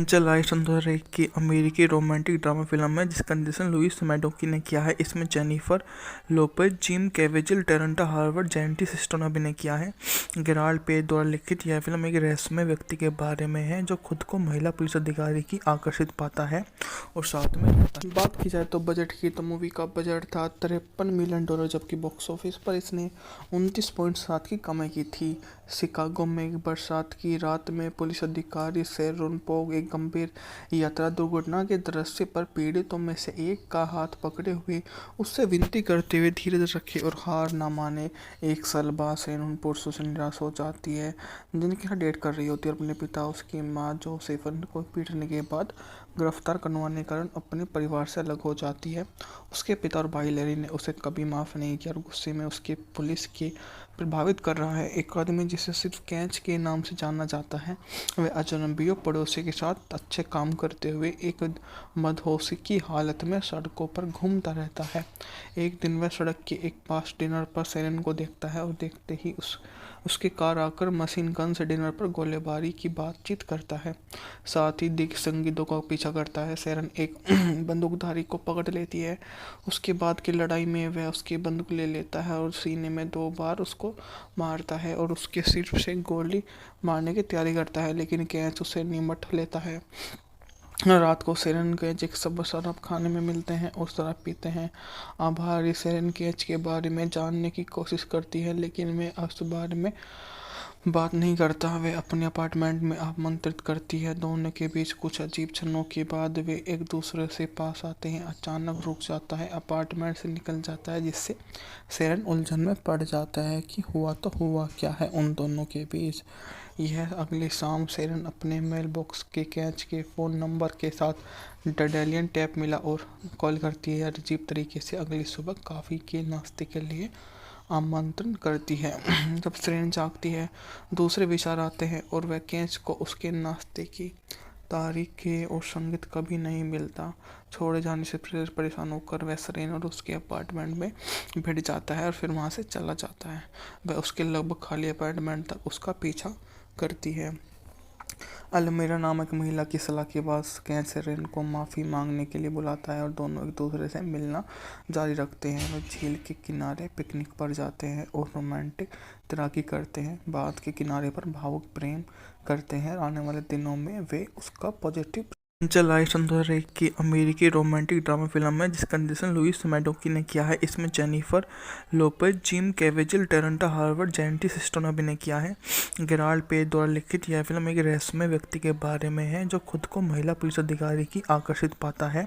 जुलाई सन 2001 की अमेरिकी romantic drama film है जिसका निर्देशन लुइस मैडोकी ने किया है। इसमें Jennifer Lopez, Jim Caviezel, Terrence Howard, जेंटी सिस्टो ने अभिनय किया है। गेराल्ड पेज द्वारा लिखित यह फिल्म एक रहस्यमय व्यक्ति के बारे में है जो खुद को महिला पुलिस अधिकारी की आकर्षित पाता है और साथ में रहता है। बात की जाए तो बजट की, तो मूवी का बजट था $53 मिलियन, जबकि बॉक्स ऑफिस पर इसने 29.7 की कमाई की थी। शिकागो में एक बरसात की रात में पुलिस अधिकारी शेरोन पोग एक गंभीर यात्रा दुर्घटना के दृश्य पर पीड़ितों में से एक का हाथ पकड़े हुए उससे विनती करते हुए धीरज रखे और हार ना माने। एक साल बाद शेरोन पुरुषों से निराश हो जाती है जिनके साथ डेट कर रही होती है। अपने पिता, उसकी माँ जोसेफन को पीटने के बाद गिरफ्तार करवाने के कारण अपने परिवार से अलग हो जाती है। उसके पिता और भाई लैरी ने उसे कभी माफ़ नहीं किया और गुस्से में उसके पुलिस की प्रभावित कर रहा है। एक आदमी जिसे सिर्फ कैच के नाम से जाना जाता है, वह अजनबियों पड़ोसी के साथ अच्छे काम करते हुए एक मदहोशी की हालत में सड़कों पर घूमता रहता है। एक दिन वह सड़क के एक पास डिनर पर शेरन को देखता है और देखते ही उसकी कार आकर मशीन गन से डिनर पर गोलीबारी की बातचीत करता है। साथ ही दिग्गज संगीतों का पीछा करता है। शेरन एक बंदूकधारी को पकड़ लेती है। उसके बाद की लड़ाई में वह उसकी बंदूक ले लेता है और सीने में 2 बार उसको मारता है और उसके सिर से गोली मारने की तैयारी करता है, लेकिन कैच उसे निमट लेता है। रात को शेरन कैच एक सब शराब खाने में मिलते हैं और शराब पीते हैं। आभारी शेरन कैच के बारे में जानने की कोशिश करती है, लेकिन वह उस बारे में बात नहीं करता। वे अपने अपार्टमेंट में आमंत्रित करती है। दोनों के बीच कुछ अजीब क्षणों के बाद वे एक दूसरे से पास आते हैं। अचानक रुक जाता है, अपार्टमेंट से निकल जाता है, जिससे शेरन उलझन में पड़ जाता है कि हुआ तो हुआ क्या है उन दोनों के बीच। यह अगली शाम शेरन अपने मेल बॉक्स के कैच के फ़ोन नंबर के साथ डडेलियन टैप मिला और कॉल करती है। अजीब तरीके से अगली सुबह कॉफ़ी के नाश्ते के लिए आमंत्रण करती है। जब शेरन जागती है, दूसरे विचार आते हैं और वह कैच को उसके नाश्ते की तारीखें और संगीत कभी नहीं मिलता। छोड़े जाने से परेशान होकर वह शेरन और उसके अपार्टमेंट में भिड़ जाता है और फिर वहाँ से चला जाता है। वह उसके लगभग खाली अपार्टमेंट तक उसका पीछा करती है। अलमीरा नामक महिला की सलाह के बाद कैच शेरन को माफ़ी मांगने के लिए बुलाता है और दोनों एक दूसरे से मिलना जारी रखते हैं। वे झील के किनारे पिकनिक पर जाते हैं और रोमांटिक तैराकी करते हैं। बाद के किनारे पर भावुक प्रेम करते हैं। आने वाले दिनों में वे उसका पॉजिटिव जुलाई सन 2001 की अमेरिकी रोमांटिक ड्रामा फिल्म है जिसका निर्देशन लुइस मैडोकी ने किया है। इसमें Jennifer Lopez, Jim Caviezel, Terrence Howard, जेंटी सिस्टो ने अभिनय किया है। गेराल्ड पेज द्वारा लिखित यह फिल्म एक रहस्यमय व्यक्ति के बारे में है जो खुद को महिला पुलिस अधिकारी की आकर्षित पाता है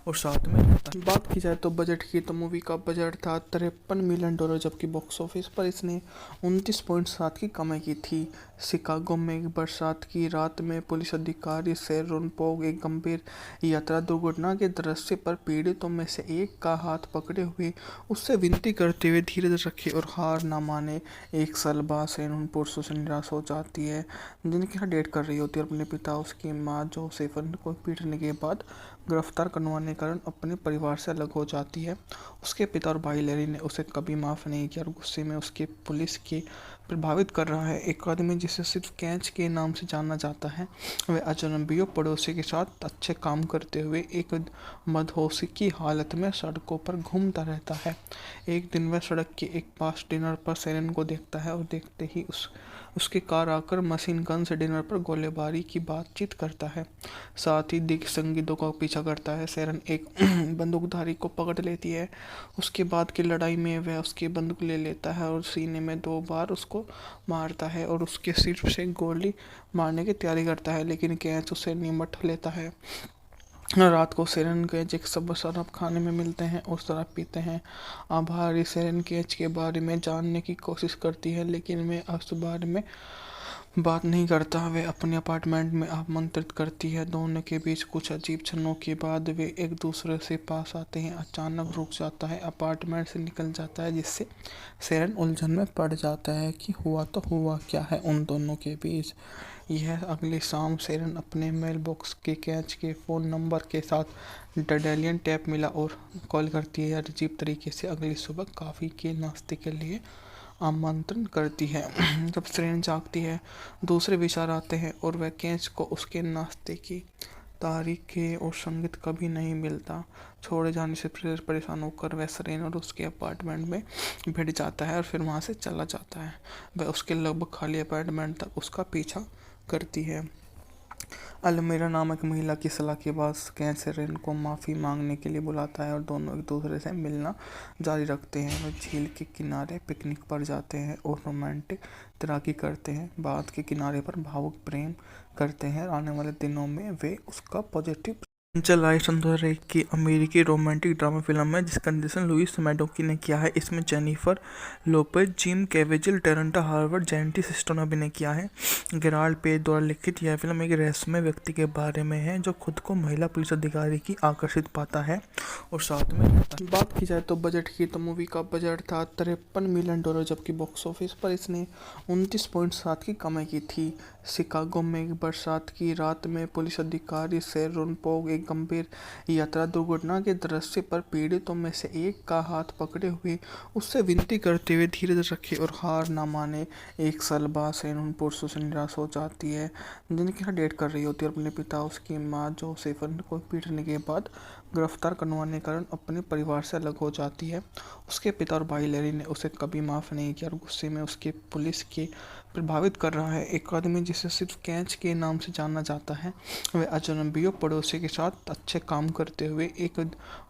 और साथ में रहता है। बात की जाए तो बजट की, तो मूवी का बजट था $53 मिलियन, जबकि बॉक्स ऑफिस पर इसने 29.7 की कमाई की थी। शिकागो में एक बरसात की रात में पुलिस अधिकारी शेरोन पोग एक गंभीर यात्रा दुर्घटना के दृश्य पर पीड़ितों में से एक का हाथ पकड़े हुए उससे विनती करते हुए धीरज रखे और हार ना माने। एक साल बाद शेरन पुरुषों से निराश हो जाती है जिनके साथ डेट कर रही होती है। अपने पिता, उसकी माँ जोसेफन को पीटने के बाद गिरफ्तार करवाने के कारण अपने परिवार से अलग हो जाती है। उसके पिता और भाई लैरी ने उसे कभी माफ़ नहीं किया और गुस्से में उसके पुलिस की प्रभावित कर रहा है। एक आदमी जिसे सिर्फ कैच के नाम से जाना जाता है, वह अजनबियों पड़ोसी के साथ अच्छे काम करते हुए एक मदहोशी की हालत में सड़कों पर घूमता रहता है। एक दिन वह सड़क के एक पास डिनर पर शेरन को देखता है और देखते ही उसकी कार आकर मशीन गन से डिनर पर गोलीबारी की बातचीत करता है। साथ ही दिग्गज संगीतों का पीछा करता है। शेरन एक बंदूकधारी को पकड़ लेती है। उसके बाद की लड़ाई में वह उसकी बंदूक ले लेता है और सीने में 2 बार उसको मारता है और उसके सिर से गोली मारने की तैयारी करता है, लेकिन कैच उसे निमट लेता है। रात को शेरन कैच एक सब शराब खाने में मिलते हैं और शराब पीते हैं। आभारी शेरन कैच के बारे में जानने की कोशिश करती है, लेकिन वह उस बारे में बात नहीं करता। वे अपने अपार्टमेंट में आमंत्रित करती है। दोनों के बीच कुछ अजीब क्षणों के बाद वे एक दूसरे से पास आते हैं। अचानक रुक जाता है, अपार्टमेंट से निकल जाता है, जिससे शेरन उलझन में पड़ जाता है कि हुआ तो हुआ क्या है उन दोनों के बीच। यह अगली शाम शेरन अपने मेल बॉक्स के कैच के फ़ोन नंबर के साथ डडेलियन टैप मिला और कॉल करती है। अजीब तरीके से अगली सुबह कॉफ़ी के नाश्ते के लिए आमंत्रण करती है। जब शेरन जागती है, दूसरे विचार आते हैं और वह कैच को उसके नाश्ते की तारीखें और संगीत कभी नहीं मिलता। छोड़े जाने से परेशान होकर वह सेरेन और उसके अपार्टमेंट में भिड़ जाता है और फिर वहाँ से चला जाता है। वह उसके लगभग खाली अपार्टमेंट तक उसका पीछा करती है। अलमीरा नामक महिला की सलाह के बाद कैन सेरेन को माफ़ी मांगने के लिए बुलाता है और दोनों एक दूसरे से मिलना जारी रखते हैं। वे झील के किनारे पिकनिक पर जाते हैं और रोमांटिक तैराकी करते हैं। बाँध के किनारे पर भावुक प्रेम करते हैं। आने वाले दिनों में वे उसका पॉजिटिव चेंचल लाइफ सन 2001 की अमेरिकी रोमांटिक ड्रामा फिल्म है जिसका निर्देशन लुइस मैडोकी ने किया है। इसमें Jennifer Lopez, Jim Caviezel, Terrence Howard, जेंटी सिस्टो ने अभिनय किया है। गेराल्ड पेज द्वारा लिखित यह फिल्म एक रहस्यमय व्यक्ति के बारे में है जो खुद को महिला पुलिस अधिकारी की आकर्षित पाता है और साथ में रहता है। बात की जाए तो बजट की, तो मूवी का बजट था $53 मिलियन, जबकि बॉक्स ऑफिस पर इसने 29.7 की कमाई की थी। शिकागो में एक बरसात की रात में पुलिस अधिकारी शेरोन पोग एक गंभीर यात्रा दुर्घटना के दृश्य पर पीड़ितों में से एक का हाथ पकड़े हुए उससे विनती करते हुए धीरज रखे और हार ना माने। एक साल बाद शेरोन पुरुषों से निराश हो जाती है जिनके साथ डेट कर रही होती है। अपने पिता, उसकी माँ जोसेफन को पीटने के बाद गिरफ्तार करवाने के कारण अपने परिवार से अलग हो जाती है। उसके पिता और भाई लैरी ने उसे कभी माफ़ नहीं किया और गुस्से में उसके पुलिस के प्रभावित कर रहा है। एक आदमी जिसे सिर्फ कैच के नाम से जाना जाता है, वह अजनबियों पड़ोसी के साथ अच्छे काम करते हुए एक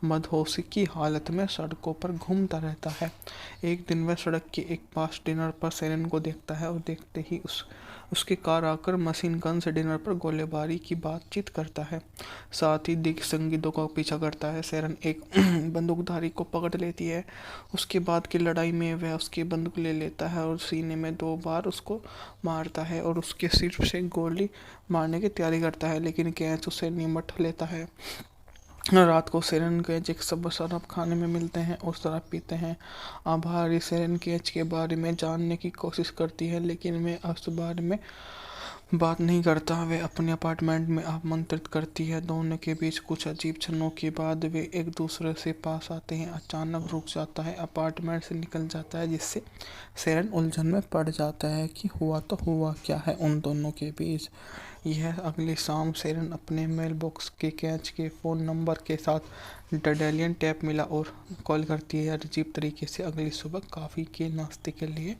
मदहोशी की हालत में सड़कों पर घूमता रहता है। एक दिन वह सड़क के एक पास डिनर पर सेरेन को देखता है और देखते ही उसकी कार आकर मशीन गन से डिनर पर गोलीबारी की बातचीत करता है। साथ ही दिग्गज संगीतों का पीछा करता है। सेरेन एक बंदूकधारी को पकड़ लेती है। उसके बाद की लड़ाई में वह उसकी बंदूक ले लेता है और सीने में 2 बार उसको मारता है और उसके सिर से गोली मारने की तैयारी करता है, लेकिन कैच उसे निमट लेता है। रात को सेरेन कैच एक सब शराब खाने में मिलते हैं और शराब पीते हैं। आभारी सेरेन कैच के बारे में जानने की कोशिश करती है, लेकिन वह उस बारे में बात नहीं करता। वे अपने अपार्टमेंट में आमंत्रित करती है। दोनों के बीच कुछ अजीब क्षणों के बाद वे एक दूसरे से पास आते हैं। अचानक रुक जाता है, अपार्टमेंट से निकल जाता है, जिससे सेरेन उलझन में पड़ जाता है कि हुआ तो हुआ क्या है उन दोनों के बीच। यह अगली शाम सेरेन अपने मेल बॉक्स के कैच के फ़ोन नंबर के साथ डडेलियन टैप मिला और कॉल करती है। अजीब तरीके से अगली सुबह कॉफ़ी के नाश्ते के लिए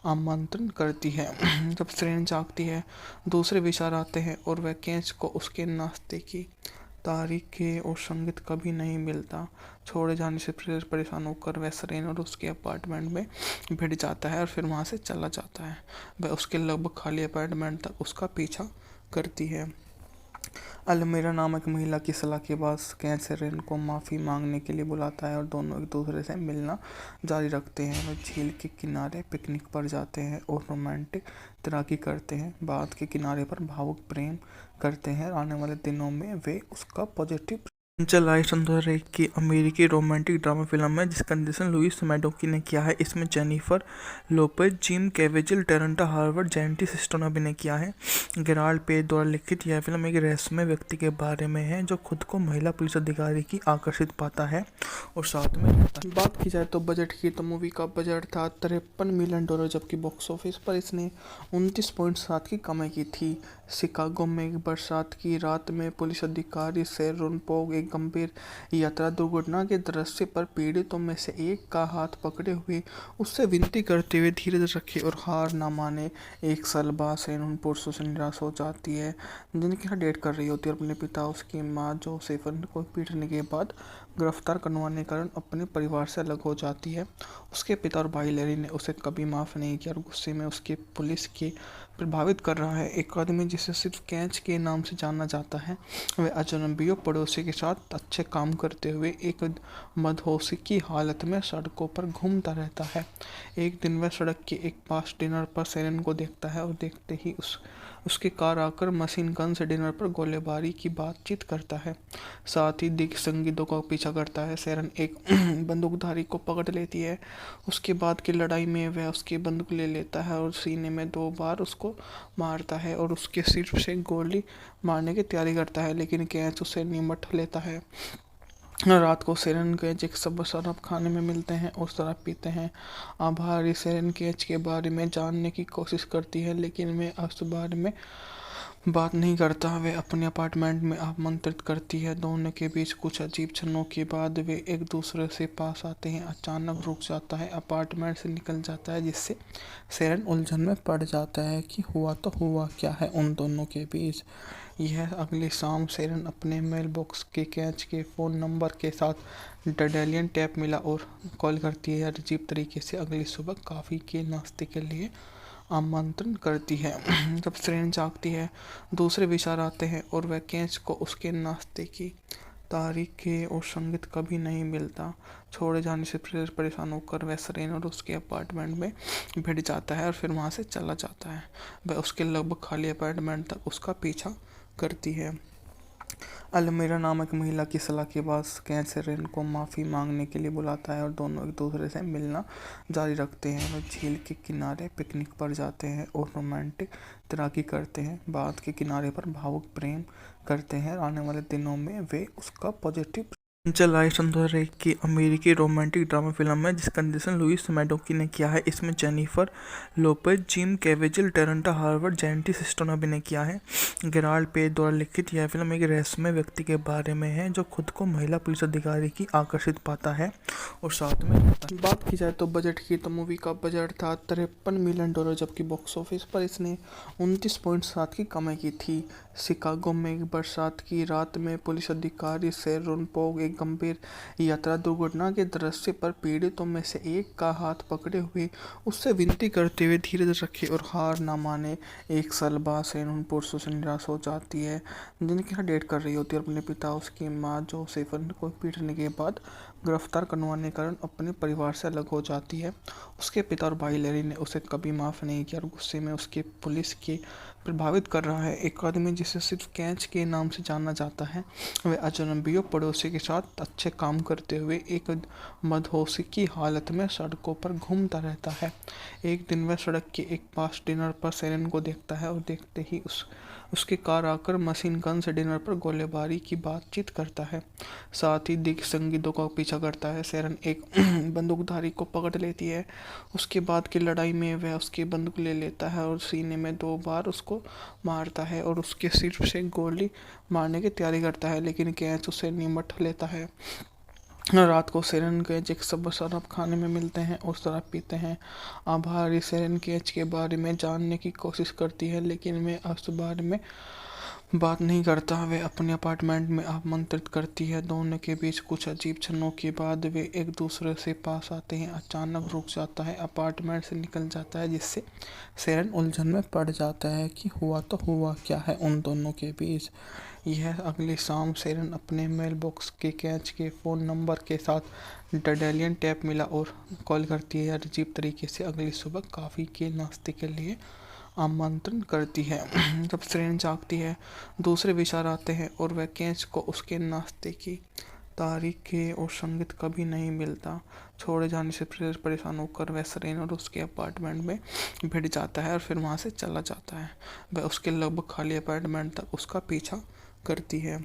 आमंत्रण करती है। जब सेरेन जागती है, दूसरे विचार आते हैं और वह कैच को उसके नाश्ते की तारीखें और संगीत कभी नहीं मिलता। छोड़े जाने से परेशान होकर वह सेरेन और उसके अपार्टमेंट में भिड़ जाता है और फिर वहाँ से चला जाता है। वह उसके लगभग खाली अपार्टमेंट तक उसका पीछा करती है। अलमीरा नामक महिला की सलाह के बाद कैन सेरेन को माफ़ी मांगने के लिए बुलाता है और दोनों एक दूसरे से मिलना जारी रखते हैं। वे झील के किनारे पिकनिक पर जाते हैं और रोमांटिक तैराकी करते हैं। बाँध के किनारे पर भावुक प्रेम करते हैं। आने वाले दिनों में वे उसका पॉजिटिव चेंचल लाइफ सन 2001 की अमेरिकी रोमांटिक ड्रामा फिल्म है जिसका निर्देशन लुइस मैडोकी ने किया है। इसमें Jennifer Lopez, Jim Caviezel, Terrence Howard, जेंटी सिस्टो ने अभिनय किया है। गेराल्ड पेज द्वारा लिखित यह फिल्म एक रहस्यमय व्यक्ति के बारे में है जो खुद को महिला पुलिस अधिकारी की आकर्षित पाता है और साथ में रहता है। बात की जाए तो बजट की, तो मूवी का बजट था $53 मिलियन, जबकि बॉक्स ऑफिस पर इसने 29.7 की कमाई की थी। शिकागो में एक बरसात की रात में पुलिस अधिकारी शेरोन पोग एक गंभीर यात्रा दुर्घटना के दृश्य पर पीड़ितों में से एक का हाथ पकड़े हुए उससे विनती करते हुए धीरज रखे और हार ना माने। एक साल बाद शेरोन पुरुषों से निराश हो जाती है जिनके साथ डेट कर रही होती है। अपने पिता, उसकी माँ जोसेफन को पीटने के बाद गिरफ्तार करवाने के कारण अपने परिवार से अलग हो जाती है। उसके पिता और भाई लैरी ने उसे कभी माफ़ नहीं किया और गुस्से में उसके पुलिस के प्रभावित कर रहा है। एक आदमी जिसे सिर्फ कैच के नाम से जाना जाता है, वह अजनबियों पड़ोसी के साथ अच्छे काम करते हुए एक मदहोशी की हालत में सड़कों पर घूमता रहता है। एक दिन वह सड़क के एक पास डिनर पर सेरेन को देखता है और देखते ही उसकी कार आकर मशीन गन से डिनर पर गोलीबारी की बातचीत करता है। साथ ही दिग्गज संगीतों का पीछा करता है। सेरेन एक बंदूकधारी को पकड़ लेती है। उसके बाद की लड़ाई में वह उसकी बंदूक ले लेता है और सीने में 2 बार उसको मारता है और उसके सिर से गोली मारने की तैयारी करता है, लेकिन कैच उसे निमट लेता है। रात को सेरेन कैच एक सब शराब खाने में मिलते हैं और शराब पीते हैं। आभारी सेरेन कैच के बारे में जानने की कोशिश करती है, लेकिन वह उस बारे में बात नहीं करता। वे अपने अपार्टमेंट में आमंत्रित करती है। दोनों के बीच कुछ अजीब क्षणों के बाद वे एक दूसरे से पास आते हैं। अचानक रुक जाता है, अपार्टमेंट से निकल जाता है, जिससे शेरन उलझन में पड़ जाता है कि हुआ तो हुआ क्या है उन दोनों के बीच। यह अगली शाम शेरन अपने मेल बॉक्स के कैच के फ़ोन नंबर के साथ डेलियन टैप मिला और कॉल करती है। अजीब तरीके से अगली सुबह कॉफ़ी के नाश्ते के लिए आमंत्रण करती है। जब शेरन जागती है, दूसरे विचार आते हैं और वह कैच को उसके नाश्ते की तारीखें और संगीत कभी नहीं मिलता। छोड़े जाने से परेशान होकर वह शेरन और उसके अपार्टमेंट में भिड़ जाता है और फिर वहाँ से चला जाता है। वह उसके लगभग खाली अपार्टमेंट तक उसका पीछा करती है। अलमीरा नामक महिला की सलाह के बाद कैच शेरन को माफ़ी मांगने के लिए बुलाता है और दोनों एक दूसरे से मिलना जारी रखते हैं। वह झील के किनारे पिकनिक पर जाते हैं और रोमांटिक तैराकी करते हैं। बाँध के किनारे पर भावुक प्रेम करते हैं। आने वाले दिनों में वे उसका पॉजिटिव चल आई 2001 की अमेरिकी रोमांटिक ड्रामा फिल्म है जिसका निर्देशन लुइस मैडोकी ने किया है। इसमें Jennifer Lopez, Jim Caviezel, Terrence Howard, जेंटी सिस्टो ने अभिनय किया है। गेराल्ड पेज द्वारा लिखित यह फिल्म एक रहस्यमय व्यक्ति के बारे में है जो खुद को महिला पुलिस अधिकारी की आकर्षित पाता है और साथ में रहता है। बात की जाए तो बजट की, तो मूवी का बजट था $53 मिलियन, जबकि बॉक्स ऑफिस पर इसने 29.7 की कमाई की थी। शिकागो में एक बरसात की रात में पुलिस अधिकारी शेरन पोग एक गंभीर यात्रा दुर्घटना के दृश्य पर पीड़ितों में से एक का हाथ पकड़े हुए उससे विनती करते हुए धीरज रखे और हार ना माने। एक साल बाद शेरन पुरुषों से निराश हो जाती है जिनके यहाँ डेट कर रही होती है। अपने पिता, उसकी माँ जोसेफन को पीटने के बाद गिरफ्तार करवाने के कारण अपने परिवार से अलग हो जाती है। उसके पिता और भाई लैरी ने उसे कभी माफ़ नहीं किया और गुस्से में उसके पुलिस के प्रभावित कर रहा है। एक आदमी जिसे सिर्फ कैच के नाम से जाना जाता है, वह अजनबियों पड़ोसी के साथ अच्छे काम करते हुए एक मदहोशी की हालत में सड़कों पर घूमता रहता है। एक दिन वह सड़क के एक पास डिनर पर शेरन को देखता है और देखते ही उसकी कार आकर मशीन गन से डिनर पर गोलीबारी की बातचीत करता है। साथ ही दिग्गज संगीतों का पीछा करता है। शेरन एक बंदूकधारी को पकड़ लेती है। उसके बाद की लड़ाई में वह उसकी बंदूक ले लेता है और सीने में 2 बार उसको मारता है और उसके सिर से गोली मारने की तैयारी करता है, लेकिन कैच उसे निमट लेता है। रात को शेरन कैच एक सब शराब खाने में मिलते हैं और शराब पीते हैं। आभारी शेरन कैच के बारे में जानने की कोशिश करती है, लेकिन वह उस बारे में बात नहीं करता। वे अपने अपार्टमेंट में आमंत्रित करती है। दोनों के बीच कुछ अजीब क्षणों के बाद वे एक दूसरे से पास आते हैं। अचानक रुक जाता है, अपार्टमेंट से निकल जाता है, जिससे शेरन उलझन में पड़ जाता है कि हुआ तो हुआ क्या है उन दोनों के बीच। यह अगली शाम शेरन अपने मेल बॉक्स के कैच के फ़ोन नंबर के साथ डेलियन टैप मिला और कॉल करती है। अजीब तरीके से अगली सुबह कॉफ़ी के नाश्ते के लिए आमंत्रण करती है। जब शेरन जागती है, दूसरे विचार आते हैं और वह कैच को उसके नाश्ते की तारीखें और संगीत कभी नहीं मिलता। छोड़े जाने से परेशान होकर वह शेरन और उसके अपार्टमेंट में भिड़ जाता है और फिर वहाँ से चला जाता है। वह उसके लगभग खाली अपार्टमेंट तक उसका पीछा करती है।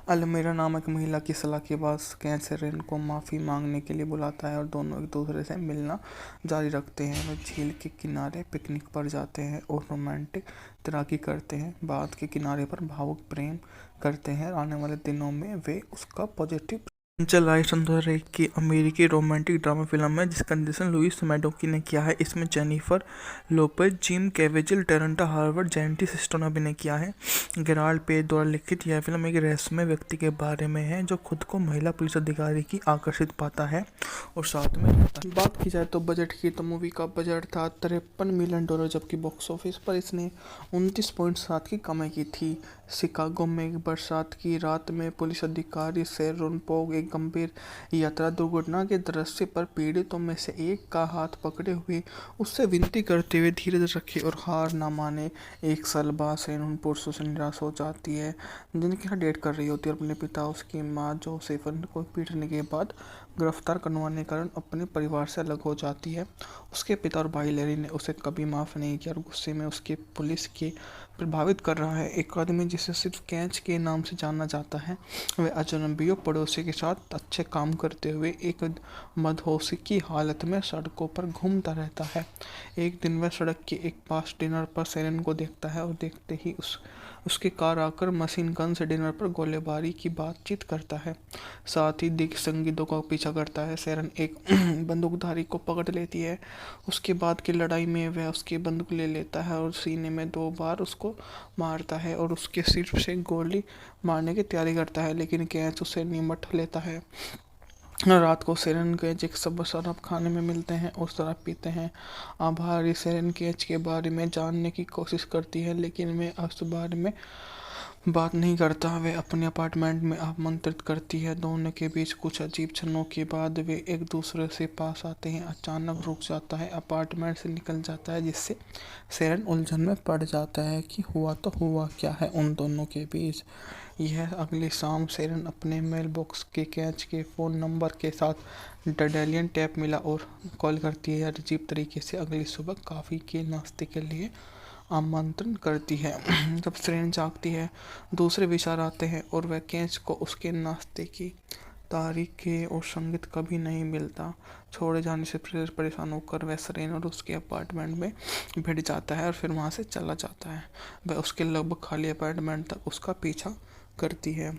अलमीरा नामक महिला की सलाह के बाद कैच शेरन को माफ़ी मांगने के लिए बुलाता है और दोनों एक दूसरे से मिलना जारी रखते हैं। वह झील के किनारे पिकनिक पर जाते हैं और रोमांटिक तैराकी करते हैं। बाँध के किनारे पर भावुक प्रेम करते हैं। आने वाले दिनों में वे उसका पॉजिटिव चल आई 2001 की अमेरिकी रोमांटिक ड्रामा फिल्म है जिसका निर्देशन लुइस मैडोकी ने किया है। इसमें Jennifer Lopez, Jim Caviezel, Terrence Howard, जेंटी सिस्टो ने अभिनय किया है। गेराल्ड पेज द्वारा लिखित यह फिल्म एक रहस्यमय व्यक्ति के बारे में है जो खुद को महिला पुलिस अधिकारी की आकर्षित पाता है और साथ में रहता है। बात की जाए तो बजट की, तो मूवी का बजट था $53 मिलियन, जबकि बॉक्स ऑफिस पर इसने 29.7 की कमाई की थी। शिकागो में एक बरसात की रात में पुलिस अधिकारी शेरन पोग एक गंभीर यात्रा दुर्घटना के दृश्य पर पीड़ितों में से एक का हाथ पकड़े हुए उससे विनती करते हुए धीरज रखे और हार ना माने। एक साल बाद शेरन पुरुषों से निराश हो जाती है जिनके यहाँ डेट कर रही होती है। अपने पिता, उसकी माँ जोसेफन को पीटने के बाद गिरफ्तार करवाने के कारण अपने परिवार से अलग हो जाती है। उसके पिता और भाई लैरी ने उसे कभी माफ़ नहीं किया और गुस्से में उसके पुलिस के प्रभावित कर रहा है। एक आदमी जिसे सिर्फ कैच के नाम से जाना जाता है, वह अजनबियों पड़ोसी के साथ अच्छे काम करते हुए एक मदहोशी की हालत में सड़कों पर घूमता रहता है। एक दिन वह सड़क के एक पास डिनर पर सेरेन को देखता है और देखते ही उसके कार आकर मशीन गन से डिनर पर गोलीबारी की बातचीत करता है। साथ ही दिग्ग संगीतों का पीछा करता है। सेरेन एक बंदूकधारी को पकड़ लेती है। उसके बाद की लड़ाई में वह उसकी बंदूक ले लेता है और सीने में 2 बार उसको मारता है और उसके सिर से गोली मारने की तैयारी करता है, लेकिन कैच उसे निमट लेता है। रात को सेरेन कैच एक सब शराब खाने में मिलते हैं और शराब पीते हैं। आभारी सेरेन कैच के बारे में जानने की कोशिश करती है, लेकिन वह उस बारे में बात नहीं करता। वे अपने अपार्टमेंट में आमंत्रित करती है। दोनों के बीच कुछ अजीब क्षणों के बाद वे एक दूसरे से पास आते हैं। अचानक रुक जाता है, अपार्टमेंट से निकल जाता है, जिससे सेरेन उलझन में पड़ जाता है कि हुआ तो हुआ क्या है उन दोनों के बीच। यह अगली शाम सेरेन अपने मेल बॉक्स के कैच के फ़ोन नंबर के साथ डडेलियन टैप मिला और कॉल करती है। अजीब तरीके से अगली सुबह कॉफ़ी के नाश्ते के लिए आमंत्रण करती है। जब सेरेन जागती है, दूसरे विचार आते हैं और वह कैच को उसके नाश्ते की तारीखें और संगीत कभी नहीं मिलता। छोड़े जाने से परेशान होकर वह सेरेन और उसके अपार्टमेंट में भिड़ जाता है और फिर वहाँ से चला जाता है। वह उसके लगभग खाली अपार्टमेंट तक उसका पीछा करती है।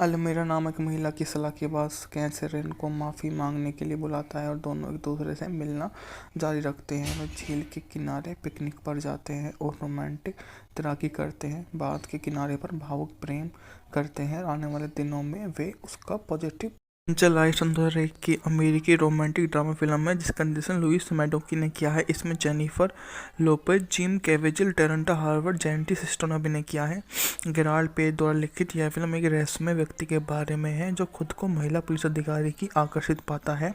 अलमीरा नामक महिला की सलाह के बाद कैच सेरेन को माफ़ी मांगने के लिए बुलाता है और दोनों एक दूसरे से मिलना जारी रखते हैं। वह झील के किनारे पिकनिक पर जाते हैं और रोमांटिक तैराकी करते हैं। बाद के किनारे पर भावुक प्रेम करते हैं। आने वाले दिनों में वे उसका पॉजिटिव चल आई सन 2001 की अमेरिकी रोमांटिक ड्रामा फिल्म है जिसका निर्देशन लुइस मैडोकी ने किया है। इसमें Jennifer Lopez, Jim Caviezel, Terrence Howard, जेंटी सिस्टो ने अभिनय किया है। गेराल्ड पेज द्वारा लिखित यह फिल्म एक रहस्यमय व्यक्ति के बारे में है जो खुद को महिला पुलिस अधिकारी की आकर्षित पाता है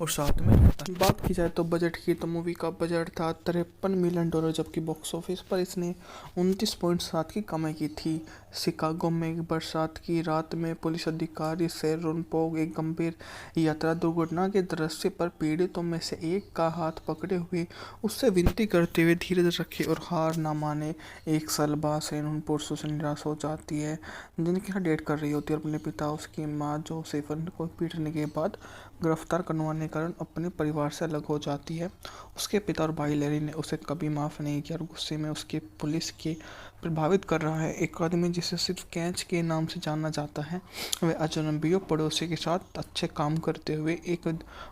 और साथ में रहता है। बात की जाए तो बजट की, तो मूवी का बजट था $53 मिलियन, जबकि बॉक्स ऑफिस पर इसने 29.7 की कमाई की थी। शिकागो में एक बरसात की रात में पुलिस अधिकारी शेरोन पोग एक गंभीर यात्रा दुर्घटना के दृश्य पर पीड़ितों में से एक का हाथ पकड़े हुए उससे विनती करते हुए धीरज रखे और हार ना माने। 1 साल बाद शेरोन पुरुषों से निराश हो जाती है जिनके साथ डेट कर रही होती है। अपने पिता, उसकी माँ जोसेफन को पीटने के बाद गिरफ्तार करवाने के कारण अपने परिवार से अलग हो जाती है। उसके पिता और भाई लैरी ने उसे कभी माफ़ नहीं किया और गुस्से में उसके पुलिस के प्रभावित कर रहा है। एक आदमी जिसे सिर्फ कैच के नाम से जाना जाता है, वह अजनबियों पड़ोसी के साथ अच्छे काम करते हुए एक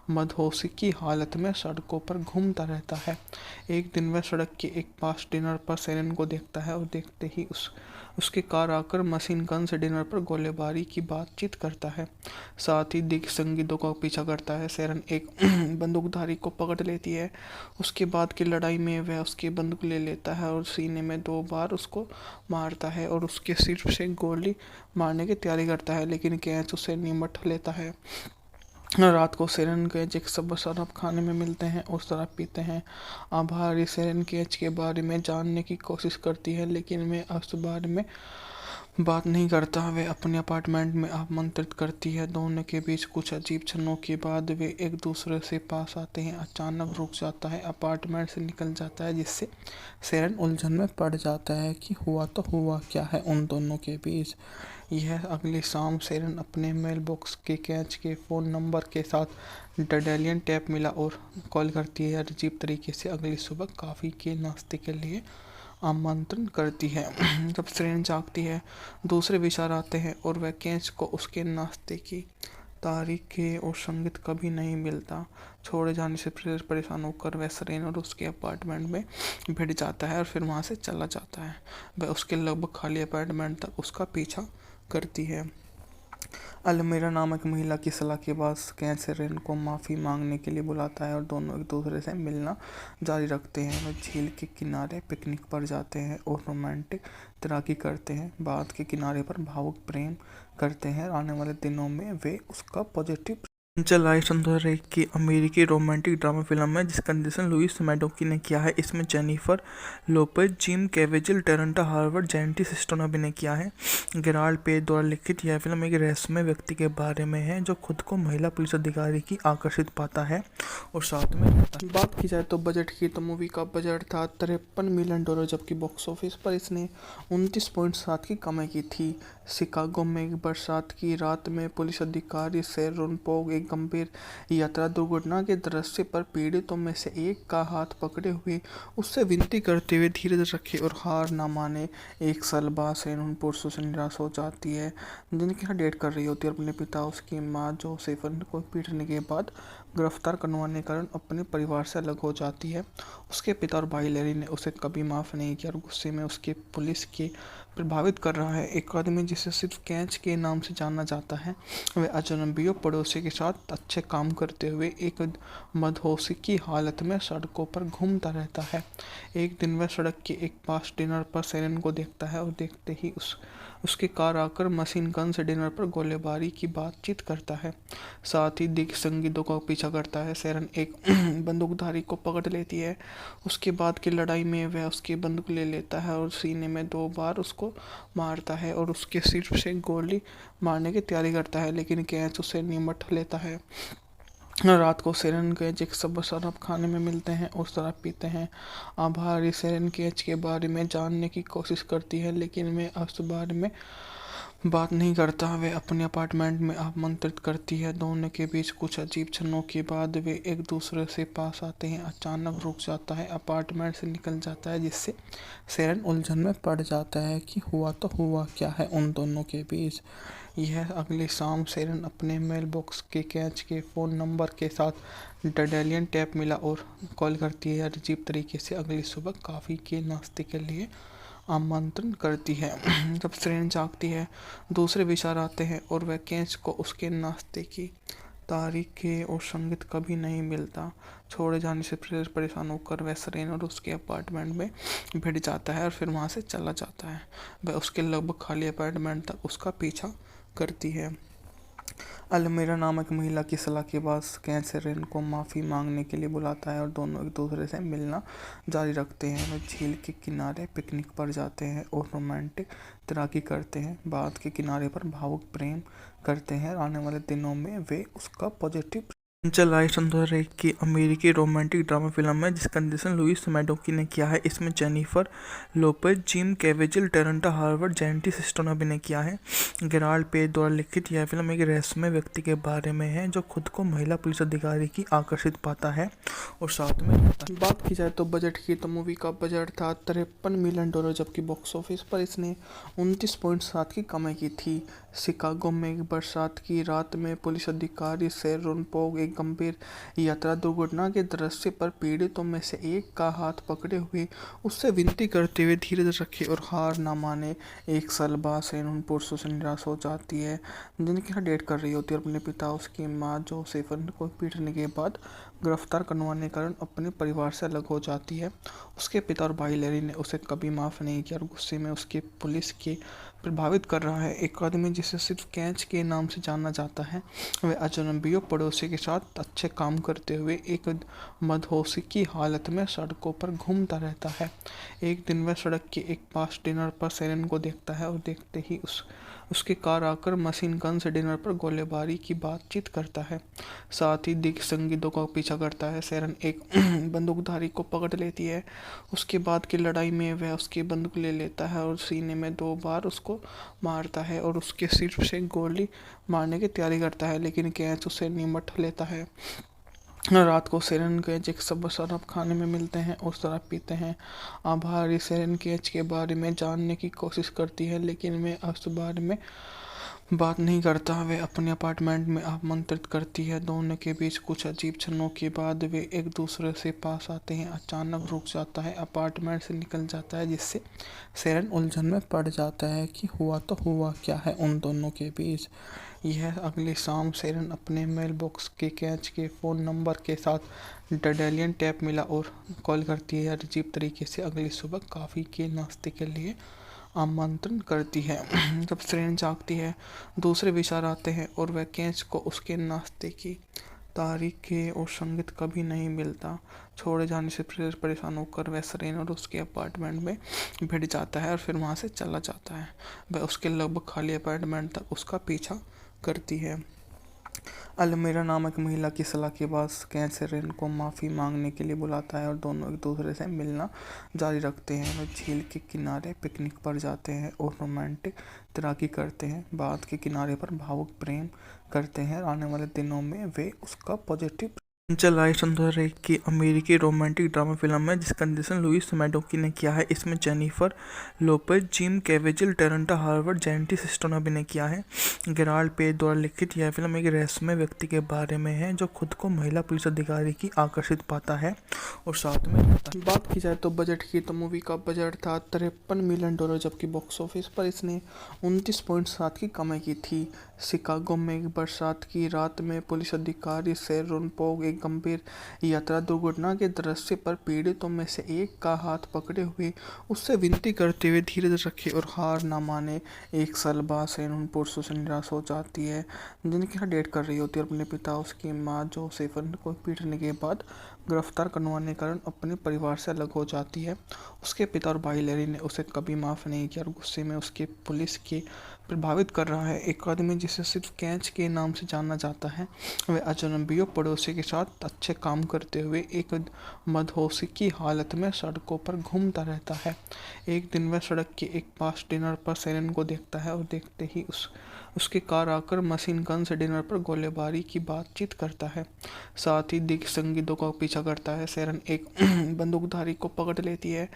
मदहोशी की हालत में सड़कों पर घूमता रहता है। एक दिन वह सड़क के एक पास डिनर पर सेरेन को देखता है और देखते ही उसके कार आकर मशीन गन से डिनर पर गोलीबारी की बातचीत करता है। साथ ही दिग्ग संगीतों का पीछा करता है। सेरेन एक बंदूकधारी को पकड़ लेती है। उसके बाद की लड़ाई में वह उसकी बंदूक ले लेता है और सीने में 2 बार उसको मारता है और उसके सिर से गोली मारने की तैयारी करता है, लेकिन कैच उसे निमट लेता है। रात को सेरेन कैच एक सब शराब खाने में मिलते हैं और शराब पीते हैं। आभारी सेरेन कैच के बारे में जानने की कोशिश करती है, लेकिन वह उस बारे में बात नहीं करता। वे अपने अपार्टमेंट में आमंत्रित करती है। दोनों के बीच कुछ अजीब क्षणों के बाद वे एक दूसरे से पास आते हैं। अचानक रुक जाता है, अपार्टमेंट से निकल जाता है, जिससे सेरेन उलझन में पड़ जाता है कि हुआ तो हुआ क्या है उन दोनों के बीच। यह अगली शाम सेरेन अपने मेल बॉक्स के कैच के फ़ोन नंबर के साथ डडेलियन टैप मिला और कॉल करती है। अजीब तरीके से अगली सुबह कॉफ़ी के नाश्ते के लिए आमंत्रण करती है। जब सेरेन जागती है, दूसरे विचार आते हैं और वह कैच को उसके नाश्ते की तारीखें और संगीत कभी नहीं मिलता। छोड़े जाने से परेशान होकर वह सेरेन और उसके अपार्टमेंट में भिड़ जाता है और फिर वहाँ से चला जाता है। वह उसके लगभग खाली अपार्टमेंट तक उसका पीछा करती है। अलमीरा नामक महिला की सलाह के बाद कैच सेरेन को माफ़ी मांगने के लिए बुलाता है और दोनों एक दूसरे से मिलना जारी रखते हैं। वह झील के किनारे पिकनिक पर जाते हैं और रोमांटिक तैराकी करते हैं। बाद के किनारे पर भावुक प्रेम करते हैं। आने वाले दिनों में वे उसका पॉजिटिव जुलाई सन 2001 की अमेरिकी रोमांटिक ड्रामा फिल्म है जिसका निर्देशन लुइस मैडोकी ने किया है। इसमें Jennifer Lopez, Jim Caviezel, Terrence Howard, जैंटी सिस्टो ने अभिनय किया है। गेराल्ड पेज द्वारा लिखित यह फिल्म एक रहस्यमय व्यक्ति के बारे में है जो खुद को महिला पुलिस अधिकारी की आकर्षित पाता है और साथ में रहता है। बात की जाए तो बजट की, तो मूवी का बजट था $53 मिलियन, जबकि बॉक्स ऑफिस पर इसने 29.7 की कमाई की थी। शिकागो में एक बरसात की रात में पुलिस अधिकारी शेरॉन पोग एक गंभीर यात्रा दुर्घटना के दृश्य पर पीड़ितों में से एक का हाथ पकड़े हुए उससे विनती करते हुए धीरज रखे और हार न माने। एक साल बाद शेरॉन पुरुषों से निराश हो जाती है जिनके साथ डेट कर रही होती है। अपने पिता, उसकी माँ जोसेफन को पीटने के बाद गिरफ्तार करवाने के कारण अपने परिवार से अलग हो जाती है। उसके पिता और भाई लैरी ने उसे कभी माफ़ नहीं किया और गुस्से में उसके पुलिस के प्रभावित कर रहा है। एक आदमी जिसे सिर्फ कैच के नाम से जाना जाता है, वह अजनबियों पड़ोसी के साथ अच्छे काम करते हुए एक मदहोशी की हालत में सड़कों पर घूमता रहता है। एक दिन वह सड़क के एक पास डिनर पर सेरेन को देखता है और देखते ही उसकी कार आकर मशीन गन से डिनर पर गोलीबारी की बातचीत करता है। साथ ही दिग्ग संगीतों का पीछा करता है। सेरेन एक बंदूकधारी को पकड़ लेती है। उसके बाद की लड़ाई में वह उसकी बंदूक ले लेता है और सीने में 2 बार उसको मारता है और उसके सिर से गोली मारने की तैयारी करता है, लेकिन कैच उसे निमट लेता है। रात को सेरेन कैच एक सब शराब खाने में मिलते हैं और शराब पीते हैं। आभारी सेरेन कैच के बारे में जानने की कोशिश करती है, लेकिन वह उस बारे में बात नहीं करता। वे अपने अपार्टमेंट में आमंत्रित करती है। दोनों के बीच कुछ अजीब क्षणों के बाद वे एक दूसरे से पास आते हैं। अचानक रुक जाता है, अपार्टमेंट से निकल जाता है, जिससे सेरेन उलझन में पड़ जाता है कि हुआ तो हुआ क्या है उन दोनों के बीच। यह अगली शाम सेरेन अपने मेल बॉक्स के कैच के फ़ोन नंबर के साथ डडेलियन टैप मिला और कॉल करती है। अजीब तरीके से अगली सुबह कॉफ़ी के नाश्ते के लिए आमंत्रण करती है। जब सेरेन जागती है, दूसरे विचार आते हैं और वह कैच को उसके नाश्ते की तारीखें और संगीत कभी नहीं मिलता। छोड़े जाने से परेशान होकर वह सेरेन और उसके अपार्टमेंट में भिड़ जाता है और फिर वहाँ से चला जाता है। वह उसके लगभग खाली अपार्टमेंट तक उसका पीछा करती है। अलमीरा नामक महिला की सलाह के बाद कैच सेरेन को माफ़ी मांगने के लिए बुलाता है और दोनों एक दूसरे से मिलना जारी रखते हैं। वे झील के किनारे पिकनिक पर जाते हैं और रोमांटिक तैराकी करते हैं। बाद के किनारे पर भावुक प्रेम करते हैं। आने वाले दिनों में वे उसका पॉजिटिव जुलाई सन 2001 की अमेरिकी रोमांटिक ड्रामा फिल्म है जिसका निर्देशन लुइस मैडोकी ने किया है। इसमें Jennifer Lopez, Jim Caviezel, Terrence Howard, जैंटी सिस्टो ने अभिनय किया है। गेराल्ड पेज द्वारा लिखित यह फिल्म एक रहस्यमय व्यक्ति के बारे में है जो खुद को महिला पुलिस अधिकारी की आकर्षित पाता है और साथ में रहता है। बात की जाए तो बजट की, तो मूवी का बजट था $53 मिलियन, जबकि बॉक्स ऑफिस पर इसने 29.7 की कमाई की थी। शिकागो में एक बरसात की रात में पुलिस अधिकारी शेरॉन पोग एक गंभीर यात्रा दुर्घटना के दृश्य पर पीड़ितों में से एक का हाथ पकड़े हुए उससे विनती करते हुए धीरज रखे और हार न माने। एक साल बाद शेरॉन पुरुषों से निराश हो जाती है जिनके साथ डेट कर रही होती है। अपने पिता, उसकी माँ जोसेफन को पीटने के बाद गिरफ्तार करवाने के कारण अपने परिवार से अलग हो जाती है। उसके पिता और भाई लैरी ने उसे कभी माफ़ नहीं किया और गुस्से में उसके पुलिस के प्रभावित कर रहा है। एक आदमी जिसे सिर्फ कैच के नाम से जाना जाता है, वह अजनबियों पड़ोसी के साथ अच्छे काम करते हुए एक मदहोशी की हालत में सड़कों पर घूमता रहता है। एक दिन वह सड़क के एक पास डिनर पर सेरेन को देखता है और देखते ही उसकी कार आकर मशीन गन से डिनर पर गोलीबारी की बातचीत करता है। साथ ही दिग्ग संगीतों का पीछा करता है। सेरेन एक बंदूकधारी को पकड़ लेती है। उसके बाद की लड़ाई में वह उसकी बंदूक ले लेता है और सीने में 2 बार उसको मारता है और उसके सिर से गोली मारने की तैयारी करता है, लेकिन कैच उसे निमट लेता है। रात को सेरेन कैच एक सब शराब खाने में मिलते हैं और शराब पीते हैं। आभारी सेरेन कैच के बारे में जानने की कोशिश करती है, लेकिन वह उस बारे में बात नहीं करता। वे अपने अपार्टमेंट में आमंत्रित करती है। दोनों के बीच कुछ अजीब क्षणों के बाद वे एक दूसरे से पास आते हैं। अचानक रुक जाता है, अपार्टमेंट से निकल जाता है, जिससे सेरेन उलझन में पड़ जाता है कि हुआ तो हुआ क्या है उन दोनों के बीच। यह अगली शाम सेरेन अपने मेल बॉक्स के कैच के फ़ोन नंबर के साथ डडेलियन टैप मिला और कॉल करती है। अजीब तरीके से अगली सुबह कॉफ़ी के नाश्ते के लिए आमंत्रण करती है। जब सेरेन जागती है, दूसरे विचार आते हैं और वह कैच को उसके नाश्ते की तारीखें और संगीत कभी नहीं मिलता। छोड़े जाने से परेशान होकर वह सेरेन और उसके अपार्टमेंट में भिड़ जाता है और फिर वहाँ से चला जाता है। वह उसके लगभग खाली अपार्टमेंट तक उसका पीछा करती है। अलमीरा नामक महिला की सलाह के बाद कैच सेरेन को माफ़ी मांगने के लिए बुलाता है और दोनों एक दूसरे से मिलना जारी रखते हैं। वे झील के किनारे पिकनिक पर जाते हैं और रोमांटिक तैराकी करते हैं। बाद के किनारे पर भावुक प्रेम करते हैं। आने वाले दिनों में वे उसका पॉजिटिव चल आई सन 2001 की अमेरिकी रोमांटिक ड्रामा फिल्म है जिसका निर्देशन लुइस मैडोकी ने किया है। इसमें Jennifer Lopez, Jim Caviezel, Terrence Howard, जेंटी सिस्टो ने अभिनय किया है। गेराल्ड पेज द्वारा लिखित यह फिल्म एक रहस्यमय व्यक्ति के बारे में है जो खुद को महिला पुलिस अधिकारी की आकर्षित पाता है और साथ में रहता है। बात की जाए तो बजट की, तो मूवी का बजट था $53 मिलियन, जबकि बॉक्स ऑफिस पर इसने 29.7 की कमाई की थी। शिकागो में एक बरसात की रात में पुलिस अधिकारी शेरोन पोग एक गंभीर यात्रा दुर्घटना के दृश्य पर पीड़ितों में से एक का हाथ पकड़े हुए उससे विनती करते हुए धीरज रखे और हार न माने। एक साल बाद शेरोन पुरुषों से निराश हो जाती है जिनके साथ डेट कर रही होती है। अपने पिता, उसकी माँ जोसेफन को पीटने के बाद गिरफ्तार करवाने के कारण अपने परिवार से अलग हो जाती है। उसके पिता और भाई लैरी ने उसे कभी माफ़ नहीं किया और गुस्से में उसके पुलिस के प्रभावित कर रहा है। एक आदमी जिसे सिर्फ कैच के नाम से जाना जाता है, वह अजनबियों पड़ोसी के साथ अच्छे काम करते हुए एक मदहोशी की हालत में सड़कों पर घूमता रहता है। एक दिन वह सड़क के एक पास डिनर पर सेरेन को देखता है और देखते ही उसकी कार आकर मशीन गन से डिनर पर गोलीबारी की बातचीत करता है। साथ ही दिग्गज संगीतों का पीछा करता है। सेरेन एक बंदूकधारी को पकड़ लेती है।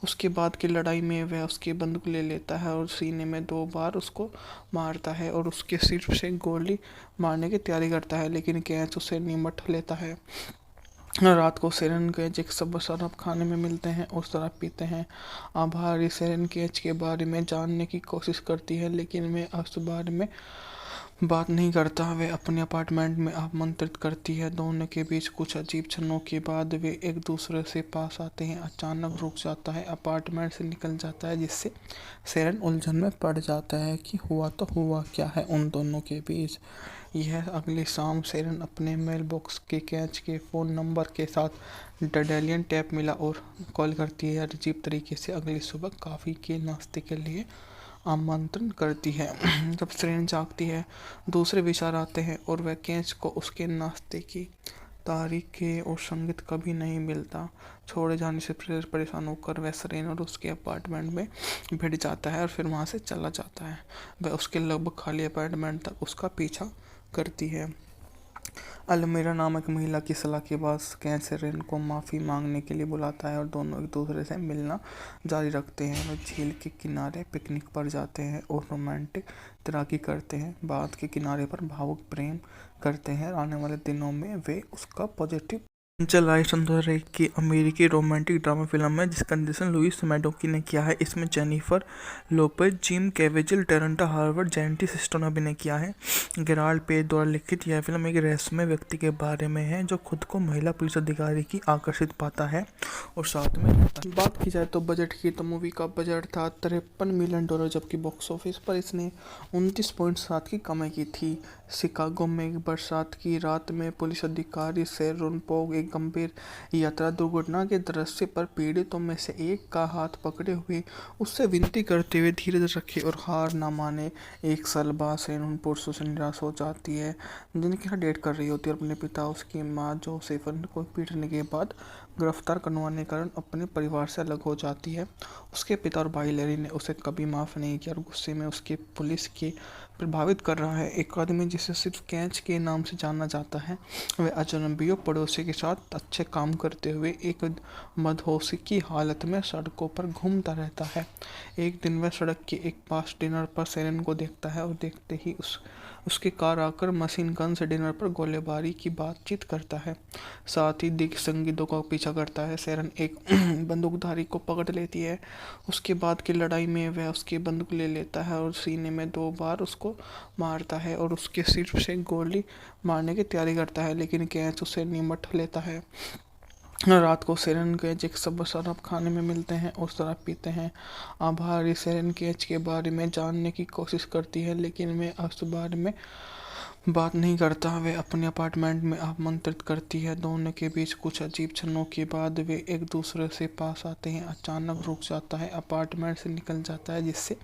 उसके बाद की लड़ाई में वह उसकी बंदूक ले लेता है और सीने में 2 बार उसको मारता है और उसके सिर से गोली मारने की तैयारी करता है, लेकिन कैच उसे निमट लेता है। रात को सेरेन कैच एक सब शराब खाने में मिलते हैं और शराब पीते हैं। आभारी सेरेन कैच के बारे में जानने की कोशिश करती है, लेकिन वह उस बारे में बात नहीं करता। वे अपने अपार्टमेंट में आमंत्रित करती है। दोनों के बीच कुछ अजीब क्षणों के बाद वे एक दूसरे से पास आते हैं। अचानक रुक जाता है, अपार्टमेंट से निकल जाता है, जिससे सेरेन उलझन में पड़ जाता है कि हुआ तो हुआ क्या है उन दोनों के बीच। यह अगली शाम सेरेन अपने मेल बॉक्स के कैच के फ़ोन नंबर के साथ डडेलियन टैप मिला और कॉल करती है। अजीब तरीके से अगली सुबह कॉफ़ी के नाश्ते के लिए आमंत्रण करती है। जब सेरेन जागती है, दूसरे विचार आते हैं और वह कैच को उसके नाश्ते की तारीखें और संगीत कभी नहीं मिलता। छोड़े जाने से परेशान होकर वह सेरेन और उसके अपार्टमेंट में भिड़ जाता है और फिर वहाँ से चला जाता है। वह उसके लगभग खाली अपार्टमेंट तक उसका पीछा करती है। अलमीरा नामक महिला की सलाह के बाद कैच सेरेन को माफ़ी मांगने के लिए बुलाता है और दोनों एक दूसरे से मिलना जारी रखते हैं। वे झील के किनारे पिकनिक पर जाते हैं और रोमांटिक तैराकी करते हैं। बाद के किनारे पर भावुक प्रेम करते हैं। आने वाले दिनों में वे उसका पॉजिटिव चल आई सन 2001 की अमेरिकी रोमांटिक ड्रामा फिल्म है जिसका निर्देशन लुइस मैडोकी ने किया है। इसमें Jennifer Lopez, Jim Caviezel, Terrence Howard, जेंटी सिस्टो ने अभिनय किया है। गेराल्ड पेज द्वारा लिखित यह फिल्म एक रहस्यमय व्यक्ति के बारे में है जो खुद को महिला पुलिस अधिकारी की आकर्षित पाता है और साथ में रहता है। बात की जाए तो बजट की, तो मूवी का बजट था $53 मिलियन, जबकि बॉक्स ऑफिस पर इसने 29.7 की कमाई की थी। शिकागो में एक बरसात की रात में पुलिस अधिकारी शेरोन पोग एक गंभीर यात्रा दुर्घटना के दृश्य पर पीड़ितों में से एक का हाथ पकड़े हुए उससे विनती करते हुए धीरज रखे और हार न माने। एक साल बाद शेरोन पुरुषों से निराश हो जाती है जिनके साथ डेट कर रही होती है। अपने पिता, उसकी माँ जोसेफन को पीटने के बाद गिरफ्तार करवाने के कारण अपने परिवार से अलग हो जाती है। उसके पिता और भाई लैरी ने उसे कभी माफ़ नहीं किया और गुस्से में उसके पुलिस के प्रभावित कर रहा है। एक आदमी जिसे सिर्फ कैच के नाम से जाना जाता है, वह अजनबियों पड़ोसी के साथ अच्छे काम करते हुए एक मदहोशी की हालत में सड़कों पर घूमता रहता है। एक दिन वह सड़क के एक पास डिनर पर सेरेन को देखता है और देखते ही उसकी कार आकर मशीन गन से डिनर पर गोलीबारी की बातचीत करता है। साथ ही दिग्गज संगीतों का पीछा करता है। सेरेन एक बंदूकधारी को पकड़ लेती है। उसके बाद की लड़ाई में वह उसकी बंदूक ले लेता है और सीने में 2 बार उसको मारता है और उसके सिर से गोली मारने की तैयारी करता है, लेकिन कैच उसे निमट लेता है। रात को सेरेन केज एक सब शराब खाने में मिलते हैं और शराब पीते हैं। आभारी सेरेन केज के बारे में जानने की कोशिश करती है, लेकिन वे उस बारे में बात नहीं करता। वे अपने अपार्टमेंट में आमंत्रित करती है। दोनों के बीच कुछ अजीब क्षणों के बाद वे एक दूसरे से पास आते हैं। अचानक रुक जाता है, अपार्टमेंट से निकल जाता है, जिससे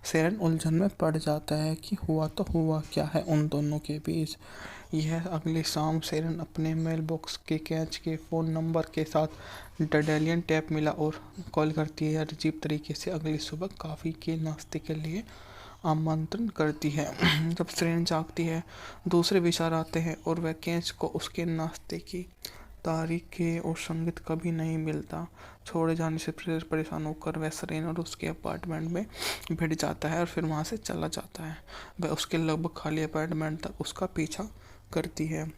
सेरेन उलझन में पड़ जाता है कि हुआ तो हुआ क्या है उन दोनों के बीच। यह अगली शाम सेरेन अपने मेल बॉक्स के कैच के फ़ोन नंबर के साथ डेलियन टैप मिला और कॉल करती है। अजीब तरीके से अगली सुबह कॉफ़ी के नाश्ते के लिए आमंत्रण करती है। जब सेरेन जागती है, दूसरे विचार आते हैं और वह कैच को उसके नाश्ते की तारीखें और संगीत कभी नहीं मिलता। छोड़े जाने से परेशान होकर वह सेरेन और उसके अपार्टमेंट में भिड़ जाता है और फिर वहाँ से चला जाता है। वह उसके लगभग खाली अपार्टमेंट तक उसका पीछा करती है।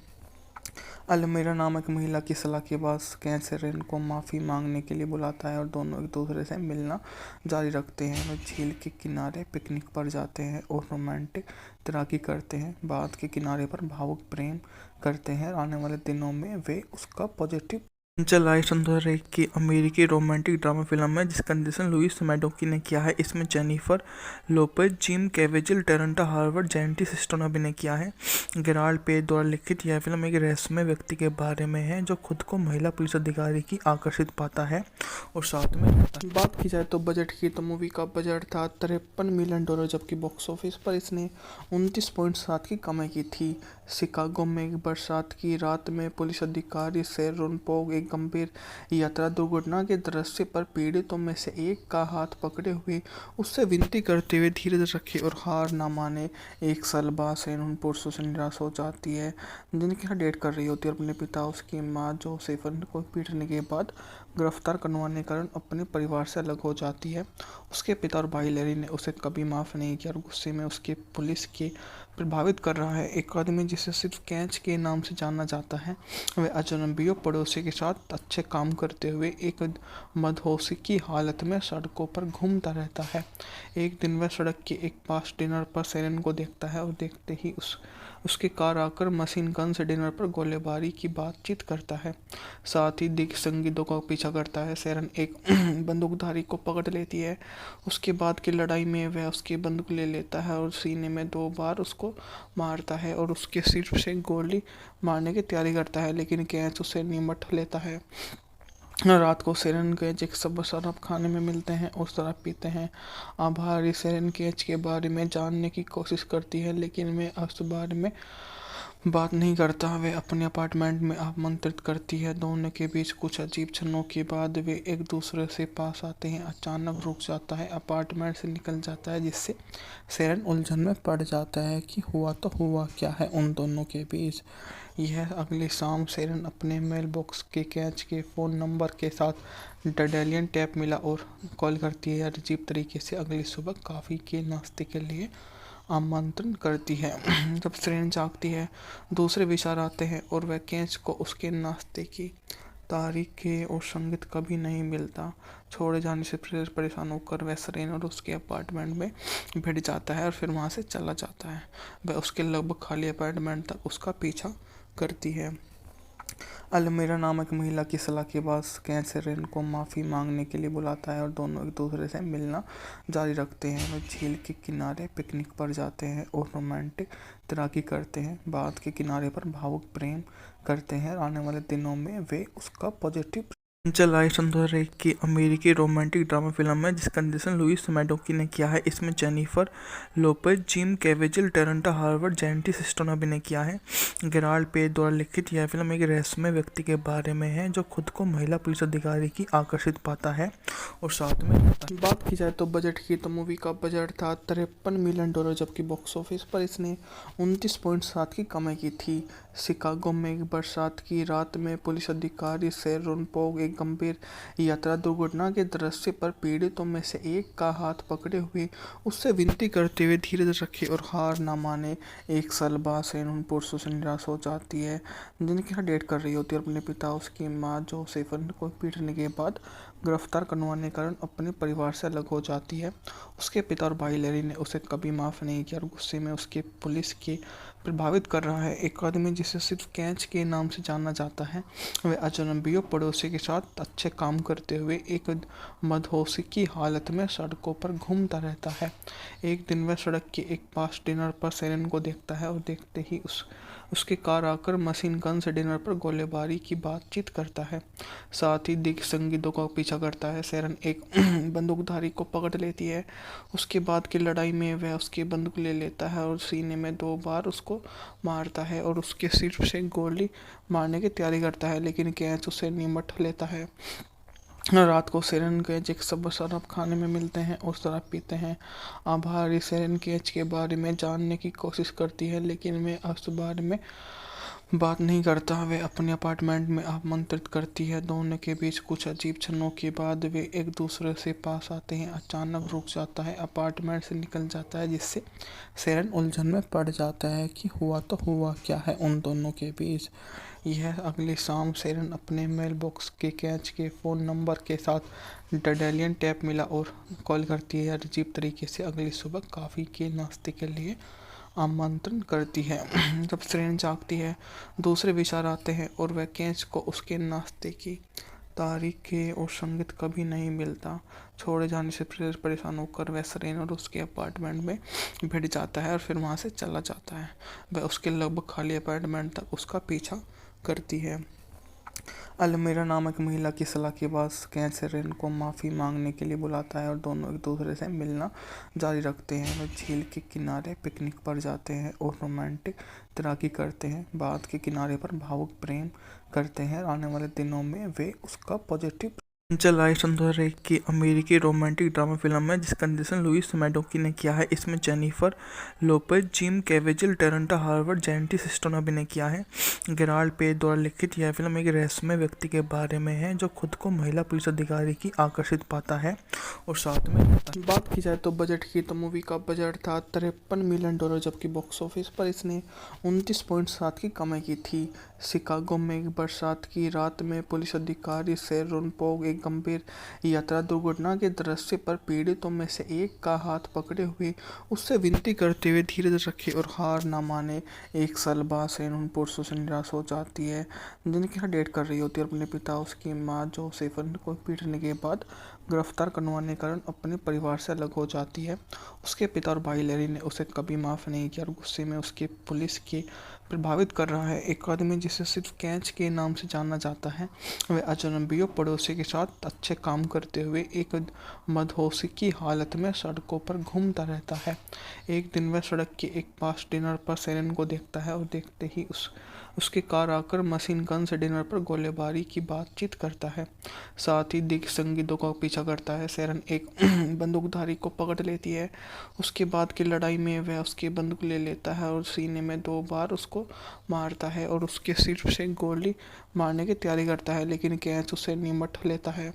अलमीरा नामक महिला की सलाह के बाद कैच सेरेन को माफ़ी मांगने के लिए बुलाता है और दोनों एक दूसरे से मिलना जारी रखते हैं। वे झील के किनारे पिकनिक पर जाते हैं और रोमांटिक तैराकी करते हैं। बात के किनारे पर भावुक प्रेम करते हैं। आने वाले दिनों में वे उसका पॉजिटिव चलाई सन 2001 की अमेरिकी रोमांटिक ड्रामा फिल्म है जिसका निर्देशन लुइस मैडोकी ने किया है। इसमें Jennifer Lopez, Jim Caviezel, Terrence Howard, जेंटी सिस्टो ने अभिनय किया है। गेराल्ड पेज द्वारा लिखित यह फिल्म एक रहस्यमय व्यक्ति के बारे में है जो खुद को महिला पुलिस अधिकारी की आकर्षित पाता है और साथ में रहता है। बात की जाए तो बजट की, तो मूवी का बजट था $53 मिलियन, जबकि बॉक्स ऑफिस पर इसने 29.7 की कमाई की थी। शिकागो में एक बरसात की रात में पुलिस अधिकारी शेरोन पोग एक गंभीर यात्रा दुर्घटना के दृश्य पर पीड़ितों में से एक का हाथ पकड़े हुए उससे विनती करते हुए धीरज रखे और हार ना माने। एक साल बाद शेरोन पुरुषों से निराश हो जाती है जिनके साथ डेट कर रही होती है और अपने पिता, उसकी माँ जोसेफिन को पीटने के बाद गिरफ्तार करवाने के कारण अपने परिवार से अलग हो जाती है। उसके पिता और भाई लैरी ने उसे कभी माफ़ नहीं किया और गुस्से में उसके पुलिस के प्रभावित कर रहा है। एक आदमी जिसे सिर्फ कैच के नाम से जाना जाता है, वह अजनबियों पड़ोसी के साथ अच्छे काम करते हुए एक मदहोशी की हालत में सड़कों पर घूमता रहता है। एक दिन वह सड़क के एक पास डिनर पर सेरेन को देखता है और देखते ही उसके कार आकर मशीन गन से डिनर पर गोलीबारी की बातचीत करता है। साथ ही दिग्ग संगीतों का पीछा करता है। सेरेन एक बंदूकधारी को पकड़ लेती है। उसके बाद की लड़ाई में वह उसकी बंदूक ले लेता है और सीने में 2 बार उसको मारता है और उसके सिर से गोली मारने की तैयारी करता है, लेकिन कैच उसे निमट लेता है। रात को सेरेन केज एक सब शराब खाने में मिलते हैं और शराब पीते हैं। आभारी सेरेन केज के बारे में जानने की कोशिश करती है, लेकिन वे उस बारे में बात नहीं करता। वे अपने अपार्टमेंट में आमंत्रित करती है। दोनों के बीच कुछ अजीब क्षणों के बाद वे एक दूसरे से पास आते हैं। अचानक रुक जाता है, अपार्टमेंट से निकल जाता है, जिससे सेरेन उलझन में पड़ जाता है कि हुआ तो हुआ क्या है उन दोनों के बीच। यह अगली शाम सेरेन अपने मेल बॉक्स के कैच के फ़ोन नंबर के साथ डेलियन टैप मिला और कॉल करती है। अजीब तरीके से अगली सुबह कॉफ़ी के नाश्ते के लिए आमंत्रण करती है। जब सेरेन जागती है, दूसरे विचार आते हैं और वह कैच को उसके नाश्ते की तारीखें और संगीत कभी नहीं मिलता। छोड़े जाने से परेशान होकर वह सेरेन और उसके अपार्टमेंट में भिड़ जाता है और फिर वहाँ से चला जाता है। वह उसके लगभग खाली अपार्टमेंट तक उसका पीछा करती है। अलमीरा नामक महिला की सलाह के बाद कैच सेरेन को माफ़ी मांगने के लिए बुलाता है और दोनों एक दूसरे से मिलना जारी रखते हैं। वे झील के किनारे पिकनिक पर जाते हैं और रोमांटिक तैराकी करते हैं। बात के किनारे पर भावुक प्रेम करते हैं। आने वाले दिनों में वे उसका पॉजिटिव चलाई सन 2001 की अमेरिकी रोमांटिक ड्रामा फिल्म है जिसका निर्देशन लुइस मैडोकी ने किया है। इसमें Jennifer Lopez, Jim Caviezel, Terrence Howard, जेंटी सिस्टो ने अभिनय किया है। गेराल्ड पेज द्वारा लिखित यह फिल्म एक रहस्यमय व्यक्ति के बारे में है जो खुद को महिला पुलिस अधिकारी की आकर्षित पाता है और साथ में रहता है। बात की जाए तो बजट की, तो मूवी का बजट था $53 मिलियन, जबकि बॉक्स ऑफिस पर इसने 29.7 की कमाई की थी। शिकागो में एक बरसात की रात में पुलिस अधिकारी शेरोन पोग एक गंभीर यात्रा दुर्घटना के दृश्य पर पीड़ितों में से एक का हाथ पकड़े हुए उससे विनती करते हुए धीरज रखे और हार ना माने। एक साल बाद शेरोन पुरुषों से निराश हो जाती है जिनके साथ डेट कर रही होती है और अपने पिता, उसकी माँ जोसेफिन को पीटने के बाद गिरफ्तार करवाने के कारण अपने परिवार से अलग हो जाती है। उसके पिता और भाई लैरी ने उसे कभी माफ़ नहीं किया और गुस्से में उसके पुलिस के प्रभावित कर रहा है। एक आदमी जिसे सिर्फ कैच के नाम से जाना जाता है, वह अजनबियों पड़ोसी के साथ अच्छे काम करते हुए एक मदहोशी की हालत में सड़कों पर घूमता रहता है। एक दिन वह सड़क के एक पास डिनर पर सेरेन को देखता है और देखते ही उसकी कार आकर मशीन गन से डिनर पर गोलीबारी की बातचीत करता है। साथ ही दिग्ग संगीतों का पीछा करता है। सेरेन एक बंदूकधारी को पकड़ लेती है। उसके बाद की लड़ाई में वह उसकी बंदूक ले लेता है और सीने में 2 बार उसको मारता है और उसके सिर से गोली मारने की तैयारी करता है, लेकिन कैच उसे निमट लेता है। रात को सेरेन कैच एक सब शराब खाने में मिलते हैं और शराब पीते हैं। आभारी सेरेन कैच के बारे में जानने की कोशिश करती है, लेकिन वह उस बारे में बात नहीं करता। वे अपने अपार्टमेंट में आमंत्रित करती है। दोनों के बीच कुछ अजीब क्षणों के बाद वे एक दूसरे से पास आते हैं। अचानक रुक जाता है, अपार्टमेंट से निकल जाता है, जिससे सेरेन उलझन में पड़ जाता है कि हुआ तो हुआ क्या है उन दोनों के बीच। यह अगली शाम सेरेन अपने मेल बॉक्स के कैच के फ़ोन नंबर के साथ डेलियन टैप मिला और कॉल करती है। अजीब तरीके से अगली सुबह कॉफ़ी के नाश्ते के लिए आमंत्रण करती है। जब सेरेन जागती है, दूसरे विचार आते हैं और वह कैच को उसके नाश्ते की तारीखें और संगीत कभी नहीं मिलता। छोड़े जाने से परेशान होकर वह सेरेन और उसके अपार्टमेंट में भिड़ जाता है और फिर वहाँ से चला जाता है। वह उसके लगभग खाली अपार्टमेंट तक उसका पीछा करती है। अलमीरा नामक महिला की सलाह के बाद कैच सेरेन को माफ़ी मांगने के लिए बुलाता है और दोनों एक दूसरे से मिलना जारी रखते हैं। वे झील के किनारे पिकनिक पर जाते हैं और रोमांटिक तैराकी करते हैं। बाद के किनारे पर भावुक प्रेम करते हैं। आने वाले दिनों में वे उसका पॉजिटिव चल आई 2001 की अमेरिकी रोमांटिक ड्रामा फिल्म है जिसका निर्देशन लुइस मैडोकी ने किया है। इसमें Jennifer Lopez, Jim Caviezel, Terrence Howard, जेंटी सिस्टो ने अभिनय किया है। गेराल्ड पेज द्वारा लिखित यह फिल्म एक रहस्यमय व्यक्ति के बारे में है जो खुद को महिला पुलिस अधिकारी की आकर्षित पाता है और साथ में रहता है। बात की जाए तो बजट की, तो मूवी का बजट था $53 मिलियन, जबकि बॉक्स ऑफिस पर इसने 29.7 की कमाई की थी। शिकागो में एक बरसात की रात में पुलिस अधिकारी शेरोन पोग एक गंभीर यात्रा दुर्घटना के दृश्य पर पीड़ितों में से एक का हाथ पकड़े हुए उससे विनती करते हुए धीरज रखे और हार ना माने। 1 साल बाद शेरोन पुरुषों से निराश हो जाती है जिनके साथ डेट कर रही होती है। अपने पिता, उसकी माँ जोसेफन को पीटने के बाद गिरफ्तार करवाने के कारण अपने परिवार से अलग हो जाती है। उसके पिता और भाई लैरी ने उसे कभी माफ़ नहीं किया और गुस्से में उसके पुलिस के प्रभावित कर रहा है। एक आदमी जिसे सिर्फ कैच के नाम से जाना जाता है, वह अजनबियों पड़ोसी के साथ अच्छे काम करते हुए एक मदहोशी की हालत में सड़कों पर घूमता रहता है। एक दिन वह सड़क के एक पास डिनर पर सेरेन को देखता है और देखते ही उसकी कार आकर मशीन गन से डिनर पर गोलीबारी की बातचीत करता है। साथ ही दिग्ग संगीतों का पीछा करता है। सेरेन एक बंदूकधारी को पकड़ लेती है। उसके बाद की लड़ाई में वह उसकी बंदूक ले लेता है और सीने में 2 बार उसको मारता है और उसके सिर से गोली मारने की तैयारी करता है, लेकिन कैच उसे निमट लेता है।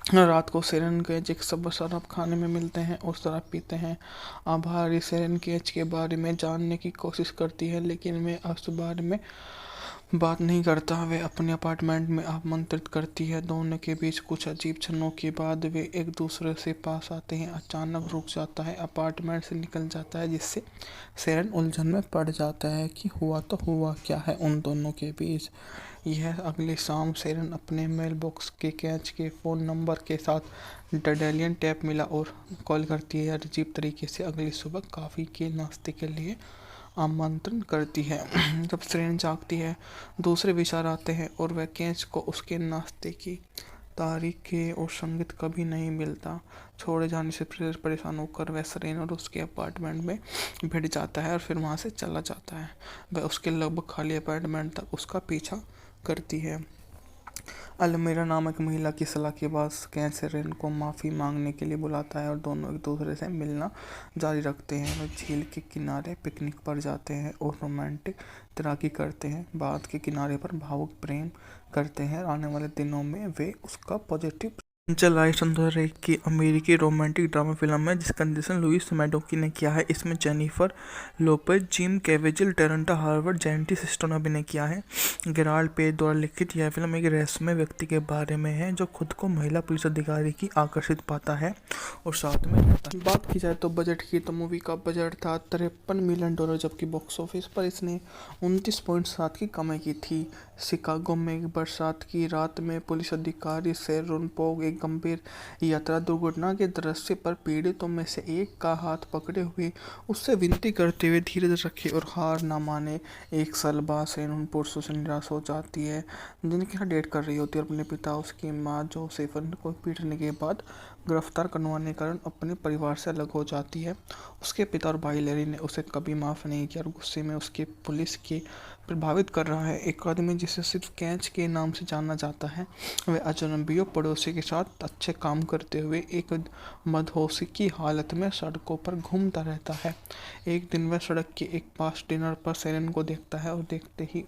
रात को सेरेन कैच एक सब शराब खाने में मिलते हैं और शराब पीते हैं। आभारी सेरेन कैच के बारे में जानने की कोशिश करती है, लेकिन वह उस बारे में बात नहीं करता। वे अपने अपार्टमेंट में आमंत्रित करती है। दोनों के बीच कुछ अजीब क्षणों के बाद वे एक दूसरे से पास आते हैं। अचानक रुक जाता है, अपार्टमेंट से निकल जाता है, जिससे सेरेन उलझन में पड़ जाता है कि हुआ तो हुआ क्या है उन दोनों के बीच। यह अगली शाम सेरेन अपने मेल बॉक्स के कैच के फ़ोन नंबर के साथ डेलियन टैप मिला और कॉल करती है। अजीब तरीके से अगली सुबह कॉफ़ी के नाश्ते के लिए आमंत्रण करती है। जब सेरेन जागती है, दूसरे विचार आते हैं और वह कैच को उसके नाश्ते की तारीखें और संगीत कभी नहीं मिलता। छोड़े जाने से परेशान होकर वह सेरेन और उसके अपार्टमेंट में भिड़ जाता है और फिर वहाँ से चला जाता है। वह उसके लगभग खाली अपार्टमेंट तक उसका पीछा करती है। अलमीरा नामक महिला की सलाह के बाद कैच सेरेन को माफ़ी मांगने के लिए बुलाता है और दोनों एक दूसरे से मिलना जारी रखते हैं। वे झील के किनारे पिकनिक पर जाते हैं और रोमांटिक तैराकी करते हैं। बाद के किनारे पर भावुक प्रेम करते हैं। आने वाले दिनों में वे उसका पॉजिटिव जुलाई सन 2001 की अमेरिकी रोमांटिक ड्रामा फिल्म है जिसका निर्देशन लुइस मैडोकी ने किया है। इसमें जेनिफर लोपेज, जिम कैवेजिल, टेरेंटा हार्वर्ड, जैंटी सिस्टो ने अभिनय किया है। गेराल्ड पेज द्वारा लिखित यह फिल्म एक रहस्यमय व्यक्ति के बारे में है जो खुद को महिला पुलिस अधिकारी की आकर्षित पाता है और साथ में रहता है। बात की जाए तो बजट की, तो मूवी का बजट था $53 मिलियन, जबकि बॉक्स ऑफिस पर इसने 29.7 की कमाई की थी। शिकागो में एक बरसात की रात में पुलिस अधिकारी शेरॉन पोग एक गंभीर यात्रा दुर्घटना के दृश्य पर पीड़ितों में से एक का हाथ पकड़े हुए उससे विनती करते हुए धीरज रखे और हार न माने। एक साल बाद शेरॉन पुरुषों से निराश हो जाती है जिनके यहाँ डेट कर रही होती है। अपने पिता, उसकी माँ जोसेफन को पीटने के बाद गिरफ्तार करवाने के कारण अपने परिवार से अलग हो जाती है। उसके पिता और भाई लैरी ने उसे कभी माफ़ नहीं किया और गुस्से में उसके पुलिस के प्रभावित कर रहा है। एक आदमी जिसे सिर्फ कैच के नाम से जाना जाता है, वह अजनबियों पड़ोसी के साथ अच्छे काम करते हुए एक मदहोशी की हालत में सड़कों पर घूमता रहता है। एक दिन वह सड़क के एक पास डिनर पर शेरन को देखता है और देखते ही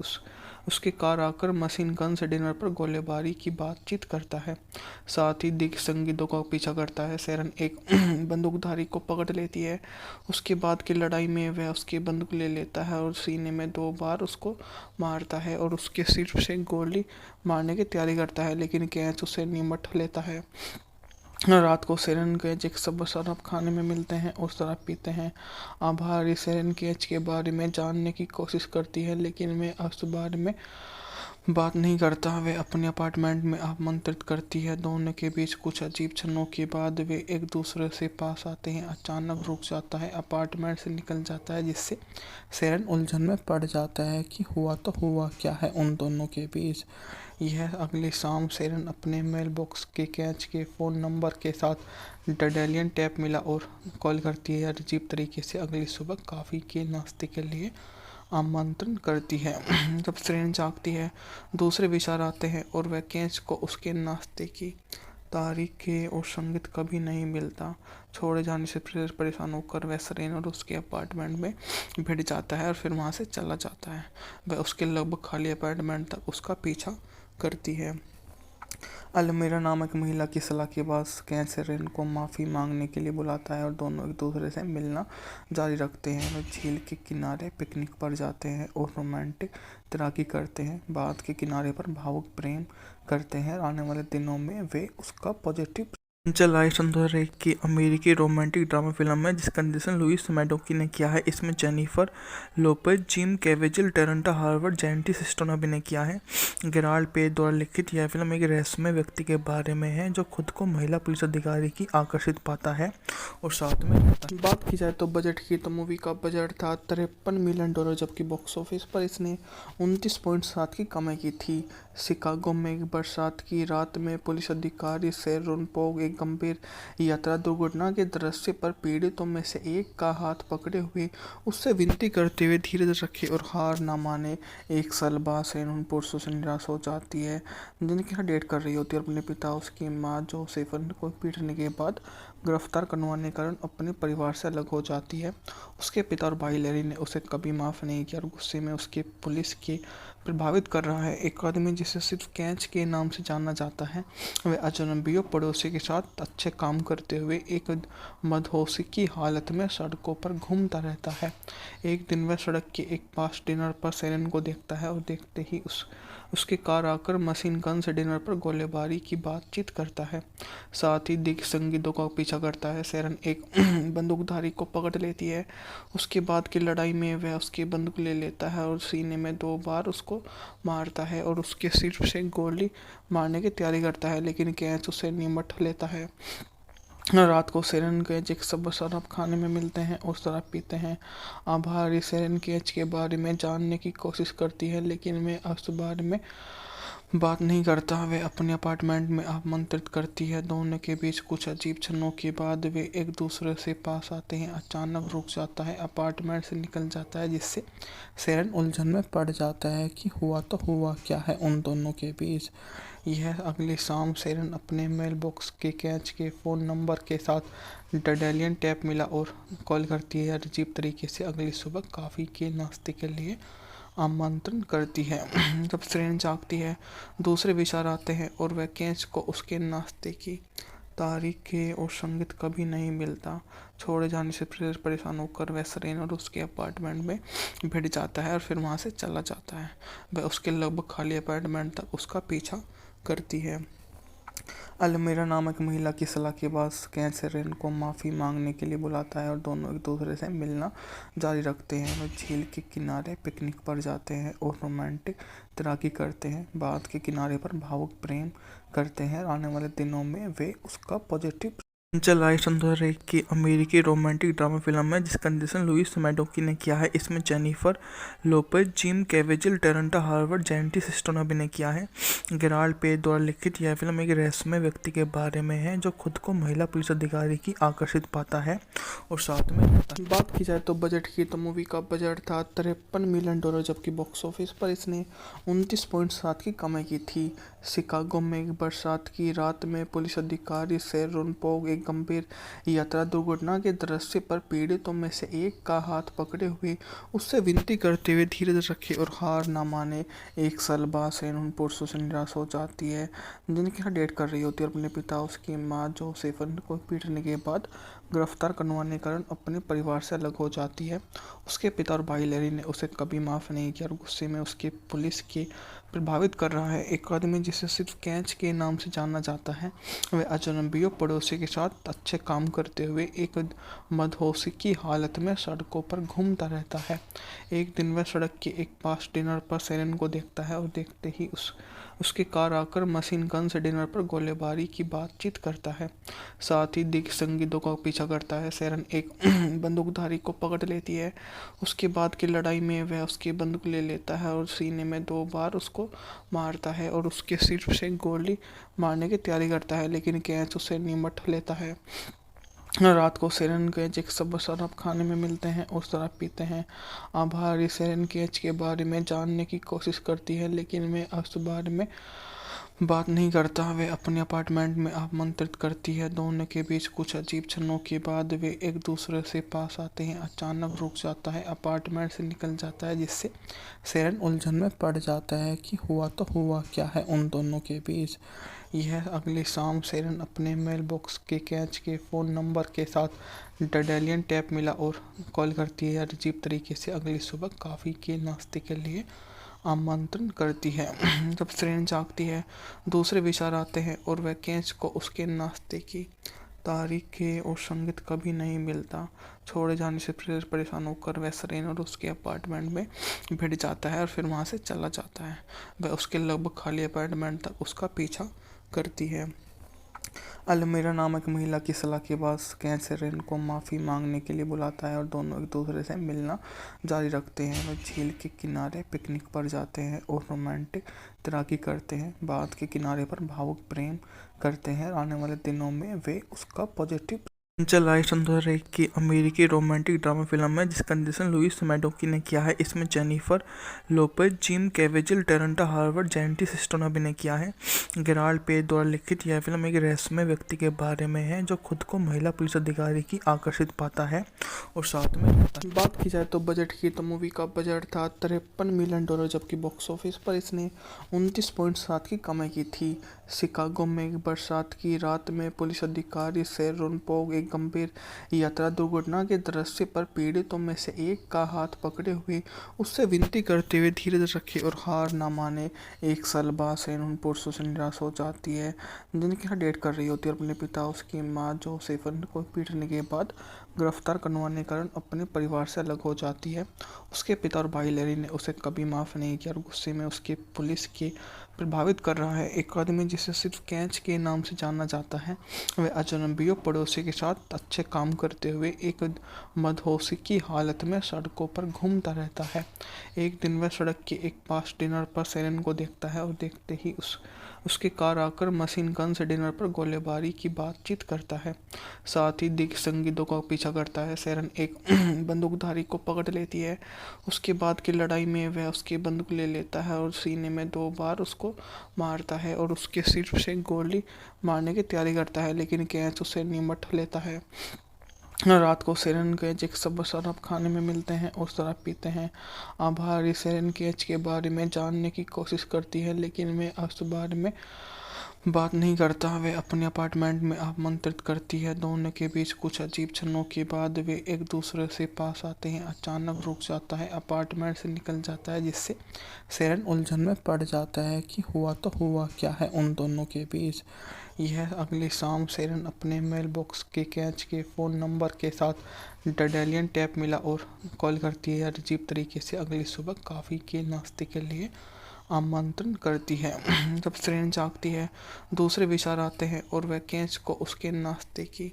उसके कार आकर मशीन गन से डिनर पर गोलीबारी की बातचीत करता है। साथ ही दिग्ग संगीतों का पीछा करता है। शेरन एक बंदूकधारी को पकड़ लेती है। उसके बाद की लड़ाई में वह उसकी बंदूक ले लेता है और सीने में 2 बार उसको मारता है और उसके सिर से गोली मारने की तैयारी करता है, लेकिन कैच उसे निमट लेता है। रात को शेरन कैच एक सब शराब खाने में मिलते हैं और शराब पीते हैं। आभारी शेरन कैच के बारे में जानने की कोशिश करती है, लेकिन वे उस बारे में बात नहीं करता। वे अपने अपार्टमेंट में आमंत्रित करती है। दोनों के बीच कुछ अजीब क्षणों के बाद वे एक दूसरे से पास आते हैं। अचानक रुक जाता है, अपार्टमेंट से निकल जाता है, जिससे शेरन उलझन में पड़ जाता है कि हुआ तो हुआ क्या है उन दोनों के बीच। यह अगली शाम शेरन अपने मेल बॉक्स के कैच के फ़ोन नंबर के साथ डडेलियन टैप मिला और कॉल करती है। अजीब तरीके से अगली सुबह कॉफ़ी के नाश्ते के लिए आमंत्रण करती है। जब शेरन जागती है, दूसरे विचार आते हैं और वह कैच को उसके नाश्ते की तारीखें और संगीत कभी नहीं मिलता। छोड़े जाने से परेशान होकर वह शेरन और उसके अपार्टमेंट में भिड़ जाता है और फिर वहाँ से चला जाता है। वह उसके लगभग खाली अपार्टमेंट तक उसका पीछा करती है। अलमीरा नामक महिला की सलाह के बाद कैच शेरन को माफ़ी मांगने के लिए बुलाता है और दोनों एक दूसरे से मिलना जारी रखते हैं। वे झील के किनारे पिकनिक पर जाते हैं और रोमांटिक तैराकी करते हैं। बाद के किनारे पर भावुक प्रेम करते हैं। आने वाले दिनों में वे उसका पॉजिटिव जुलाई सन 2001 की अमेरिकी रोमांटिक ड्रामा फिल्म है जिसका निर्देशन लुइस मैडोकी ने किया है। इसमें जेनिफर लोपेज, जिम कैवेजिल, टेरेंटा हार्वर्ड, जैंटी सिस्टो ने अभिनय किया है। गेराल्ड पेज द्वारा लिखित यह फिल्म एक रहस्यमय व्यक्ति के बारे में है जो खुद को महिला पुलिस अधिकारी की आकर्षित पाता है और साथ में रहता है। बात की जाए तो बजट की, तो मूवी का बजट था $53 मिलियन, जबकि बॉक्स ऑफिस पर इसने 29.7 की कमाई की थी। शिकागो में एक बरसात की रात में पुलिस अधिकारी शेरॉन पोग एक गंभीर यात्रा दुर्घटना के दृश्य पर पीड़ितों में से एक का हाथ पकड़े हुए उससे विनती करते हुए धीरज रखे और हार न माने। एक साल बाद शेरॉन पुरुषों से निराश हो जाती है जिनके यहाँ डेट कर रही होती है। अपने पिता, उसकी माँ जोसेफन को पीटने के बाद गिरफ्तार करवाने के कारण अपने परिवार से अलग हो जाती है। उसके पिता और भाई लैरी ने उसे कभी माफ़ नहीं किया और गुस्से में उसके पुलिस के प्रभावित कर रहा है। एक आदमी जिसे सिर्फ कैच के नाम से जाना जाता है, वह अजनबियों पड़ोसी के साथ अच्छे काम करते हुए एक मदहोशी की हालत में सड़कों पर घूमता रहता है। एक दिन वह सड़क के एक पास डिनर पर शेरन को देखता है और देखते ही उसके कार आकर मशीन गन से डिनर पर गोलीबारी की बातचीत करता है। साथ ही दिग्ग संगीतों का पीछा करता है। शेरन एक बंदूकधारी को पकड़ लेती है। उसके बाद की लड़ाई में वह उसकी बंदूक ले लेता है और सीने में 2 बार उसको मारता है और उसके सिर से गोली मारने की तैयारी करता है, लेकिन कैच उसे निमट लेता है। रात को शेरन कैच एक सब शराब खाने में मिलते हैं और शराब पीते हैं। आभारी शेरन कैच के बारे में जानने की कोशिश करती है, लेकिन वे उस बारे में बात नहीं करता। वे अपने अपार्टमेंट में आमंत्रित करती है। दोनों के बीच कुछ अजीब क्षणों के बाद वे एक दूसरे से पास आते हैं। अचानक रुक जाता है, अपार्टमेंट से निकल जाता है, जिससे शेरन उलझन में पड़ जाता है कि हुआ तो हुआ क्या है उन दोनों के बीच। यह अगली शाम शेरन अपने मेल बॉक्स के कैच के फ़ोन नंबर के साथ डडेलियन टैप मिला और कॉल करती है। अजीब तरीके से अगली सुबह कॉफ़ी के नाश्ते के लिए आमंत्रण करती है। जब सेरेन जागती है, दूसरे विचार आते हैं और वह कैच को उसके नाश्ते की तारीखें और संगीत कभी नहीं मिलता। छोड़े जाने से परेशान होकर वह सेरेन और उसके अपार्टमेंट में भिड़ जाता है और फिर वहाँ से चला जाता है। वह उसके लगभग खाली अपार्टमेंट तक उसका पीछा करती है। अलमीरा नामक महिला की सलाह के बाद कैच सेरेन को माफ़ी मांगने के लिए बुलाता है और दोनों एक दूसरे से मिलना जारी रखते हैं। वह झील के किनारे पिकनिक पर जाते हैं और रोमांटिक तैराकी करते हैं। बाद के किनारे पर भावुक प्रेम करते हैं और आने वाले दिनों में वे उसका पॉजिटिव चल रहा है। 2001 की अमेरिकी रोमांटिक ड्रामा फिल्म है जिसका निर्देशन लुइस मैडोकी ने किया है। इसमें Jennifer Lopez, Jim Caviezel, Terrence Howard, जेंटी सिस्टो ने अभिनय किया है। गेराल्ड पेज द्वारा लिखित यह फिल्म एक रहस्यमय व्यक्ति के बारे में है जो खुद को महिला पुलिस अधिकारी की आकर्षित पाता है और साथ में रहता है। बात की जाए तो बजट की, तो मूवी का बजट था $53 मिलियन, जबकि बॉक्स ऑफिस पर इसने 29.7 की कमाई की थी। शिकागो में एक बरसात की रात में पुलिस अधिकारी शेरोन पोग एक गंभीर यात्रा दुर्घटना के दृश्य पर पीड़ितों में से एक का हाथ पकड़े हुए उससे विनती करते हुए धीरज रखे और हार न माने। एक साल बाद शेरोन पुरुषों से निराश हो जाती है जिनके साथ डेट कर रही होती है और अपने पिता, उसकी माँ जोसेफन को पीटने के बाद गिरफ्तार करवाने के कारण अपने परिवार से अलग हो जाती है। उसके पिता और भाई लैरी ने उसे कभी माफ़ नहीं किया और गुस्से में उसके पुलिस के प्रभावित कर रहा है। एक आदमी जिसे सिर्फ कैच के नाम से जाना जाता है, वह अजनबियों पड़ोसी के साथ अच्छे काम करते हुए एक मदहोशी की हालत में सड़कों पर घूमता रहता है। एक दिन वह सड़क के एक पास डिनर पर सेरेन को देखता है और देखते ही उसके कार आकर मशीन गन से डिनर पर गोलीबारी की बातचीत करता है। साथ ही दिग्ग संगीतों का पीछा करता है। सेरेन एक बंदूकधारी को पकड़ लेती है। उसके बाद की लड़ाई में वह उसकी बंदूक ले लेता है और सीने में 2 बार उसको मारता है और उसके सिर से गोली मारने की तैयारी करता है, लेकिन कैच उसे निमट लेता है। रात को सेरेन कैच एक सब शराब खाने में मिलते हैं और शराब पीते हैं। आभारी सेरेन कैच के बारे में जानने की कोशिश करती है, लेकिन वह उस बारे में बात नहीं करता। वे अपने अपार्टमेंट में आमंत्रित करती है। दोनों के बीच कुछ अजीब क्षणों के बाद वे एक दूसरे से पास आते हैं। अचानक रुक जाता है, अपार्टमेंट से निकल जाता है, जिससे सेरेन उलझन में पड़ जाता है कि हुआ तो हुआ क्या है उन दोनों के बीच। यह अगली शाम सेरेन अपने मेल बॉक्स के कैच के फ़ोन नंबर के साथ डडेलियन टैप मिला और कॉल करती है। अजीब तरीके से अगली सुबह कॉफ़ी के नाश्ते के लिए आमंत्रण करती है। जब सेरेन जागती है, दूसरे विचार आते हैं और वह कैच को उसके नाश्ते की तारीखें और संगीत कभी नहीं मिलता। छोड़े जाने से परेशान होकर वह सेरेन और उसके अपार्टमेंट में भिड़ जाता है और फिर वहाँ से चला जाता है। वह उसके लगभग खाली अपार्टमेंट तक उसका पीछा करती है। अलमीरा नामक महिला की सलाह के बाद कैच सेरेन को माफ़ी मांगने के लिए बुलाता है और दोनों एक दूसरे से मिलना जारी रखते हैं। वह झील के किनारे पिकनिक पर जाते हैं और रोमांटिक तैराकी करते हैं। बाद के किनारे पर भावुक प्रेम करते हैं और आने वाले दिनों में वे उसका पॉजिटिव चल रहा है। 2001 की अमेरिकी रोमांटिक ड्रामा फिल्म है जिसका निर्देशन लुइस मैडोकी ने किया है। इसमें Jennifer Lopez, Jim Caviezel, Terrence Howard, जेंटी सिस्टो ने अभिनय किया है। गेराल्ड पेज द्वारा लिखित यह फिल्म एक रहस्यमय व्यक्ति के बारे में है जो खुद को महिला पुलिस अधिकारी की आकर्षित पाता है और साथ में रहता है। बात की जाए तो बजट की, तो मूवी का बजट था $53 मिलियन, जबकि बॉक्स ऑफिस पर इसने 29.7 की कमाई की थी। शिकागो में एक बरसात की रात में पुलिस अधिकारी शेरोन पोग एक गंभीर यात्रा दुर्घटना के दृश्य पर पीड़ितों में से एक का हाथ पकड़े हुए उससे विनती करते हुए धीरज रखे और हार न माने। एक साल बाद शेरोन पुरुषों से निराश हो जाती है जिनके साथ डेट कर रही होती है और अपने पिता, उसकी माँ जोसेफन को पीटने के बाद गिरफ्तार करवाने के कारण अपने परिवार से अलग हो जाती है। उसके पिता और भाई लैरी ने उसे कभी माफ़ नहीं किया और गुस्से में उसके पुलिस के प्रभावित कर रहा है। एक आदमी जिसे सिर्फ कैच के नाम से जाना जाता है, वह अजनबियों पड़ोसी के साथ अच्छे काम करते हुए एक मदहोशी की हालत में सड़कों पर घूमता रहता है। एक दिन वह सड़क के एक पास डिनर पर सेरेन को देखता है और देखते ही उसके कार आकर मशीन गन से डिनर पर गोलीबारी की बातचीत करता है। साथ ही दिग्ग संगीतों का पीछा करता है। सेरेन एक बंदूकधारी को पकड़ लेती है। उसके बाद की लड़ाई में वह उसकी बंदूक ले लेता है और सीने में 2 बार उसको मारता है और उसके सिर से गोली मारने की तैयारी करता है, लेकिन कैच उसे निमट लेता है। रात को सेरेन केज एक शराब खाने में मिलते हैं और शराब पीते हैं। आभारी सेरेन केज के बारे में जानने की कोशिश करती है, लेकिन वे उस बारे में बात नहीं करता। वे अपने अपार्टमेंट में आमंत्रित करती है। दोनों के बीच कुछ अजीब क्षणों के बाद वे एक दूसरे से पास आते हैं। अचानक रुक जाता है, अपार्टमेंट से निकल जाता है, जिससे सेरेन उलझन में पड़ जाता है कि हुआ तो हुआ क्या है उन दोनों के बीच। यह अगली शाम सेरेन अपने मेल बॉक्स के कैच के फ़ोन नंबर के साथ डडेलियन टैप मिला और कॉल करती है। अजीब तरीके से अगली सुबह कॉफ़ी के नाश्ते के लिए आमंत्रण करती है। जब सेरेन जागती है, दूसरे विचार आते हैं और वह कैच को उसके नाश्ते की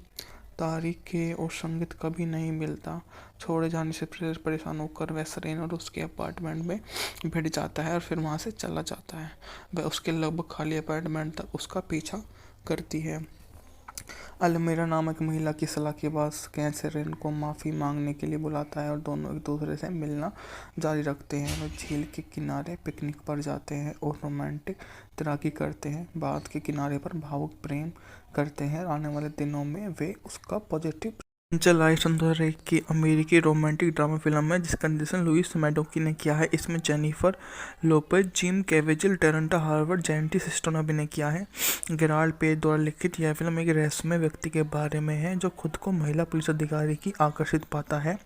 तारीखें और संगीत कभी नहीं मिलता। छोड़े जाने से परेशान होकर वह सेरेन और उसके अपार्टमेंट में भिड़ जाता है और फिर वहाँ से चला जाता है। वह उसके लगभग खाली अपार्टमेंट तक उसका पीछा करती है। अलमीरा नामक महिला की सलाह के बाद कैच सेरेन को माफ़ी मांगने के लिए बुलाता है और दोनों एक दूसरे से मिलना जारी रखते हैं। वे झील के किनारे पिकनिक पर जाते हैं और रोमांटिक तैराकी करते हैं। बाद के किनारे पर भावुक प्रेम करते हैं। आने वाले दिनों में वे उसका पॉजिटिव चलाई सन 2001 की अमेरिकी रोमांटिक ड्रामा फिल्म है जिसका निर्देशन लुइस मैडोकी ने किया है। इसमें Jennifer Lopez, Jim Caviezel, Terrence Howard, जैंटी सिस्टो ने अभिनय किया है। गेराल्ड पेज द्वारा लिखित यह फिल्म एक रहस्यमय व्यक्ति के बारे में है जो खुद को महिला पुलिस अधिकारी की आकर्षित पाता है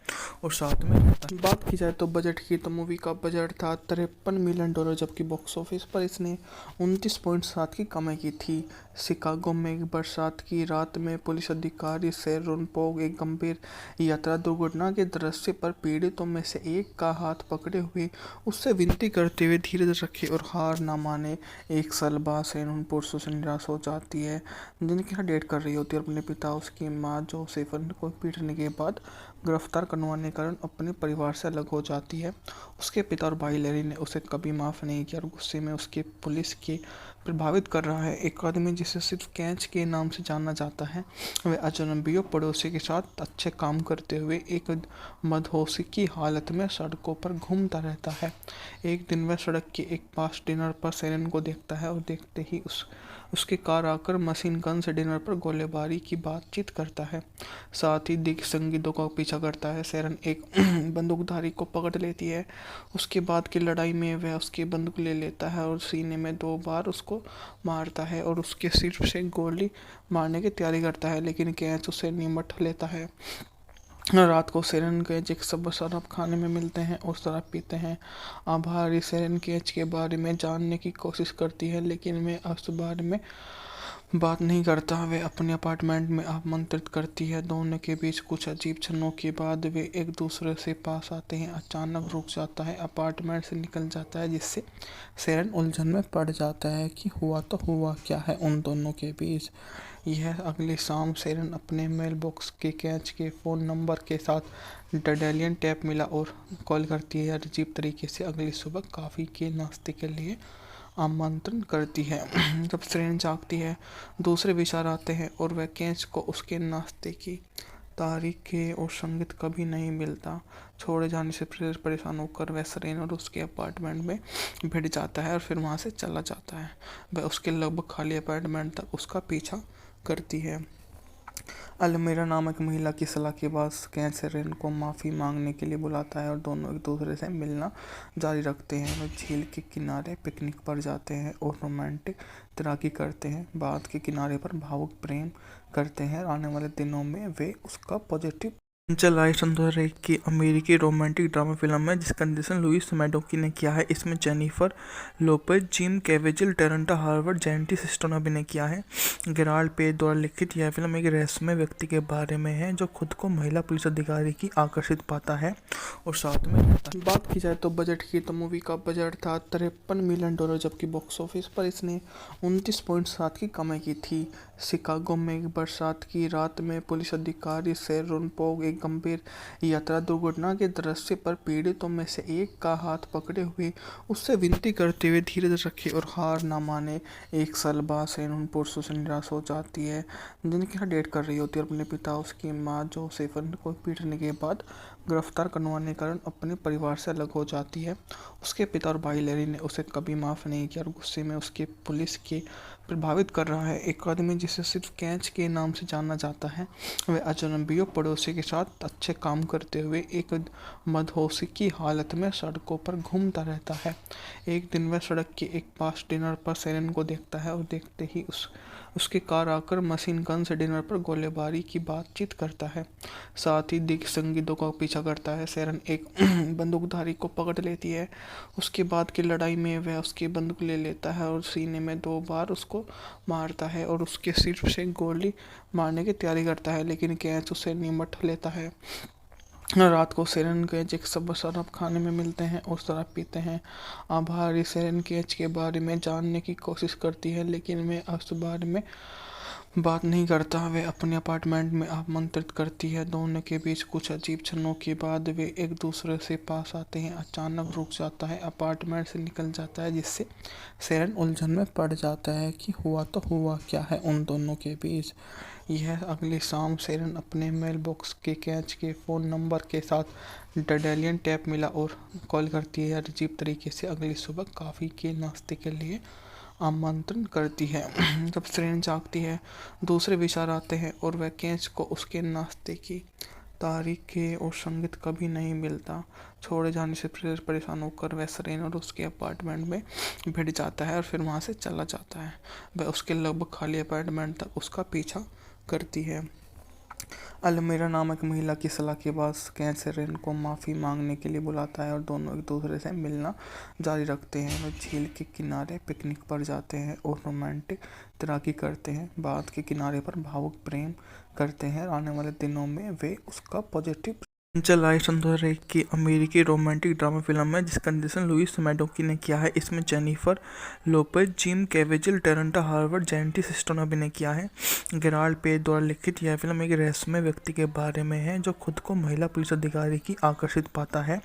और साथ में रहता है। बात की जाए तो बजट की, तो मूवी का बजट था $53 मिलियन, जबकि बॉक्स ऑफिस पर इसने 29.7 की कमाई की थी। शिकागो में एक बरसात की रात में पुलिस अधिकारी शेरोन पोग एक गंभीर यात्रा दुर्घटना के दृश्य पर पीड़ितों में से एक का हाथ पकड़े हुए उससे विनती करते हुए धीरज रखे और हार न माने। एक साल बाद शेरोन पुरुषों से निराश हो जाती है जिनके साथ डेट कर रही होती है और अपने पिता, उसकी माँ जोसेफिन को पीटने के बाद गिरफ्तार करवाने के कारण अपने परिवार से अलग हो जाती है। उसके पिता और भाई लैरी ने उसे कभी माफ़ नहीं किया और गुस्से में उसके पुलिस के प्रभावित कर रहा है। एक आदमी जिसे सिर्फ कैच के नाम से जाना जाता है, वह अजनबियों पड़ोसी के साथ अच्छे काम करते हुए एक मदहोशी की हालत में सड़कों पर घूमता रहता है। एक दिन वह सड़क के एक पास डिनर पर सेरेन को देखता है और देखते ही उसके कार आकर मशीन गन से डिनर पर गोलीबारी की बातचीत करता है। साथ ही दिग्गज संगीतों का पीछा करता है। सेरेन एक बंदूकधारी को पकड़ लेती है। उसके बाद की लड़ाई में वह उसकी बंदूक ले लेता है और सीने में 2 बार उसको मारता है और उसके सिर से गोली मारने की तैयारी करता है, लेकिन कैच उसे निमट लेता है। रात को सेरेन केज एक शराब खाने में मिलते हैं और शराब पीते हैं। आभारी सेरेन केज के बारे में जानने की कोशिश करती है, लेकिन वे उस बारे में बात नहीं करता। वे अपने अपार्टमेंट में आमंत्रित करती है। दोनों के बीच कुछ अजीब क्षणों के बाद वे एक दूसरे से पास आते हैं। अचानक रुक जाता है, अपार्टमेंट से निकल जाता है, जिससे सेरेन उलझन में पड़ जाता है कि हुआ तो हुआ क्या है उन दोनों के बीच। यह अगली शाम सेरेन अपने मेल बॉक्स के कैच के फ़ोन नंबर के साथ डडेलियन टैप मिला और कॉल करती है। अजीब तरीके से अगली सुबह कॉफ़ी के नाश्ते के लिए आमंत्रण करती है। जब सेरेन जागती है, दूसरे विचार आते हैं और वह कैच को उसके नाश्ते की तारीखें और संगीत कभी नहीं मिलता। छोड़े जाने से परेशान होकर वह सेरेन और उसके अपार्टमेंट में भिड़ जाता है और फिर वहाँ से चला जाता है। वह उसके लगभग खाली अपार्टमेंट तक उसका पीछा करती है। अलमीरा नामक महिला की सलाह के बाद कैच सेरेन को माफ़ी मांगने के लिए बुलाता है और दोनों एक दूसरे से मिलना जारी रखते हैं। वे झील के किनारे पिकनिक पर जाते हैं और रोमांटिक तैराकी करते हैं। बाद के किनारे पर भावुक प्रेम करते हैं। आने वाले दिनों में वे उसका पॉजिटिव लाई सन 2001 की अमेरिकी रोमांटिक ड्रामा फिल्म है जिसका निर्देशन लुइस मैडोकी ने किया है। इसमें Jennifer Lopez, Jim Caviezel, Terrence Howard, जैंटी सिस्टो ने अभिनय किया है। गेराल्ड पेज द्वारा लिखित यह फिल्म एक रहस्यमय व्यक्ति के बारे में है जो खुद को महिला पुलिस अधिकारी की आकर्षित पाता है और साथ में रहता है। बात की जाए तो बजट की, तो मूवी का बजट था $53 मिलियन, जबकि बॉक्स ऑफिस पर इसने 29.7 की कमाई की थी। शिकागो में एक बरसात की रात में पुलिस अधिकारी शेरोन पोग एक गंभीर यात्रा दुर्घटना के दृश्य पर पीड़ितों में से एक का हाथ पकड़े हुए उससे विनती करते हुए धीरज रखे और हार न माने। एक साल बाद शेरोन पुरुषों से निराश हो जाती है जिनके साथ डेट कर रही होती है और अपने पिता, उसकी माँ जोसेफिन को पीटने के बाद गिरफ्तार करवाने के कारण अपने परिवार से अलग हो जाती है। उसके पिता और भाई लैरी ने उसे कभी माफ़ नहीं किया और गुस्से में उसके पुलिस के प्रभावित कर रहा है। एक आदमी जिसे सिर्फ कैच के नाम से जाना जाता है, वह अजनबियों पड़ोसी के साथ अच्छे काम करते हुए एक मदहोशी की हालत में सड़कों पर घूमता रहता है। एक दिन वह सड़क के एक पास डिनर पर सेरेन को देखता है और देखते ही उसकी कार आकर मशीन गन से डिनर पर गोलीबारी की बातचीत करता है। साथ ही दिग्गज संगीतों का पीछा करता है। सेरेन एक बंदूकधारी को पकड़ लेती है। उसके बाद की लड़ाई में वह उसकी बंदूक ले लेता है और सीने में 2 बार उसको मारता है और उसके सिर से गोली मारने की तैयारी करता है, लेकिन कैच उसे निमट लेता है। रात को सेरेन कैच एक शराब खाने में मिलते हैं और शराब पीते हैं। आभारी सेरेन कैच के बारे में जानने की कोशिश करती है, लेकिन वह उस बारे में बात नहीं करता। वे अपने अपार्टमेंट में आमंत्रित करती है। दोनों के बीच कुछ अजीब क्षणों के बाद वे एक दूसरे से पास आते हैं। अचानक रुक जाता है, अपार्टमेंट से निकल जाता है, जिससे सेरेन उलझन में पड़ जाता है कि हुआ तो हुआ क्या है उन दोनों के बीच। यह अगली शाम सेरेन अपने मेल बॉक्स के कैच के फ़ोन नंबर के साथ डडेलियन टैप मिला और कॉल करती है। अजीब तरीके से अगली सुबह कॉफ़ी के नाश्ते के लिए आमंत्रण करती है। जब सेरेन जागती है, दूसरे विचार आते हैं और वह कैच को उसके नाश्ते की तारीखें और संगीत कभी नहीं मिलता। छोड़े जाने से परेशान होकर वह सेरेन और उसके अपार्टमेंट में भिड़ जाता है और फिर वहाँ से चला जाता है। वह उसके लगभग खाली अपार्टमेंट तक उसका पीछा करती है। अलमीरा नामक महिला की सलाह के बाद कैच सेरेन को माफ़ी मांगने के लिए बुलाता है और दोनों एक दूसरे से मिलना जारी रखते हैं। वे झील के किनारे पिकनिक पर जाते हैं और रोमांटिक तैराकी करते हैं। बाद के किनारे पर भावुक प्रेम करते हैं। आने वाले दिनों में वे उसका पॉजिटिव चलाई सन 2001 की अमेरिकी रोमांटिक ड्रामा फिल्म है जिसका निर्देशन लुइस मैडोकी ने किया है। इसमें Jennifer Lopez, Jim Caviezel, Terrence Howard, जेंटी सिस्टो ने अभिनय किया है। गेराल्ड पेज द्वारा लिखित यह फिल्म एक रहस्यमय व्यक्ति के बारे में है जो खुद को महिला पुलिस अधिकारी की आकर्षित पाता है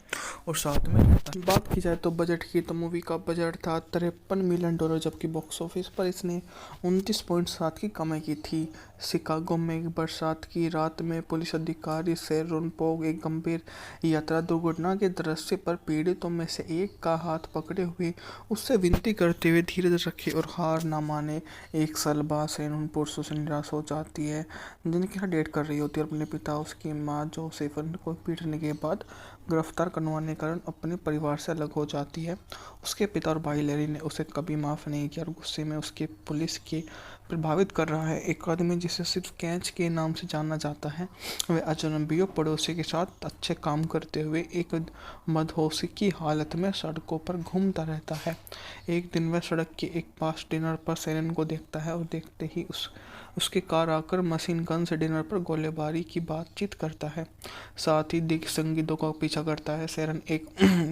और साथ में रहता है। बात की जाए तो बजट की, तो मूवी का बजट था $53 मिलियन, जबकि बॉक्स ऑफिस पर इसने 29.7 की कमाई की थी। शिकागो में एक बरसात की रात में पुलिस अधिकारी शेरोन पोग एक गंभीर यात्रा दुर्घटना के दृश्य पर पीड़ितों में से एक का हाथ पकड़े हुए उससे विनती करते हुए धीरज रखे और हार ना माने। 1 साल बाद शेरोन पुरुषों से निराश हो जाती है जिनके साथ डेट कर रही होती है। अपने पिता, उसकी माँ जोसेफिन को पीटने के बाद गिरफ्तार करवाने के कारण अपने परिवार से अलग हो जाती है। उसके पिता और भाई लैरी ने उसे कभी माफ़ नहीं किया और गुस्से में उसके पुलिस के प्रभावित कर रहा है। एक आदमी जिसे सिर्फ कैच के नाम से जाना जाता है, वह अजनबियों पड़ोसी के साथ अच्छे काम करते हुए एक मदहोशी की हालत में सड़कों पर घूमता रहता है। एक दिन वह सड़क के एक पास डिनर पर सेरेन को देखता है और देखते ही उसकी कार आकर मशीन गन से डिनर पर गोलीबारी की बातचीत करता है। साथ ही दिग्गज संगीतों का पीछा करता है। सेरेन एक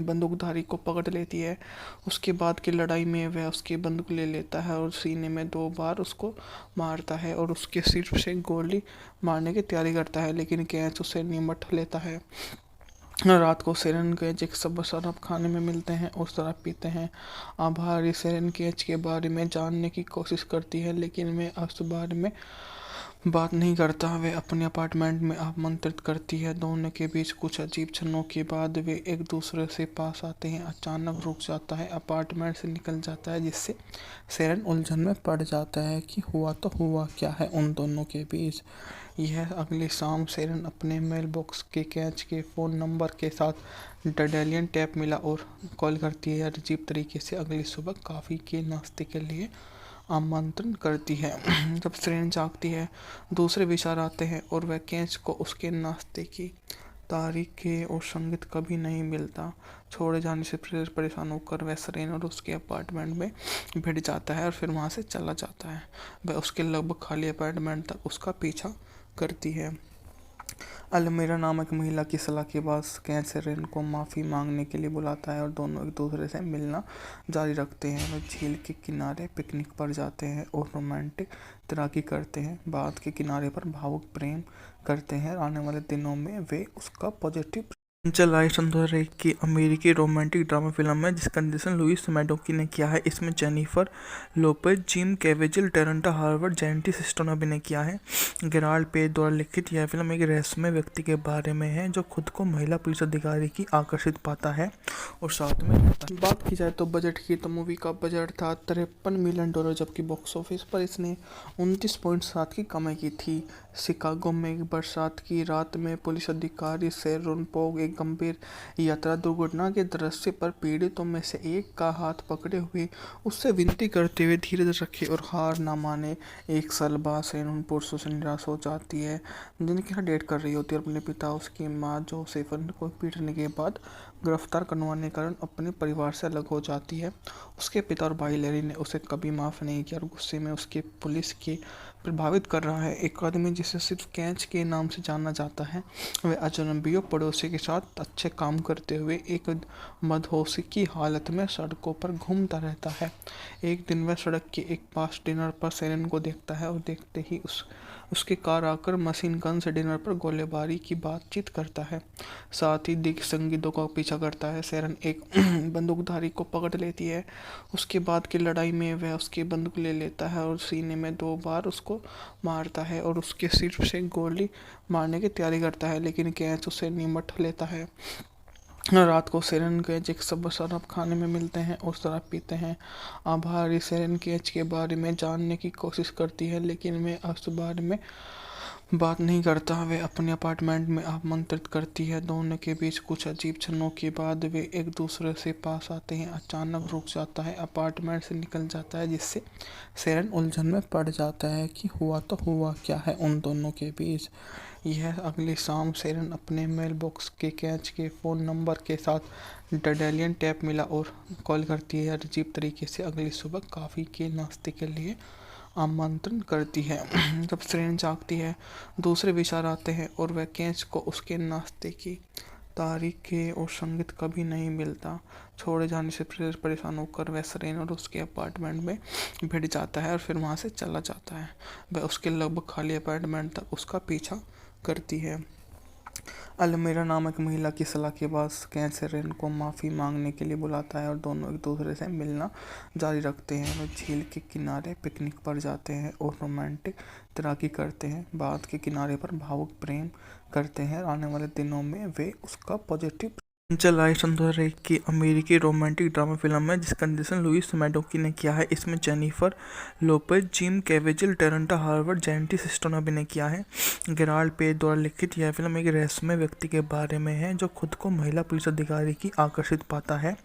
बंदूकधारी को पकड़ लेती है। उसके बाद की लड़ाई में वह उसकी बंदूक ले लेता है और सीने में 2 बार उसको मारता है और उसके सिर से गोली मारने की तैयारी करता है, लेकिन कैच उसे निमट लेता है। रात को सेरेन कैच एक शराब खाने में मिलते हैं और शराब पीते हैं। आभारी सेरेन कैच के बारे में जानने की कोशिश करती है, लेकिन वह उस बारे में बात नहीं करता। वे अपने अपार्टमेंट में आमंत्रित करती है। दोनों के बीच कुछ अजीब क्षणों के बाद वे एक दूसरे से पास आते हैं। अचानक रुक जाता है, अपार्टमेंट से निकल जाता है, जिससे सेरेन उलझन में पड़ जाता है कि हुआ तो हुआ क्या है उन दोनों के बीच। यह अगली शाम सेरेन अपने मेल बॉक्स के कैच के फ़ोन नंबर के साथ डडेलियन टैप मिला और कॉल करती है। अजीब तरीके से अगली सुबह कॉफ़ी के नाश्ते के लिए आमंत्रण करती है। जब सेरेन जागती है, दूसरे विचार आते हैं और वह कैच को उसके नाश्ते की तारीखें और संगीत कभी नहीं मिलता। छोड़े जाने से परेशान होकर वह सेरेन और उसके अपार्टमेंट में भिड़ जाता है और फिर वहाँ से चला जाता है। वह उसके लगभग खाली अपार्टमेंट तक उसका पीछा करती है। अलमीरा नामक महिला की सलाह के बाद कैच सेरेन को माफ़ी मांगने के लिए बुलाता है और दोनों एक दूसरे से मिलना जारी रखते हैं। वे झील के किनारे पिकनिक पर जाते हैं और रोमांटिक तैराकी करते हैं। बाद के किनारे पर भावुक प्रेम करते हैं। आने वाले दिनों में वे उसका पॉजिटिव चल आई सन 2001 की अमेरिकी रोमांटिक ड्रामा फिल्म है जिसका निर्देशन लुइस मैडोकी ने किया है। इसमें Jennifer Lopez, Jim Caviezel, Terrence Howard, जेंटी सिस्टो ने अभिनय किया है। गेराल्ड पेज द्वारा लिखित यह फिल्म एक रहस्यमय व्यक्ति के बारे में है जो खुद को महिला पुलिस अधिकारी की आकर्षित पाता है और साथ में रहता है। बात की जाए तो बजट की, तो मूवी का बजट था $53 मिलियन, जबकि बॉक्स ऑफिस पर इसने 29.7 की कमाई की थी। शिकागो में एक बरसात की रात में पुलिस अधिकारी शेरोन पोग एक गंभीर यात्रा दुर्घटना के दृश्य पर पीड़ितों में से एक का हाथ पकड़े हुए उससे विनती करते हुए धीरज रखे और हार ना माने। एक साल बाद शेरोन पुरुषों से निराश हो जाती है जिनके यहाँ डेट कर रही होती है। अपने पिता, उसकी माँ जोसेफन को पीटने के बाद गिरफ्तार करवाने के कारण अपने परिवार से अलग हो जाती है। उसके पिता और भाई लैरी ने उसे कभी माफ़ नहीं किया और गुस्से में उसके पुलिस के प्रभावित कर रहा है। एक आदमी जिसे सिर्फ कैच के नाम से जाना जाता है, वह अजनबियों पड़ोसी के साथ अच्छे काम करते हुए एक मदहोशी की हालत में सड़कों पर घूमता रहता है। एक दिन वह सड़क के एक पास डिनर पर सेरेन को देखता है और देखते ही उसके कार आकर मशीन गन से डिनर पर गोलीबारी की बातचीत करता है। साथ ही दिग्ग संगीतों का पीछा करता है। सेरेन एक बंदूकधारी को पकड़ लेती है। उसके बाद की लड़ाई में वह उसकी बंदूक ले लेता है और सीने में 2 बार उसको मारता है और उसके सिर से गोली मारने की तैयारी करता है, लेकिन कैच उसे निमट लेता है। रात को सेरेन कैच एक सब शराब खाने में मिलते हैं और शराब पीते हैं। आभारी सेरेन कैच के बारे में जानने की कोशिश करती है, लेकिन वे उस बारे में बात नहीं करता। वे अपने अपार्टमेंट में आमंत्रित करती है। दोनों के बीच कुछ अजीब क्षणों के बाद वे एक दूसरे से पास आते हैं। अचानक रुक जाता है, अपार्टमेंट से निकल जाता है, जिससे सेरेन उलझन में पड़ जाता है कि हुआ तो हुआ क्या है उन दोनों के बीच। यह अगली शाम सेरेन अपने मेल बॉक्स के कैच के फ़ोन नंबर के साथ डडेलियन टैप मिला और कॉल करती है। अजीब तरीके से अगली सुबह कॉफ़ी के नाश्ते के लिए आमंत्रण करती है। जब सेरेन जागती है, दूसरे विचार आते हैं और वह कैच को उसके नाश्ते की तारीखें और संगीत कभी नहीं मिलता। छोड़े जाने से परेशान होकर वह सेरेन और उसके अपार्टमेंट में भिड़ जाता है और फिर वहाँ से चला जाता है। वह उसके लगभग खाली अपार्टमेंट तक उसका पीछा करती है। अलमीरा नामक महिला की सलाह के बाद कैच सेरेन को माफ़ी मांगने के लिए बुलाता है और दोनों एक दूसरे से मिलना जारी रखते हैं। वे झील के किनारे पिकनिक पर जाते हैं और रोमांटिक तैराकी करते हैं। बाद के किनारे पर भावुक प्रेम करते हैं। आने वाले दिनों में वे उसका पॉजिटिव चल आई सन 2001 की अमेरिकी रोमांटिक ड्रामा फिल्म है जिसका निर्देशन लुइस मैडोकी ने किया है। इसमें Jennifer Lopez, Jim Caviezel, Terrence Howard, जेंटी सिस्टो ने अभिनय किया है। गेराल्ड पेज द्वारा लिखित यह फिल्म एक रहस्यमय व्यक्ति के बारे में है जो खुद को महिला पुलिस अधिकारी की आकर्षित पाता है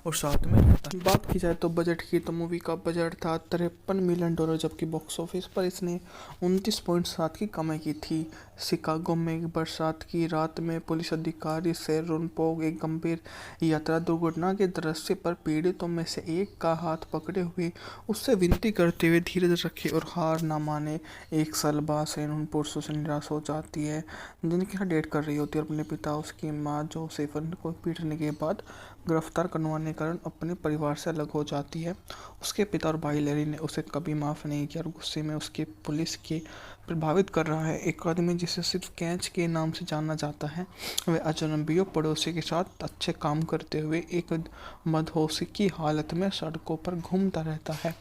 और साथ में रहता है। बात की जाए तो बजट की, तो मूवी का बजट था $53 मिलियन, जबकि बॉक्स ऑफिस पर इसने 29.7 की कमाई की थी। शिकागो में एक बरसात की रात में पुलिस अधिकारी शेरोन पोग एक गंभीर यात्रा दुर्घटना के दृश्य पर पीड़ितों में से एक का हाथ पकड़े हुए उससे विनती करते हुए धीरज रखे और हार ना माने। एक साल बाद शेरोन पुरुषों से निराश हो जाती है जिनके यहाँ डेट कर रही होती है। अपने पिता, उसकी माँ जोसेफन को पीटने के बाद गिरफ्तार करवाने के कारण अपने परिवार से अलग हो जाती है। उसके पिता और भाई लैरी ने उसे कभी माफ़ नहीं किया और गुस्से में उसके पुलिस के प्रभावित कर रहा है। एक आदमी जिसे सिर्फ कैच के नाम से जाना जाता है, वह अजनबियों पड़ोसी के साथ अच्छे काम करते हुए एक मदहोशी की हालत में सड़कों पर घूमता रहता है।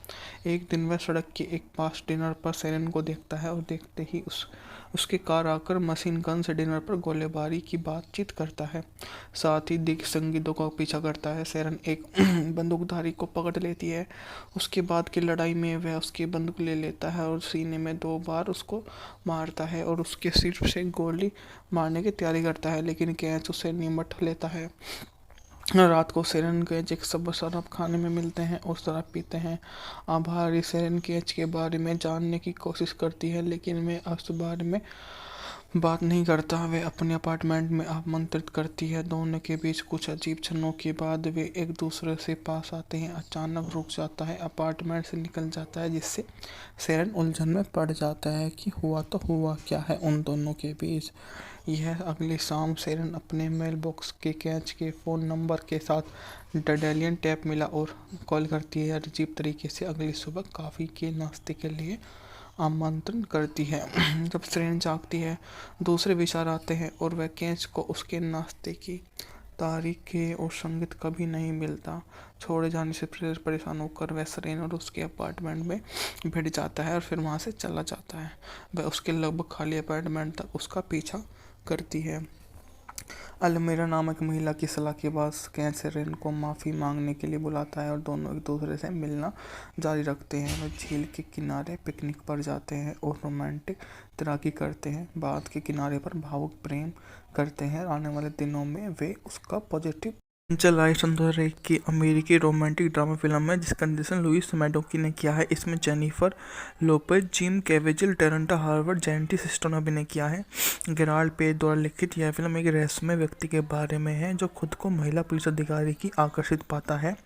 एक दिन वह सड़क के एक पास डिनर पर सेरेन को देखता है और देखते ही उसके कार आकर मशीन गन से डिनर पर गोलीबारी की बातचीत करता है। साथ ही दिग्ग संगीतों का पीछा करता है। सेरेन एक बंदूकधारी को पकड़ लेती है। उसके बाद की लड़ाई में वह उसकी बंदूक ले लेता है और सीने में 2 बार उसको मारता है और उसके सिर से गोली मारने की तैयारी करता है, लेकिन कैच उसे निमट लेता है। रात को सेरेन कैच एक सब शराब खाने में मिलते हैं और शराब पीते हैं। आभारी सेरेन कैच के बारे में जानने की कोशिश करती है, लेकिन वे उस बारे में बात नहीं करता। वे अपने अपार्टमेंट में आमंत्रित करती है। दोनों के बीच कुछ अजीब क्षणों के बाद वे एक दूसरे से पास आते हैं। अचानक रुक जाता है, अपार्टमेंट से निकल जाता है, जिससे सेरेन उलझन में पड़ जाता है कि हुआ तो हुआ क्या है उन दोनों के बीच। यह अगली शाम सेरेन अपने मेल बॉक्स के कैच के फ़ोन नंबर के साथ डडेलियन टैप मिला और कॉल करती है। अजीब तरीके से अगली सुबह कॉफ़ी के नाश्ते के लिए आमंत्रण करती है। जब सेरेन जागती है, दूसरे विचार आते हैं और वह कैच को उसके नाश्ते की तारीखें और संगीत कभी नहीं मिलता। छोड़े जाने से परेशान होकर वह सेरेन और उसके अपार्टमेंट में भिड़ जाता है और फिर वहाँ से चला जाता है। वह उसके लगभग खाली अपार्टमेंट तक उसका पीछा करती है। अलमीरा नामक महिला की सलाह के बाद कैच सेरेन को माफ़ी मांगने के लिए बुलाता है और दोनों एक दूसरे से मिलना जारी रखते हैं। वह झील के किनारे पिकनिक पर जाते हैं और रोमांटिक तैराकी करते हैं। बाद के किनारे पर भावुक प्रेम करते हैं। आने वाले दिनों में वे उसका पॉजिटिव चल आई 2001 की अमेरिकी रोमांटिक ड्रामा फिल्म है जिसका निर्देशन लुइस मैडोकी ने किया है। इसमें Jennifer Lopez, Jim Caviezel, Terrence Howard, जेंटी सिस्टो ने अभिनय किया है। गेराल्ड पेज द्वारा लिखित यह फिल्म एक रहस्यमय व्यक्ति के बारे में है जो खुद को महिला पुलिस अधिकारी की आकर्षित पाता है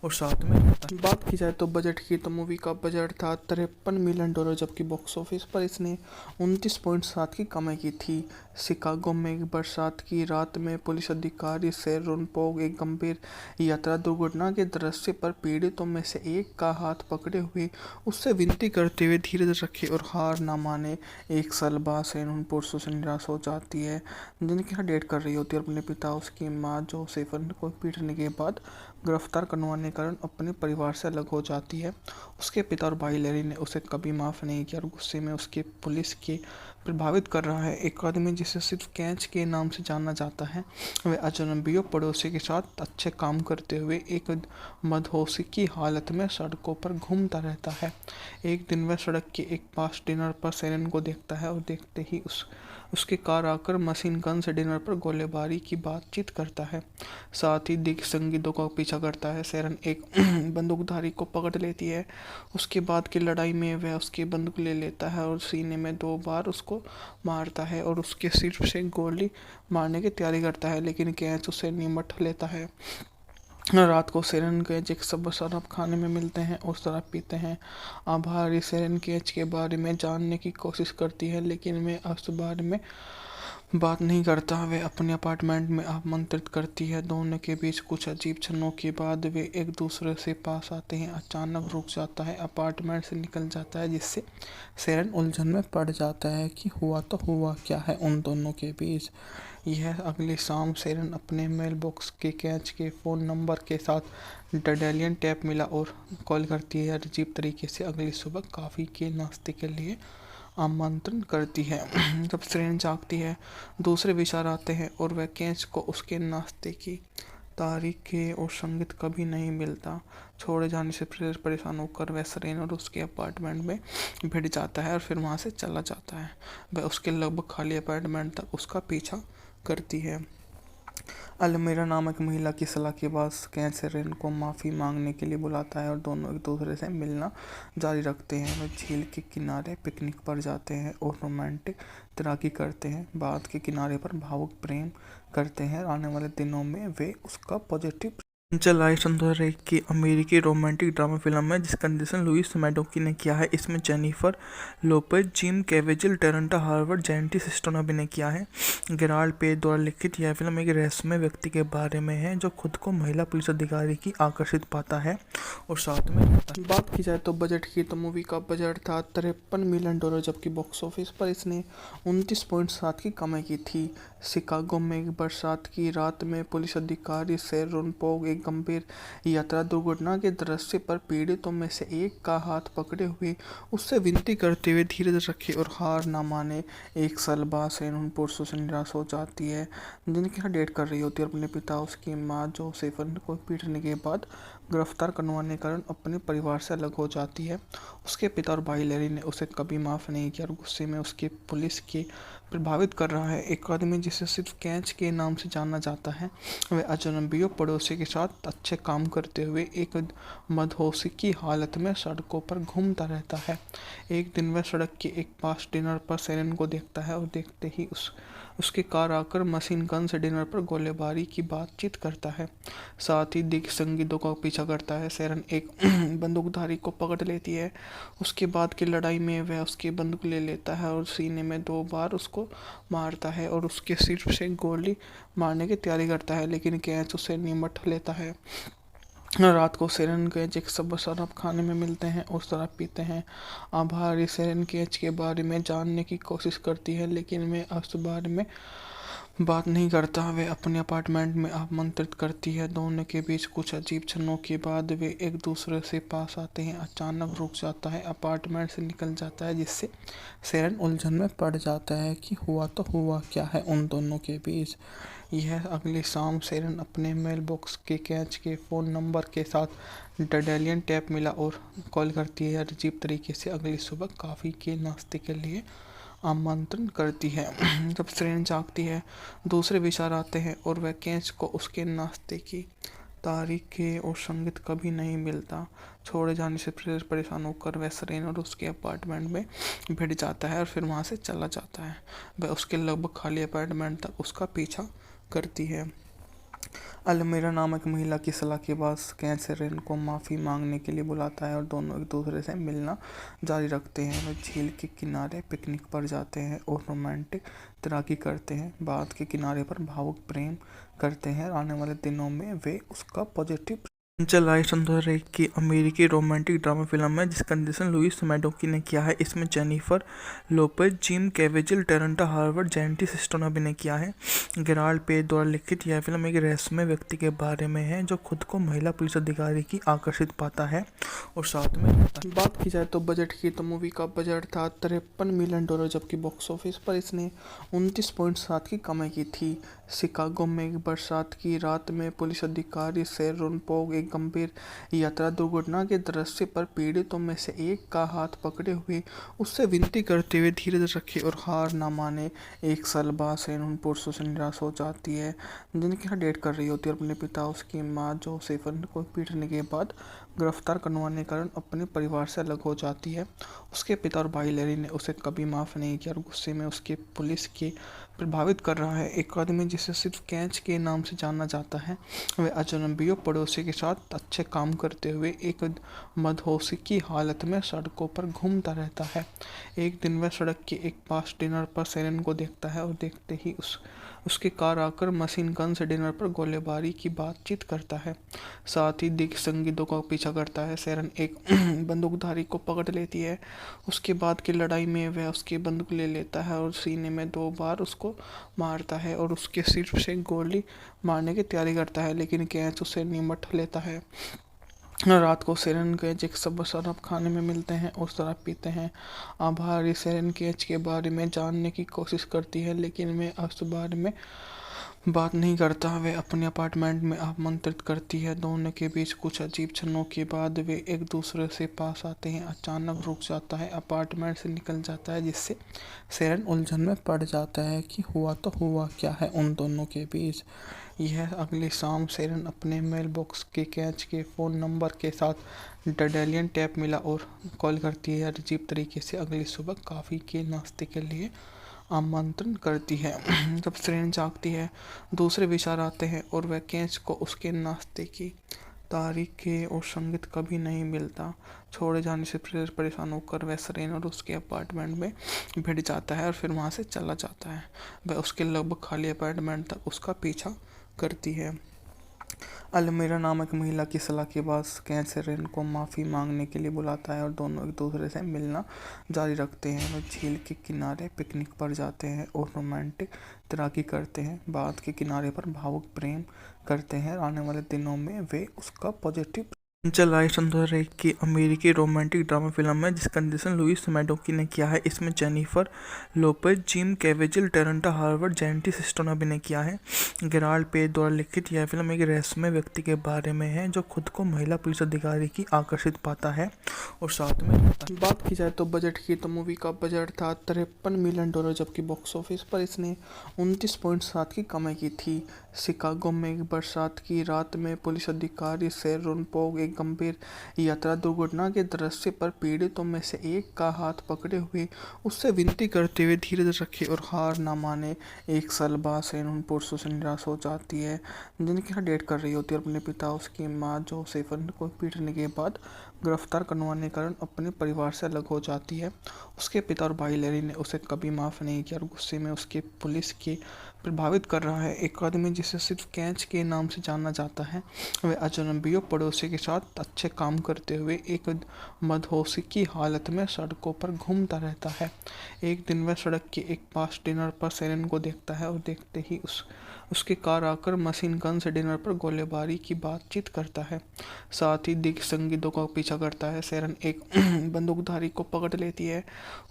और साथ में रहता है। बात की जाए तो बजट की, तो मूवी का बजट था $53 मिलियन, जबकि बॉक्स ऑफिस पर इसने 29.7 की कमाई की थी। शिकागो में एक बरसात की रात में पुलिस अधिकारी शेरोन पोग एक गंभीर यात्रा दुर्घटना के दृश्य पर पीड़ितों में से एक का हाथ पकड़े हुए उससे विनती करते हुए धीरज रखे और हार ना माने। एक साल बाद शेरोन पुरुषों से निराश हो जाती है जिनके साथ डेट कर रही होती है। अपने पिता, उसकी माँ जोसेफन को पीटने के बाद गिरफ्तार करवाने के कारण अपने परिवार से अलग हो जाती है। उसके पिता और भाई लैरी ने उसे कभी माफ़ नहीं किया और गुस्से में उसके पुलिस के प्रभावित कर रहा है। एक आदमी जिसे सिर्फ कैच के नाम से जाना जाता है, वह अजनबियों पड़ोसी के साथ अच्छे काम करते हुए एक मदहोशी की हालत में सड़कों पर घूमता रहता है। एक दिन वह सड़क के एक पास डिनर पर सेरेन को देखता है और देखते ही उसके कार आकर मशीन गन से डिनर पर गोलीबारी की बातचीत करता है। साथ ही दिग्गज संगीतों का पीछा करता है। सेरेन एक बंदूकधारी को पकड़ लेती है। उसके बाद की लड़ाई में वह उसकी बंदूक ले लेता है और सीने में 2 बार उसको मारता है और उसके सिर से गोली मारने की तैयारी करता है, लेकिन कैच उसे निमट लेता है। रात को सेरेन कैच एक सब शराब खाने में मिलते हैं और शराब पीते हैं। आभारी सेरेन कैच के बारे में जानने की कोशिश करती है, लेकिन वह उस बारे में बात नहीं करता। वे अपने अपार्टमेंट में आमंत्रित करती है। दोनों के बीच कुछ अजीब क्षणों के बाद वे एक दूसरे से पास आते हैं। अचानक रुक जाता है, अपार्टमेंट से निकल जाता है, जिससे सेरेन उलझन में पड़ जाता है कि हुआ तो हुआ क्या है उन दोनों के बीच। यह अगली शाम सेरेन अपने मेल बॉक्स के कैच के फ़ोन नंबर के साथ डडेलियन टैप मिला और कॉल करती है। अजीब तरीके से अगली सुबह कॉफ़ी के नाश्ते के लिए आमंत्रण करती है। जब सेरेन जागती है, दूसरे विचार आते हैं और वह कैच को उसके नाश्ते की तारीखें और संगीत कभी नहीं मिलता। छोड़े जाने से परेशान होकर वह सेरेन और उसके अपार्टमेंट में भिड़ जाता है और फिर वहाँ से चला जाता है। वह उसके लगभग खाली अपार्टमेंट तक उसका पीछा करती है। अलमीरा नामक महिला की सलाह के बाद कैच सेरेन को माफ़ी मांगने के लिए बुलाता है और दोनों एक दूसरे से मिलना जारी रखते हैं। वह झील के किनारे पिकनिक पर जाते हैं और रोमांटिक तैराकी करते हैं। बाद के किनारे पर भावुक प्रेम करते हैं। आने वाले दिनों में वे उसका पॉजिटिव चल आई 2001 की अमेरिकी रोमांटिक ड्रामा फिल्म है जिसका निर्देशन लुइस मैडोकी ने किया है। इसमें Jennifer Lopez, Jim Caviezel, Terrence Howard, जेंटी सिस्टो ने अभिनय किया है। गेराल्ड पेज द्वारा लिखित यह फिल्म एक रहस्यमय व्यक्ति के बारे में है जो खुद को महिला पुलिस अधिकारी की आकर्षित पाता है और साथ में रहता है। बात की जाए तो बजट की, तो मूवी का बजट था $53 मिलियन, जबकि बॉक्स ऑफिस पर इसने 29.7 की कमाई की थी। शिकागो में एक बरसात की रात में पुलिस अधिकारी शेरोन पोग एक गंभीर यात्रा दुर्घटना के दृश्य पर पीड़ितों में से एक का हाथ पकड़े हुए उससे विनती करते हुए धीरज रखे और हार ना माने। एक साल बाद शेरोन पुरुषों से निराश हो जाती है जिनके साथ डेट कर रही होती है। अपने पिता, उसकी माँ जोसेफन को पीटने के बाद गिरफ्तार करवाने के कारण अपने परिवार से अलग हो जाती है। उसके पिता और भाई लैरी ने उसे कभी माफ़ नहीं किया और गुस्से में उसके पुलिस के प्रभावित कर रहा है। एक आदमी जिसे सिर्फ कैच के नाम से जाना जाता है, वह अजनबियों पड़ोसी के साथ अच्छे काम करते हुए एक मदहोशी की हालत में सड़कों पर घूमता रहता है। एक दिन वह सड़क के एक पास डिनर पर सेरेन को देखता है और देखते ही उसके कार आकर मशीन गन से डिनर पर गोलीबारी की बातचीत करता है। साथ ही दिग्गज संगीतों का पीछा करता है। सेरेन एक बंदूकधारी को पकड़ लेती है। उसके बाद की लड़ाई में वह उसकी बंदूक ले लेता है और सीने में 2 बार उसको मारता है और उसके सिर से गोली मारने की तैयारी करता है, लेकिन कैच उसे निमट लेता है। रात को सेरेन केज एक सब शराब खाने में मिलते हैं और शराब पीते हैं। आभारी सेरेन केज के बारे में जानने की कोशिश करती है, लेकिन वे उस बारे में बात नहीं करता। वे अपने अपार्टमेंट में आमंत्रित करती है। दोनों के बीच कुछ अजीब क्षणों के बाद वे एक दूसरे से पास आते हैं। अचानक रुक जाता है, अपार्टमेंट से निकल जाता है, जिससे सेरेन उलझन में पड़ जाता है कि हुआ तो हुआ क्या है उन दोनों के बीच। यह अगली शाम सेरेन अपने मेल बॉक्स के कैच के फ़ोन नंबर के साथ डडेलियन टैप मिला और कॉल करती है। अजीब तरीके से अगली सुबह कॉफ़ी के नाश्ते के लिए आमंत्रण करती है। जब सेरेन जागती है, दूसरे विचार आते हैं और वह कैच को उसके नाश्ते की तारीखें और संगीत कभी नहीं मिलता। छोड़े जाने से परेशान होकर वह सेरेन और उसके अपार्टमेंट में भिड़ जाता है और फिर वहाँ से चला जाता है। वह उसके लगभग खाली अपार्टमेंट तक उसका पीछा करती है। अलमीरा नामक महिला की सलाह के बाद कैच सेरेन को माफ़ी मांगने के लिए बुलाता है और दोनों एक दूसरे से मिलना जारी रखते हैं। वे झील के किनारे पिकनिक पर जाते हैं और रोमांटिक तैराकी करते हैं। बाँध के किनारे पर भावुक प्रेम करते हैं। आने वाले दिनों में वे उसका पॉजिटिव चल 2001 की अमेरिकी रोमांटिक ड्रामा फिल्म है जिसका निर्देशन लुइस मैडोकी ने किया है। इसमें Jennifer Lopez, Jim Caviezel, Terrence Howard, जेंटी सिस्टो ने अभिनय किया है। गेराल्ड पेज द्वारा लिखित यह फिल्म एक रहस्यमय व्यक्ति के बारे में है जो खुद को महिला पुलिस अधिकारी की आकर्षित पाता है और साथ में रहता है। बात की जाए तो बजट की, तो मूवी का बजट था $53 मिलियन, जबकि बॉक्स ऑफिस पर इसने 29.7 की कमाई की थी। शिकागो में एक बरसात की रात में पुलिस अधिकारी शेरोन पोग एक गंभीर यात्रा दुर्घटना के दृश्य पर पीड़ितों में से एक का हाथ पकड़े हुए उससे विनती करते हुए धीरज रखे और हार ना माने। एक साल बाद शेरोन पुरुषों से निराश हो जाती है जिनके यहाँ डेट कर रही होती है और अपने पिता, उसकी माँ जोसेफन को पीटने के बाद गिरफ्तार करवाने के कारण अपने परिवार से अलग हो जाती है। उसके पिता और भाई लैरी ने उसे कभी माफ़ नहीं किया और गुस्से में उसके पुलिस के प्रभावित कर रहा है। एक आदमी जिसे सिर्फ कैच के नाम से जाना जाता है, वह अजनबियों पड़ोसी के साथ अच्छे काम करते हुए एक मदहोशी की हालत में सड़कों पर घूमता रहता है। एक दिन वह सड़क के एक पास डिनर पर सेरेन को देखता है और देखते ही उसकी कार आकर मशीन गन से डिनर पर गोलीबारी की बातचीत करता है। साथ ही दिग्ग संगीतों का पीछा करता है। सेरेन एक बंदूकधारी को पकड़ लेती है। उसके बाद की लड़ाई में वह उसकी बंदूक ले लेता है और सीने में 2 बार उसको मारता है और उसके सिर से गोली मारने की तैयारी करता है, लेकिन कैच उसे निमट लेता है। रात को सेरेन केज एक सब शराब खाने में मिलते हैं और शराब पीते हैं। आभारी सेरेन केज के बारे में जानने की कोशिश करती है, लेकिन वे उस बारे में बात नहीं करता। वे अपने अपार्टमेंट में आमंत्रित करती है। दोनों के बीच कुछ अजीब क्षणों के बाद वे एक दूसरे से पास आते हैं। अचानक रुक जाता है, अपार्टमेंट से निकल जाता है, जिससे सेरेन उलझन में पड़ जाता है कि हुआ तो हुआ क्या है उन दोनों के बीच। यह अगली शाम सेरेन अपने मेल बॉक्स के कैच के फ़ोन नंबर के साथ डडेलियन टैप मिला और कॉल करती है। अजीब तरीके से अगली सुबह कॉफ़ी के नाश्ते के लिए आमंत्रण करती है। जब सेरेन जागती है, दूसरे विचार आते हैं और वह कैच को उसके नाश्ते की तारीखें और संगीत कभी नहीं मिलता। छोड़े जाने से परेशान होकर वह सेरेन और उसके अपार्टमेंट में भिड़ जाता है और फिर वहाँ से चला जाता है। वह उसके लगभग खाली अपार्टमेंट तक उसका पीछा करती है। अलमीरा नामक महिला की सलाह के बाद कैच सेरेन को माफ़ी मांगने के लिए बुलाता है और दोनों एक दूसरे से मिलना जारी रखते हैं। वे झील के किनारे पिकनिक पर जाते हैं और रोमांटिक तैराकी करते हैं। बाँध के किनारे पर भावुक प्रेम करते हैं। आने वाले दिनों में वे उसका पॉजिटिव चल 2001 की अमेरिकी रोमांटिक ड्रामा फिल्म है जिसका निर्देशन लुइस मैडोकी ने किया है। इसमें Jennifer Lopez, Jim Caviezel, Terrence Howard, जेंटी सिस्टो ने अभिनय किया है। गेराल्ड पेज द्वारा लिखित यह फिल्म एक रहस्यमय व्यक्ति के बारे में है जो खुद को महिला पुलिस अधिकारी की आकर्षित पाता है और साथ में रहता है। बात की जाए तो बजट की, तो मूवी का बजट था $53 मिलियन, जबकि बॉक्स ऑफिस पर इसने 29.7 की कमाई की थी। शिकागो में एक बरसात की रात में पुलिस अधिकारी शेरोन पोग एक गंभीर यात्रा दुर्घटना के दृश्य पर पीड़ितों में से एक का हाथ पकड़े हुए उससे विनती करते हुए धीरज रखे और हार ना माने। एक साल बाद शेरोन पुरुषों से निराश हो जाती है जिनके यहाँ डेट कर रही होती है और अपने पिता, उसकी माँ जोसेफन को पीटने के बाद गिरफ्तार करवाने के कारण अपने परिवार से अलग हो जाती है। उसके पिता और भाई लैरी ने उसे कभी माफ़ नहीं किया और गुस्से में उसके पुलिस के प्रभावित कर रहा है। एक आदमी जिसे सिर्फ कैच के नाम से जाना जाता है, वह अजनबियों पड़ोसी के साथ अच्छे काम करते हुए एक मदहोशी की हालत में सड़कों पर घूमता रहता है। एक दिन वह सड़क के एक पास डिनर पर सेरेन को देखता है और देखते ही उसकी कार आकर मशीन गन से डिनर पर गोलीबारी की बातचीत करता है। साथ ही दिग्ग संगीतों का पीछा करता है। सेरेन एक बंदूकधारी को पकड़ लेती है।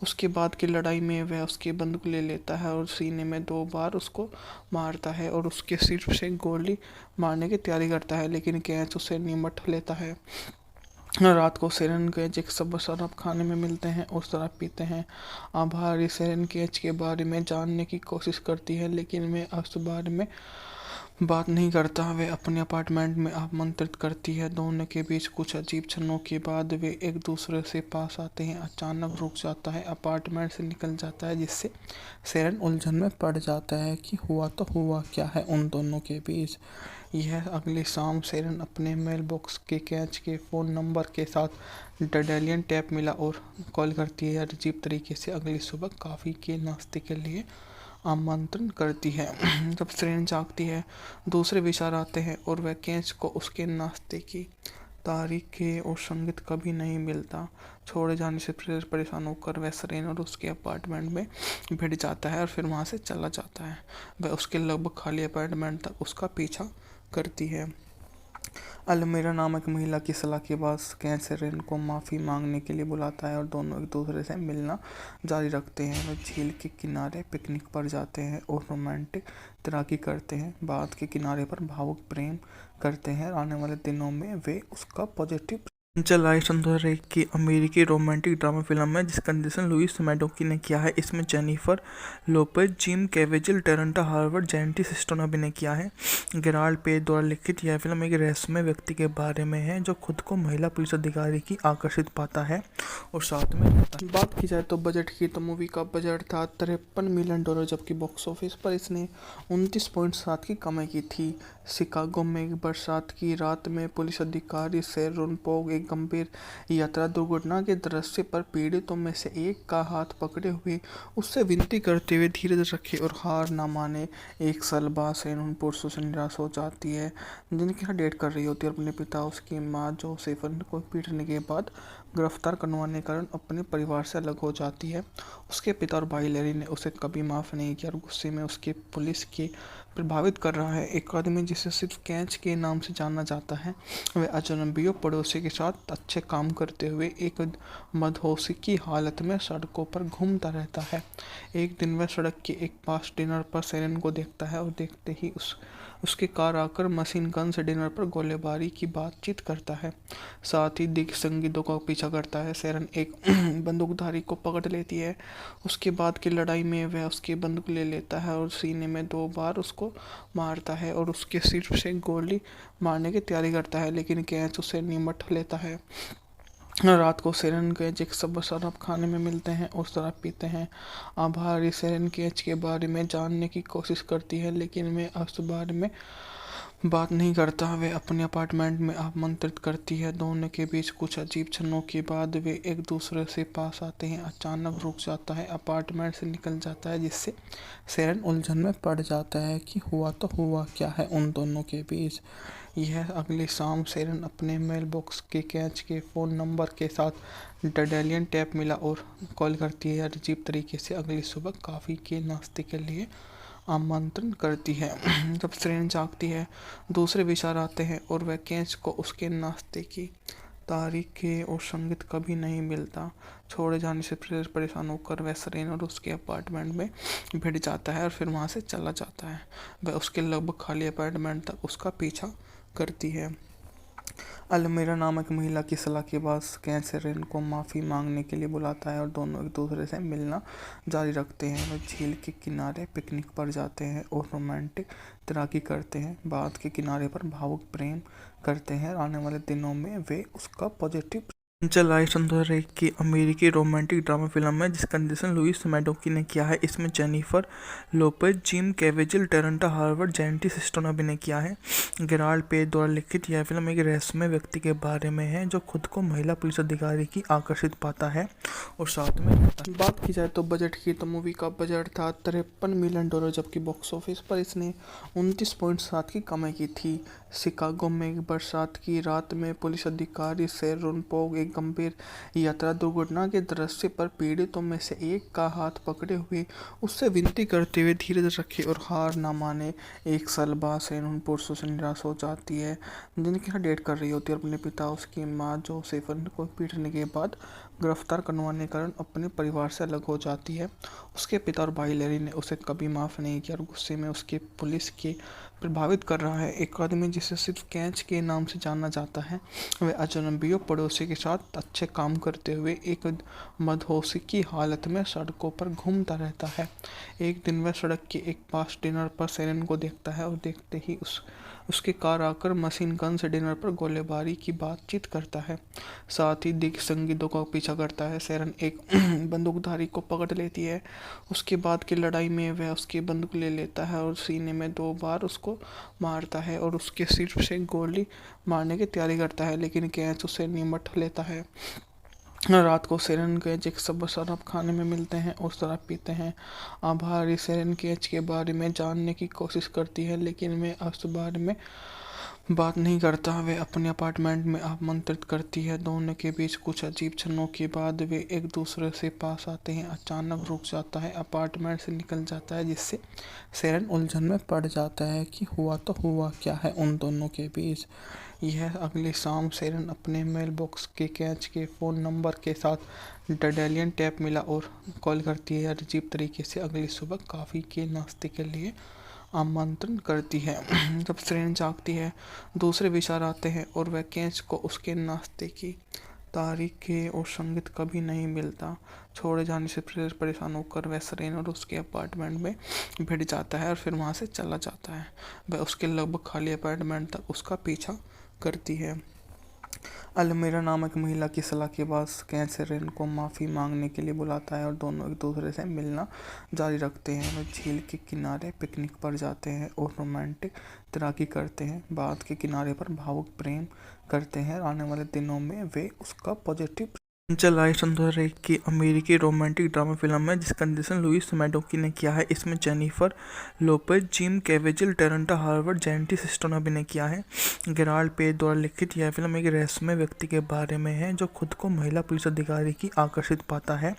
उसके बाद की लड़ाई में वह उसकी बंदूक ले लेता है और सीने में 2 बार उसको मारता है और उसके सिर से गोली मारने की तैयारी करता है, लेकिन कैच उसे निमट लेता है। रात को सेरेन कैच एक सब शराब खाने में मिलते हैं और शराब पीते हैं। आभारी सेरेन कैच के बारे में जानने की कोशिश करती है, लेकिन वह उस बारे में बात नहीं करता। वे अपने अपार्टमेंट में आमंत्रित करती है। दोनों के बीच कुछ अजीब क्षणों के बाद वे एक दूसरे से पास आते हैं। अचानक रुक जाता है, अपार्टमेंट से निकल जाता है, जिससे सेरेन उलझन में पड़ जाता है कि हुआ तो हुआ क्या है उन दोनों के बीच। यह अगली शाम सेरेन अपने मेल बॉक्स के कैच के फ़ोन नंबर के साथ डडेलियन टैप मिला और कॉल करती है। अजीब तरीके से अगली सुबह कॉफ़ी के नाश्ते के लिए आमंत्रण करती है। जब सेरेन जागती है, दूसरे विचार आते हैं और वह कैच को उसके नाश्ते की तारीखें और संगीत कभी नहीं मिलता। छोड़े जाने से परेशान होकर वह सेरेन और उसके अपार्टमेंट में भिड़ जाता है और फिर वहाँ से चला जाता है। वह उसके लगभग खाली अपार्टमेंट तक उसका पीछा करती है। अलमीरा नामक महिला की सलाह के बाद कैच सेरेन को माफ़ी मांगने के लिए बुलाता है और दोनों एक दूसरे से मिलना जारी रखते हैं। वह झील के किनारे पिकनिक पर जाते हैं और रोमांटिक तैराकी करते हैं। बाद के किनारे पर भावुक प्रेम करते हैं। आने वाले दिनों में वे उसका पॉजिटिव चल आई 2001 की अमेरिकी रोमांटिक ड्रामा फिल्म है जिसका निर्देशन लुइस मैडोकी ने किया है। इसमें Jennifer Lopez, Jim Caviezel, Terrence Howard, जेंटी सिस्टो ने अभिनय किया है। गेराल्ड पेज द्वारा लिखित यह फिल्म एक रहस्यमय व्यक्ति के बारे में है जो खुद को महिला पुलिस अधिकारी की आकर्षित पाता है और साथ में रहता है। बात की जाए तो बजट की, तो मूवी का बजट था $53 मिलियन, जबकि बॉक्स ऑफिस पर इसने 29.7 की कमाई की थी। शिकागो में एक बरसात की रात में पुलिस अधिकारी शेरोन पोग एक गंभीर यात्रा दुर्घटना के दृश्य पर पीड़ितों में से एक का हाथ पकड़े हुए उससे विनती करते हुए धीरज रखे और हार ना माने। 1 साल बाद शेरोन पुरुषों से निराश हो जाती है जिनके साथ डेट कर रही होती है। अपने पिता, उसकी माँ जोसेफन को पीटने के बाद गिरफ्तार करवाने के कारण अपने परिवार से अलग हो जाती है। उसके पिता और भाई लैरी ने उसे कभी माफ़ नहीं किया और गुस्से में उसके पुलिस के प्रभावित कर रहा है। एक आदमी जिसे सिर्फ कैच के नाम से जाना जाता है, वह अजनबियों पड़ोसी के साथ अच्छे काम करते हुए एक मदहोशी की हालत में सड़कों पर घूमता रहता है। एक दिन वह सड़क के एक पास डिनर पर सेरेन को देखता है और देखते ही उसकी कार आकर मशीन गन से डिनर पर गोलीबारी की बातचीत करता है। साथ ही दिग्ग संगीतों का पीछा करता है। सेरेन एक बंदूकधारी को पकड़ लेती है। उसके बाद की लड़ाई में वह उसकी बंदूक ले लेता है और सीने में 2 बार उसको मारता है और उसके सिर से गोली मारने की तैयारी करता है, लेकिन कैच उसे निमट लेता है। रात को सेरेन कैच एक सब शराब खाने में मिलते हैं और शराब पीते हैं। आभारी सेरेन कैच के बारे में जानने की कोशिश करती है, लेकिन वह उस बारे में बात नहीं करता। वे अपने अपार्टमेंट में आमंत्रित करती है। दोनों के बीच कुछ अजीब क्षणों के बाद वे एक दूसरे से पास आते हैं। अचानक रुक जाता है, अपार्टमेंट से निकल जाता है, जिससे सेरेन उलझन में पड़ जाता है कि हुआ तो हुआ क्या है उन दोनों के बीच। यह अगली शाम सेरेन अपने मेल बॉक्स के कैच के फ़ोन नंबर के साथ डडेलियन टैप मिला और कॉल करती है। अजीब तरीके से अगली सुबह कॉफ़ी के नाश्ते के लिए आमंत्रण करती है। जब सेरेन जागती है, दूसरे विचार आते हैं और वह कैच को उसके नाश्ते की तारीखें और संगीत कभी नहीं मिलता। छोड़े जाने से परेशान होकर वह सेरेन और उसके अपार्टमेंट में भिड़ जाता है और फिर वहाँ से चला जाता है। वह उसके लगभग खाली अपार्टमेंट तक उसका पीछा करती है। अलमीरा नामक महिला की सलाह के बाद कैच सेरेन को माफ़ी मांगने के लिए बुलाता है और दोनों एक दूसरे से मिलना जारी रखते हैं। वह झील के किनारे पिकनिक पर जाते हैं और रोमांटिक तैराकी करते हैं। बाद के किनारे पर भावुक प्रेम करते हैं। आने वाले दिनों में वे उसका पॉजिटिव चल आई सन 2001 की अमेरिकी रोमांटिक ड्रामा फिल्म है जिसका निर्देशन लुइस मैडोकी ने किया है। इसमें Jennifer Lopez, Jim Caviezel, Terrence Howard, जेंटी सिस्टो ने अभिनय किया है। गेराल्ड पेज द्वारा लिखित यह फिल्म एक रहस्यमय व्यक्ति के बारे में है जो खुद को महिला पुलिस अधिकारी की आकर्षित पाता है और साथ में रहता है। बात की जाए तो बजट की, तो मूवी का बजट था $53 मिलियन, जबकि बॉक्स ऑफिस पर इसने 29.7 की कमाई की थी। शिकागो में एक बरसात की रात में पुलिस अधिकारी शेरोन पोग एक गंभीर यात्रा दुर्घटना के दृश्य पर पीड़ितों में से एक का हाथ पकड़े हुए उससे विनती करते हुए धीरज रखे और हार न माने। एक साल बाद शेरोन पुरुषों से निराश हो जाती है जिनके साथ डेट कर रही होती है और अपने पिता उसकी माँ जोसेफन को पीटने के बाद गिरफ्तार करवाने के कारण अपने परिवार से अलग हो जाती है। उसके पिता और भाई लैरी ने उसे कभी माफ़ नहीं किया और गुस्से में उसके पुलिस के प्रभावित कर रहा है। एक आदमी जिसे सिर्फ कैच के नाम से जाना जाता है, वह अजनबियों पड़ोसी के साथ अच्छे काम करते हुए एक मदहोशी की हालत में सड़कों पर घूमता रहता है। एक दिन वह सड़क के एक पास डिनर पर शेरन को देखता है और देखते ही उसके कार आकर मशीन गन से डिनर पर गोलीबारी की बातचीत करता है। साथ ही दिग्ग संगीतों का पीछा करता है। शेरन एक बंदूकधारी को पकड़ लेती है। उसके बाद की लड़ाई में वह उसकी बंदूक ले लेता है और सीने में 2 बार उसको मारता है और उसके सिर से गोली मारने की तैयारी करता है, लेकिन कैच उसे निमट लेता है। रात को शेरन कैच एक सब शराब खाने में मिलते हैं और शराब पीते हैं। आभारी शेरन कैच के बारे में जानने की कोशिश करती है, लेकिन वह उस बारे में बात नहीं करता। वे अपने अपार्टमेंट में आमंत्रित करती है। दोनों के बीच कुछ अजीब क्षणों के बाद वे एक दूसरे से पास आते हैं। अचानक रुक जाता है, अपार्टमेंट से निकल जाता है, जिससे शेरन उलझन में पड़ जाता है कि हुआ तो हुआ क्या है उन दोनों के बीच। यह अगली शाम शेरन अपने मेल बॉक्स के कैच के फ़ोन नंबर के साथ डडेलियन टैप मिला और कॉल करती है। अजीब तरीके से अगली सुबह कॉफ़ी के नाश्ते के लिए आमंत्रण करती है। जब शेरन जागती है, दूसरे विचार आते हैं और वह कैच को उसके नाश्ते की तारीखें और संगीत कभी नहीं मिलता। छोड़े जाने से परेशान होकर वह शेरन और उसके अपार्टमेंट में भिड़ जाता है और फिर वहाँ से चला जाता है। वह उसके लगभग खाली अपार्टमेंट तक उसका पीछा करती है। अलमीरा नामक महिला की सलाह के बाद कैच शेरन को माफ़ी मांगने के लिए बुलाता है और दोनों एक दूसरे से मिलना जारी रखते हैं। वे झील के किनारे पिकनिक पर जाते हैं और रोमांटिक तैराकी करते हैं। बाद के किनारे पर भावुक प्रेम करते हैं। आने वाले दिनों में वे उसका पॉजिटिव चल आई सन 2001 की अमेरिकी रोमांटिक ड्रामा फिल्म है जिसका निर्देशन लुइस मैडोकी ने किया है। इसमें Jennifer Lopez, Jim Caviezel, Terrence Howard, जेंटी सिस्टो ने अभिनय किया है। गेराल्ड पेज द्वारा लिखित यह फिल्म एक रहस्यमय व्यक्ति के बारे में है जो खुद को महिला पुलिस अधिकारी की आकर्षित पाता है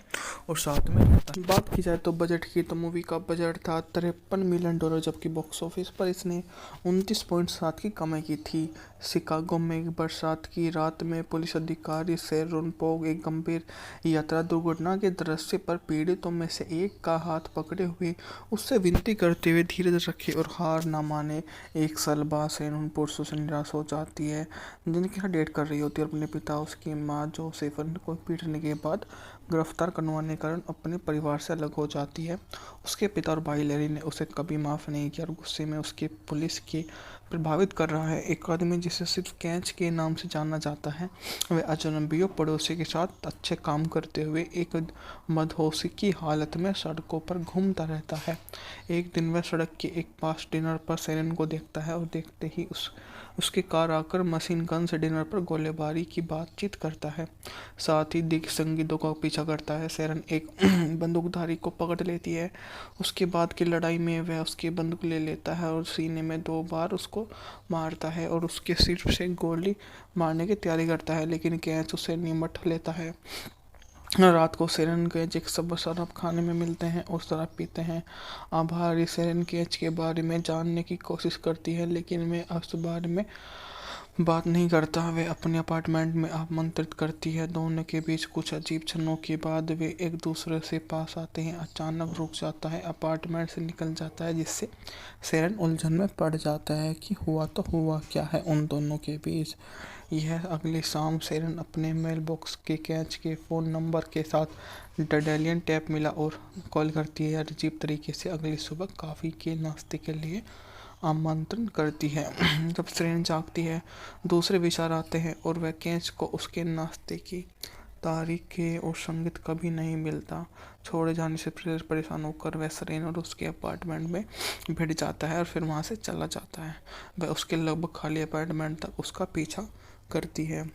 और साथ में रहता है। बात की जाए तो बजट की, तो मूवी का बजट था $53 मिलियन, जबकि बॉक्स ऑफिस पर इसने 29.7 की कमाई की थी। शिकागो में एक बरसात की रात में पुलिस अधिकारी शेरोन पोग एक गंभीर यात्रा दुर्घटना के दृश्य पर पीड़ितों में से एक का हाथ पकड़े हुए उससे विनती करते हुए धीरज रखे और हार न माने। एक साल बाद शेरोन पुरुषों से निराश हो जाती है जिनके साथ डेट कर रही होती है और अपने पिता उसकी माँ जोसेफन को पीटने के बाद गिरफ्तार करवाने के कारण अपने परिवार से अलग हो जाती है। उसके पिता और भाई लैरी ने उसे कभी माफ़ नहीं किया और गुस्से में उसके पुलिस के प्रभावित कर रहा है। एक आदमी जिसे सिर्फ कैच के नाम से जाना जाता है, वह अजनबियों पड़ोसी के साथ अच्छे काम करते हुए एक मदहोशी की हालत में सड़कों पर घूमता रहता है। एक दिन वह सड़क के एक पास डिनर पर शेरन को देखता है और देखते ही उसके कार आकर मशीन गन से डिनर पर गोलीबारी की बातचीत करता है। साथ ही दिग्ग संगीतों का पीछा करता है। शेरन एक बंदूकधारी को पकड़ लेती है। उसके बाद की लड़ाई में वह उसकी बंदूक ले लेता है और सीने में 2 बार उसको मारता है और उसके सिर से गोली मारने की तैयारी करता है, लेकिन कैच उसे निमट लेता है। रात को शेरन कैच एक सब शराब खाने में मिलते हैं और शराब पीते हैं। आभारी शेरन कैच के बारे में जानने की कोशिश करती है, लेकिन वह उस बारे में बात नहीं करता। वे अपने अपार्टमेंट में आमंत्रित करती है। दोनों के बीच कुछ अजीब क्षणों के बाद वे एक दूसरे से पास आते हैं। अचानक रुक जाता है, अपार्टमेंट से निकल जाता है, जिससे शेरन उलझन में पड़ जाता है कि हुआ तो हुआ क्या है उन दोनों के बीच। यह अगली शाम शेरन अपने मेल बॉक्स के कैच के फ़ोन नंबर के साथ डडेलियन टैप मिला और कॉल करती है। अजीब तरीके से अगली सुबह कॉफ़ी के नाश्ते के लिए आमंत्रण करती है। जब सेरेन जागती है, दूसरे विचार आते हैं और वह कैच को उसके नाश्ते की तारीखें और संगीत कभी नहीं मिलता। छोड़े जाने से परेशान होकर वह सेरेन और उसके अपार्टमेंट में भिड़ जाता है और फिर वहाँ से चला जाता है। वह उसके लगभग खाली अपार्टमेंट तक उसका पीछा करती है।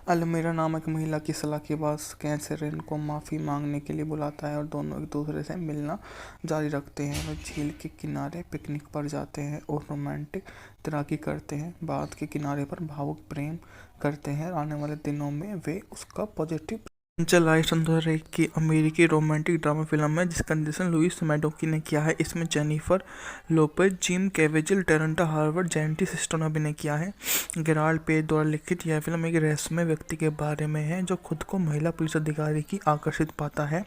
अलमीरा नामक महिला की सलाह के बाद कैच सेरेन को माफ़ी मांगने के लिए बुलाता है और दोनों एक दूसरे से मिलना जारी रखते हैं। वह झील के किनारे पिकनिक पर जाते हैं और रोमांटिक तैराकी करते हैं। बात के किनारे पर भावुक प्रेम करते हैं। आने वाले दिनों में वे उसका पॉजिटिव चल आई सन 2001 की अमेरिकी रोमांटिक ड्रामा फिल्म है जिसका निर्देशन लुइस मैडोकी ने किया है। इसमें Jennifer Lopez, Jim Caviezel, Terrence Howard, जेंटी सिस्टो ने अभिनय किया है। गेराल्ड पेज द्वारा लिखित यह फिल्म एक रहस्यमय व्यक्ति के बारे में है जो खुद को महिला पुलिस अधिकारी की आकर्षित पाता है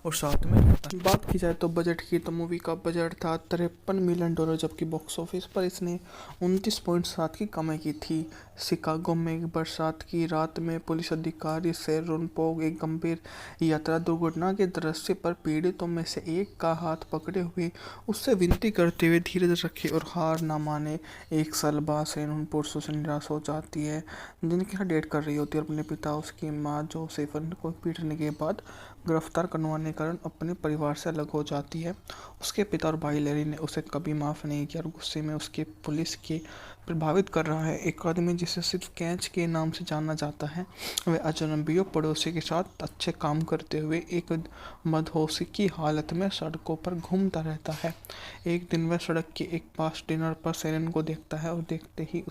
और साथ में रहता है। बात की जाए तो बजट की, तो मूवी का बजट था $53 मिलियन, जबकि बॉक्स ऑफिस पर इसने 29.7 की कमाई की थी। शिकागो में एक बरसात की रात में पुलिस अधिकारी शेरोन पोग एक गंभीर यात्रा दुर्घटना के दृश्य पर पीड़ितों में से एक का हाथ पकड़े हुए उससे विनती करते हुए धीरज रखे और हार ना माने। 1 साल बाद शेरोन पुरुषों से निराश हो जाती है जिनके साथ डेट कर रही होती है। अपने पिता, उसकी माँ जोसेफन को पीटने के बाद गिरफ्तार करवाने के कारण अपने परिवार से अलग हो जाती है। उसके पिता और भाई लैरी ने उसे कभी माफ़ नहीं किया और गुस्से में उसके पुलिस के प्रभावित कर रहा है। एक आदमी जिसे सिर्फ कैच के नाम से जाना जाता है, वह अजनबियों पड़ोसी के साथ अच्छे काम करते हुए एक मदहोशी की हालत में सड़कों पर घूमता रहता है। एक दिन वह सड़क के एक पास डिनर पर सेरेन को देखता है और देखते ही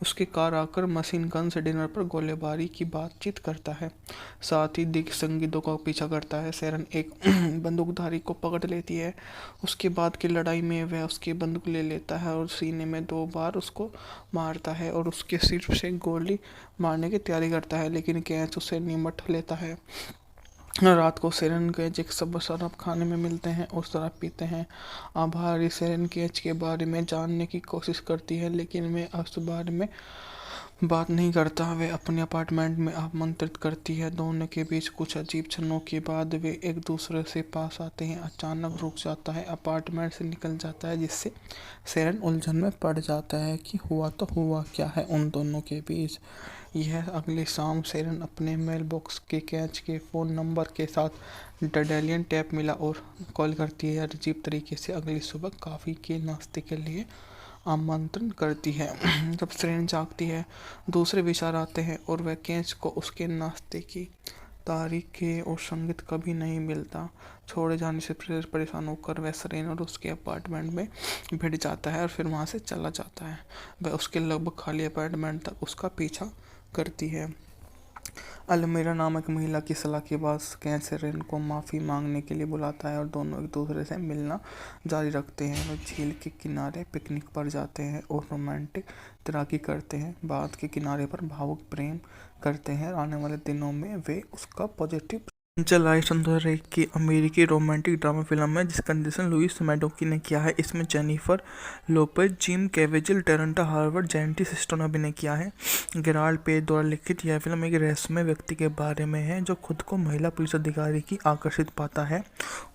उसके कार आकर मशीन गन से डिनर पर गोलीबारी की बातचीत करता है। साथ ही दिग्गज संगीतों का पीछा करता है। सेरेन एक बंदूकधारी को पकड़ लेती है। उसके बाद की लड़ाई में वह उसकी बंदूक ले लेता है और सीने में 2 बार उसको मारता है और उसके सिर से गोली मारने की तैयारी करता है, लेकिन कैच उसे निमट लेता है। रात को सेरेन कैच एक शराब खाने में मिलते हैं और शराब पीते हैं। आभारी सेरेन कैच के बारे में जानने की कोशिश करती है, लेकिन वह उस बारे में बात नहीं करता। वे अपने अपार्टमेंट में आमंत्रित करती है। दोनों के बीच कुछ अजीब क्षणों के बाद वे एक दूसरे से पास आते हैं। अचानक रुक जाता है, अपार्टमेंट से निकल जाता है, जिससे सेरेन उलझन में पड़ जाता है कि हुआ तो हुआ क्या है उन दोनों के बीच। यह अगली शाम सेरेन अपने मेल बॉक्स के कैच के फ़ोन नंबर के साथ डडेलियन टैप मिला और कॉल करती है। अजीब तरीके से अगली सुबह कॉफ़ी के नाश्ते के लिए आमंत्रण करती है। जब सेरेन जागती है, दूसरे विचार आते हैं और वह कैच को उसके नाश्ते की तारीखें और संगीत कभी नहीं मिलता। छोड़े जाने से परेशान होकर वह सेरेन और उसके अपार्टमेंट में भिड़ जाता है और फिर वहाँ से चला जाता है। वह उसके लगभग खाली अपार्टमेंट तक उसका पीछा करती है। अलमीरा नामक महिला की सलाह के बाद कैच सेरेन को माफ़ी मांगने के लिए बुलाता है और दोनों एक दूसरे से मिलना जारी रखते हैं। वह झील के किनारे पिकनिक पर जाते हैं और रोमांटिक तैराकी करते हैं। बात के किनारे पर भावुक प्रेम करते हैं। आने वाले दिनों में वे उसका पॉजिटिव चल आई सन 2001 की अमेरिकी रोमांटिक ड्रामा फिल्म है जिसका निर्देशन लुइस मैडोकी ने किया है। इसमें Jennifer Lopez, Jim Caviezel, Terrence Howard, जेंटी सिस्टो ने अभिनय किया है। गेराल्ड पेज द्वारा लिखित यह फिल्म एक रहस्यमय व्यक्ति के बारे में है जो खुद को महिला पुलिस अधिकारी की आकर्षित पाता है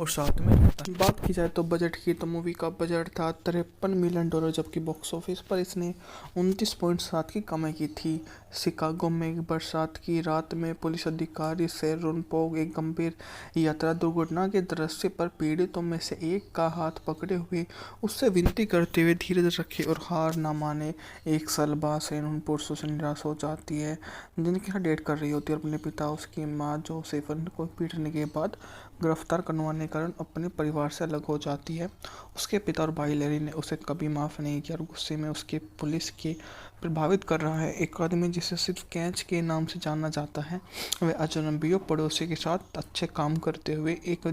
और साथ में रहता है। बात की जाए तो बजट की, तो मूवी का बजट था $53 मिलियन, जबकि बॉक्स ऑफिस पर इसने 29.7 की कमाई की थी। शिकागो में एक बरसात की रात में पुलिस अधिकारी शेरोन पोग एक गंभीर यात्रा दुर्घटना के दृश्य पर पीड़ितों में से एक का हाथ पकड़े हुए उससे विनती करते हुए धीरज रखे और हार ना माने। 1 साल बाद शेरोन पुरुषों से निराश हो जाती है जिनके साथ डेट कर रही होती है। अपने पिता, उसकी माँ जोसेफन को पीटने के बाद गिरफ्तार करवाने के कारण अपने परिवार से अलग हो जाती है। उसके पिता और भाई लैरी ने उसे कभी माफ़ नहीं किया और गुस्से में उसके पुलिस के प्रभावित कर रहा है। एक आदमी जिसे सिर्फ कैच के नाम से जाना जाता है, वह अजनबियों पड़ोसी के साथ अच्छे काम करते हुए एक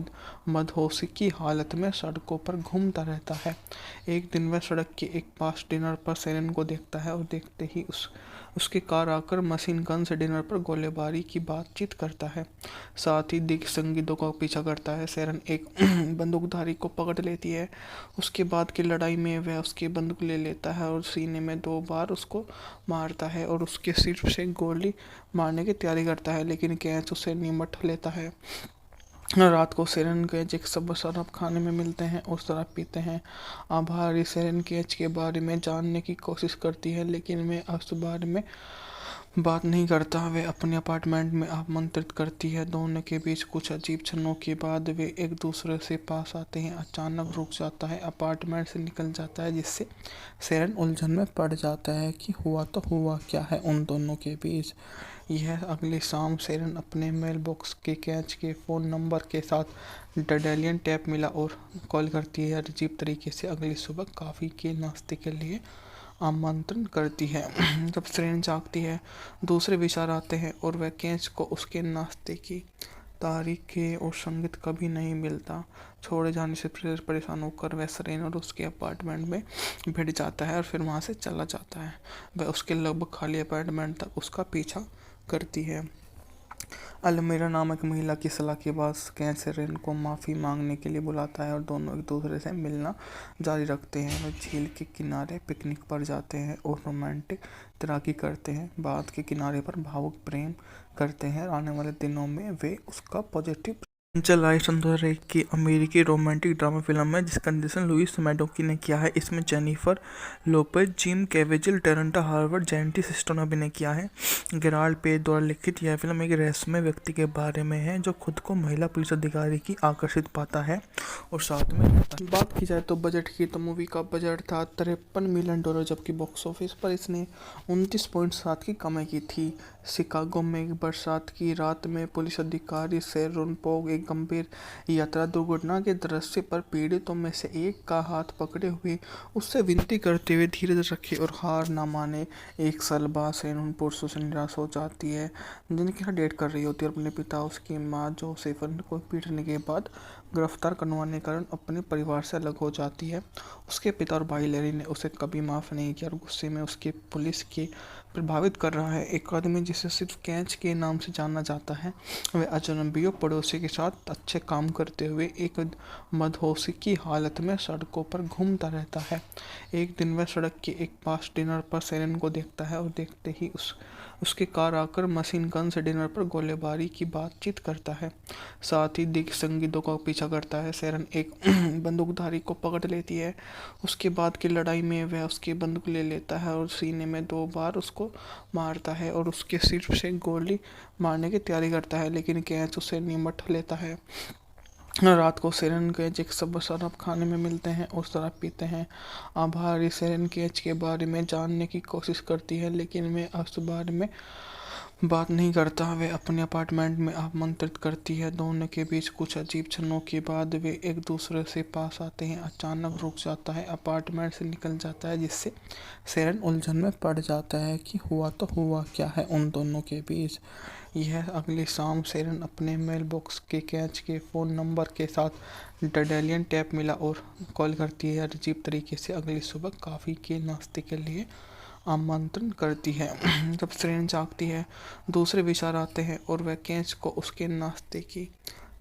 मदहोशी की हालत में सड़कों पर घूमता रहता है। एक दिन वह सड़क के एक पास डिनर पर सेरेन को देखता है और देखते ही उसके कार आकर मशीन गन से डिनर पर गोलीबारी की बातचीत करता है। साथ ही दिग्गज संगीतों का पीछा करता है। सेरेन एक बंदूकधारी को पकड़ लेती है। उसके बाद की लड़ाई में वह उसकी बंदूक ले लेता है और सीने में 2 बार उसको मारता है और उसके सिर से गोली मारने की तैयारी करता है, लेकिन कैच उसे निमट लेता है। रात को सेरेन केज एक सब शराब खाने में मिलते हैं और शराब पीते हैं। आभारी सेरेन केज के बारे में जानने की कोशिश करती है, लेकिन वे उस बारे में बात नहीं करता। वे अपने अपार्टमेंट में आमंत्रित करती है। दोनों के बीच कुछ अजीब क्षणों के बाद वे एक दूसरे से पास आते हैं। अचानक रुक जाता है, अपार्टमेंट से निकल जाता है, जिससे सेरेन उलझन में पड़ जाता है कि हुआ तो हुआ क्या है उन दोनों के बीच। यह अगली शाम सेरेन अपने मेल बॉक्स के कैच के फ़ोन नंबर के साथ डडेलियन टैप मिला और कॉल करती है। अजीब तरीके से अगली सुबह कॉफ़ी के नाश्ते के लिए आमंत्रण करती है। जब सेरेन जागती है, दूसरे विचार आते हैं और वह कैच को उसके नाश्ते की तारीखें और संगीत कभी नहीं मिलता। छोड़े जाने से परेशान होकर वह सेरेन और उसके अपार्टमेंट में भिड़ जाता है और फिर वहाँ से चला जाता है। वह उसके लगभग खाली अपार्टमेंट तक उसका पीछा करती है। अलमीरा नामक महिला की सलाह के बाद कैच सेरेन को माफ़ी मांगने के लिए बुलाता है और दोनों एक दूसरे से मिलना जारी रखते हैं। वे झील के किनारे पिकनिक पर जाते हैं और रोमांटिक तैराकी करते हैं। बाद के किनारे पर भावुक प्रेम करते हैं। आने वाले दिनों में वे उसका पॉजिटिव चल आई सन 2001 की अमेरिकी रोमांटिक ड्रामा फिल्म है जिसका निर्देशन लुइस मैडोकी ने किया है। इसमें Jennifer Lopez, Jim Caviezel, Terrence Howard, जेंटी सिस्टो ने अभिनय किया है। गेराल्ड पेज द्वारा लिखित यह फिल्म एक रहस्यमय व्यक्ति के बारे में है जो खुद को महिला पुलिस अधिकारी की आकर्षित पाता है और साथ में रहता है। बात की जाए तो बजट की, तो मूवी का बजट था $53 मिलियन, जबकि बॉक्स ऑफिस पर इसने 29.7 की कमाई की थी। शिकागो में एक बरसात की रात में पुलिस अधिकारी शेरोन पोग एक गंभीर यात्रा दुर्घटना के दृश्य पर पीड़ितों में से एक का हाथ पकड़े हुए उससे विनती करते हुए धीरज रखे और हार न माने। एक साल बाद शेरोन पुरुषों से निराश हो जाती है, जिनके साथ डेट कर रही होती है। अपने पिता, उसकी माँ जोसेफ को पीटने के बाद गिरफ्तार करवाने के कारण अपने परिवार से अलग हो जाती है। उसके पिता और भाई लैरी ने उसे कभी माफ़ नहीं किया और गुस्से में उसके पुलिस के प्रभावित कर रहा है। एक आदमी जिसे सिर्फ कैच के नाम से जाना जाता है, वह अजनबियों पड़ोसी के साथ अच्छे काम करते हुए एक मदहोशी की हालत में सड़कों पर घूमता रहता है। एक दिन वह सड़क के एक पास डिनर पर सेरेन को देखता है और देखते ही उसके कार आकर मशीन गन से डिनर पर गोलीबारी की बातचीत करता है। साथ ही दिग्गज संगीतों का पीछा करता है। सेरेन एक बंदूकधारी को पकड़ लेती है। उसके बाद की लड़ाई में वह उसकी बंदूक ले लेता है और सीने में 2 बार उसको मारता है और उसके सिर से गोली मारने की तैयारी करता है, लेकिन कैच उसे निमट लेता है। रात को सेरेन केज एक सब शराब खाने में मिलते हैं और शराब पीते हैं। आभारी सेरेन केज के बारे में जानने की कोशिश करती है, लेकिन वे उस बारे में बात नहीं करता। वे अपने अपार्टमेंट में आमंत्रित करती है। दोनों के बीच कुछ अजीब क्षणों के बाद वे एक दूसरे से पास आते हैं। अचानक रुक जाता है, अपार्टमेंट से निकल जाता है, जिससे सेरेन उलझन में पड़ जाता है कि हुआ तो हुआ क्या है उन दोनों के बीच। यह अगली शाम सेरेन अपने मेल बॉक्स के कैच के फ़ोन नंबर के साथ डडेलियन टैप मिला और कॉल करती है। अजीब तरीके से अगली सुबह कॉफ़ी के नाश्ते के लिए आमंत्रण करती है। जब सेरेन जागती है, दूसरे विचार आते हैं और वह कैच को उसके नाश्ते की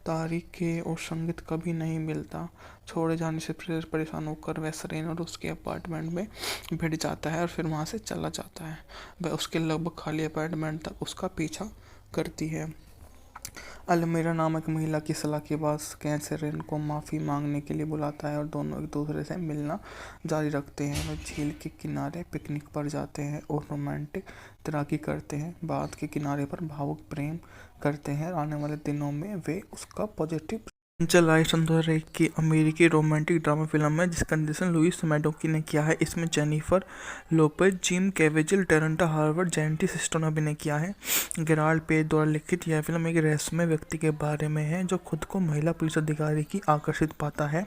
तारीखें और संगीत कभी नहीं मिलता। छोड़े जाने से परेशान होकर वह सेरेन और उसके अपार्टमेंट में भिड़ जाता है और फिर वहाँ से चला जाता है। वह उसके लगभग खाली अपार्टमेंट तक उसका पीछा करती है। अलमीरा नामक महिला की सलाह के बाद कैच सेरेन को माफ़ी मांगने के लिए बुलाता है और दोनों एक दूसरे से मिलना जारी रखते हैं। वे झील के किनारे पिकनिक पर जाते हैं और रोमांटिक तैराकी करते हैं। बाद के किनारे पर भावुक प्रेम करते हैं। आने वाले दिनों में वे उसका पॉजिटिव चल आई सन 2001 की अमेरिकी रोमांटिक ड्रामा फिल्म है जिसका निर्देशन लुइस मैडोकी ने किया है। इसमें Jennifer Lopez, Jim Caviezel, Terrence Howard, जेंटी सिस्टो ने अभिनय किया है। गेराल्ड पेज द्वारा लिखित यह फिल्म एक रहस्यमय व्यक्ति के बारे में है जो खुद को महिला पुलिस अधिकारी की आकर्षित पाता है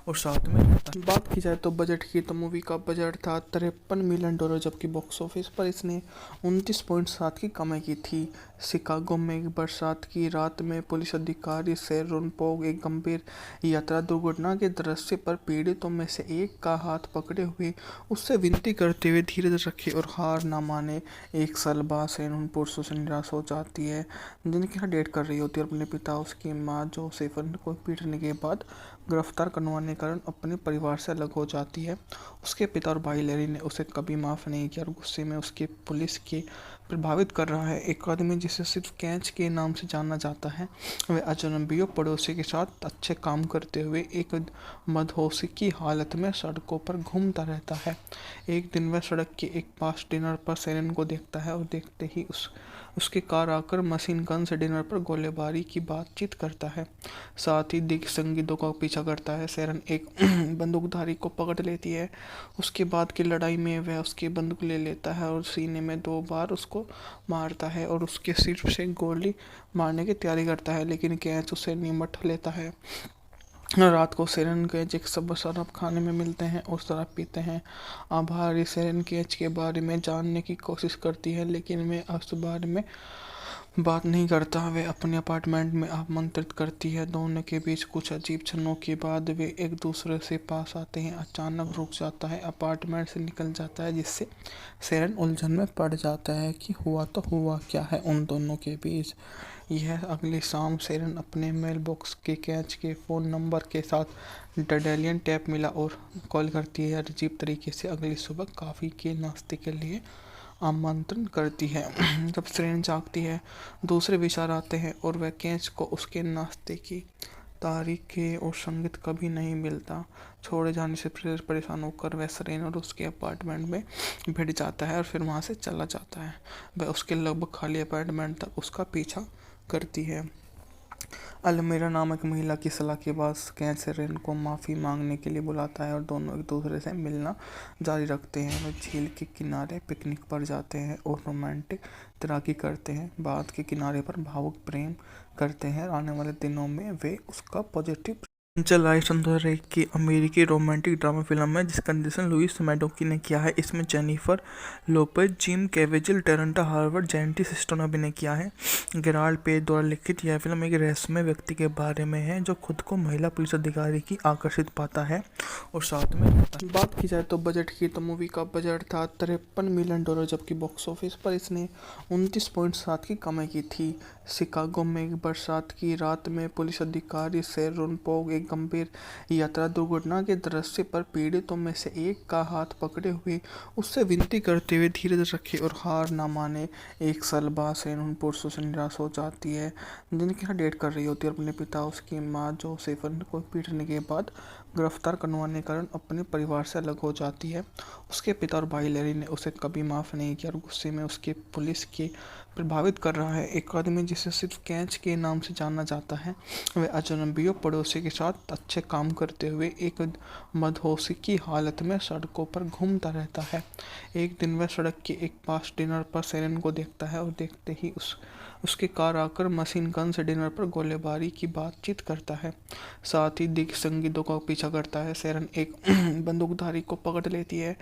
और साथ में रहता है। बात की जाए तो बजट की, तो मूवी का बजट था $53 मिलियन, जबकि बॉक्स ऑफिस पर इसने 29.7 की कमाई की थी। शिकागो में एक बरसात की रात में पुलिस अधिकारी शेरोन पोग एक गंभीर यात्रा दुर्घटना के दृश्य पर पीड़ितों में से एक का हाथ पकड़े हुए उससे विनती करते हुए धीरज रखे और हार न माने। एक साल बाद शेरोन पुरुषों से निराश हो जाती है, जिनके साथ डेट कर रही होती है। अपने पिता, उसकी माँ जोसेफ को पीटने के बाद गिरफ्तार करवाने के कारण अपने परिवार से अलग हो जाती है। उसके पिता और भाई लैरी ने उसे कभी माफ़ नहीं किया और गुस्से में उसके पुलिस के प्रभावित कर रहा है। एक आदमी जिसे सिर्फ कैच के नाम से जाना जाता है, वह अजनबियों पड़ोसी के साथ अच्छे काम करते हुए एक मदहोशी की हालत में सड़कों पर घूमता रहता है। एक दिन वह सड़क के एक पास डिनर पर सेरेन को देखता है और देखते ही उसकी कार आकर मशीन गन से डिनर पर गोलीबारी की बातचीत करता है। साथ ही दिग्गज संगीतों का पीछा करता है। सेरेन एक बंदूकधारी को पकड़ लेती है। उसके बाद की लड़ाई में वह उसकी बंदूक ले लेता है और सीने में 2 बार उसको मारता है और उसके सिर से गोली मारने की तैयारी करता है, लेकिन कैच उसे निमट लेता है। रात को सेरेन कैच एक सब शराब खाने में मिलते हैं और शराब पीते हैं। आभारी सेरेन कैच के बारे में जानने की कोशिश करती है, लेकिन वे उस बारे में बात नहीं करता। वे अपने अपार्टमेंट में आमंत्रित करती है। दोनों के बीच कुछ अजीब क्षणों के बाद वे एक दूसरे से पास आते हैं। अचानक रुक जाता है, अपार्टमेंट से निकल जाता है, जिससे सेरेन उलझन में पड़ जाता है कि हुआ तो हुआ क्या है उन दोनों के बीच। यह अगली शाम सेरेन अपने मेल बॉक्स के कैच के फ़ोन नंबर के साथ डेलियन टैप मिला और कॉल करती है। अजीब तरीके से अगली सुबह कॉफ़ी के नाश्ते के लिए आमंत्रण करती है। जब सेरेन जागती है, दूसरे विचार आते हैं और वह कैच को उसके नाश्ते की तारीखें और संगीत कभी नहीं मिलता। छोड़े जाने से परेशान होकर वह सेरेन और उसके अपार्टमेंट में भिड़ जाता है और फिर वहाँ से चला जाता है। वह उसके लगभग खाली अपार्टमेंट तक उसका पीछा करती है। अलमीरा नामक महिला की सलाह के बाद कैच सेरेन को माफ़ी मांगने के लिए बुलाता है और दोनों एक दूसरे से मिलना जारी रखते हैं। वे झील के किनारे पिकनिक पर जाते हैं और रोमांटिक तैराकी करते हैं। बाद के किनारे पर भावुक प्रेम करते हैं। आने वाले दिनों में वे उसका पॉजिटिव चल लाइफ 2001 की अमेरिकी रोमांटिक ड्रामा फिल्म है जिसका निर्देशन लुइस मैडोकी ने किया है। इसमें Jennifer Lopez, Jim Caviezel, Terrence Howard, जेंटी सिस्टो ने अभिनय किया है। गेराल्ड पेज द्वारा लिखित यह फिल्म एक रहस्यमय व्यक्ति के बारे में है जो खुद को महिला पुलिस अधिकारी की आकर्षित पाता है और साथ में रहता है। बात की जाए तो बजट की, तो मूवी का बजट था $53 मिलियन, जबकि बॉक्स ऑफिस पर इसने 29.7 की कमाई की थी। शिकागो में एक बरसात की रात में पुलिस अधिकारी शेरोन पोग एक गंभीर यात्रा दुर्घटना के दृश्य पर पीड़ितों में से एक का हाथ पकड़े हुए उससे विनती करते हुए धीरज रखे और हार ना माने। 1 साल बाद शेरोन पुरुषों से निराश हो जाती है, जिनके साथ डेट कर रही होती है। अपने पिता, उसकी माँ जोसेफन को पीटने के बाद गिरफ्तार करवाने के कारण अपने परिवार से अलग हो जाती है। उसके पिता और भाई लैरी ने उसे कभी माफ़ नहीं किया और गुस्से में उसके पुलिस के प्रभावित कर रहा है। एक आदमी जिसे सिर्फ कैच के नाम से जाना जाता है, वह अजनबियों पड़ोसी के साथ अच्छे काम करते हुए एक मदहोशी की हालत में सड़कों पर घूमता रहता है। एक दिन वह सड़क के एक पास डिनर पर सेरेन को देखता है और देखते ही उसकी कार आकर मशीन गन से डिनर पर गोलीबारी की बातचीत करता है। साथ ही दिग्गज संगीतों का पीछा करता है। सेरेन एक बंदूकधारी को पकड़ लेती है।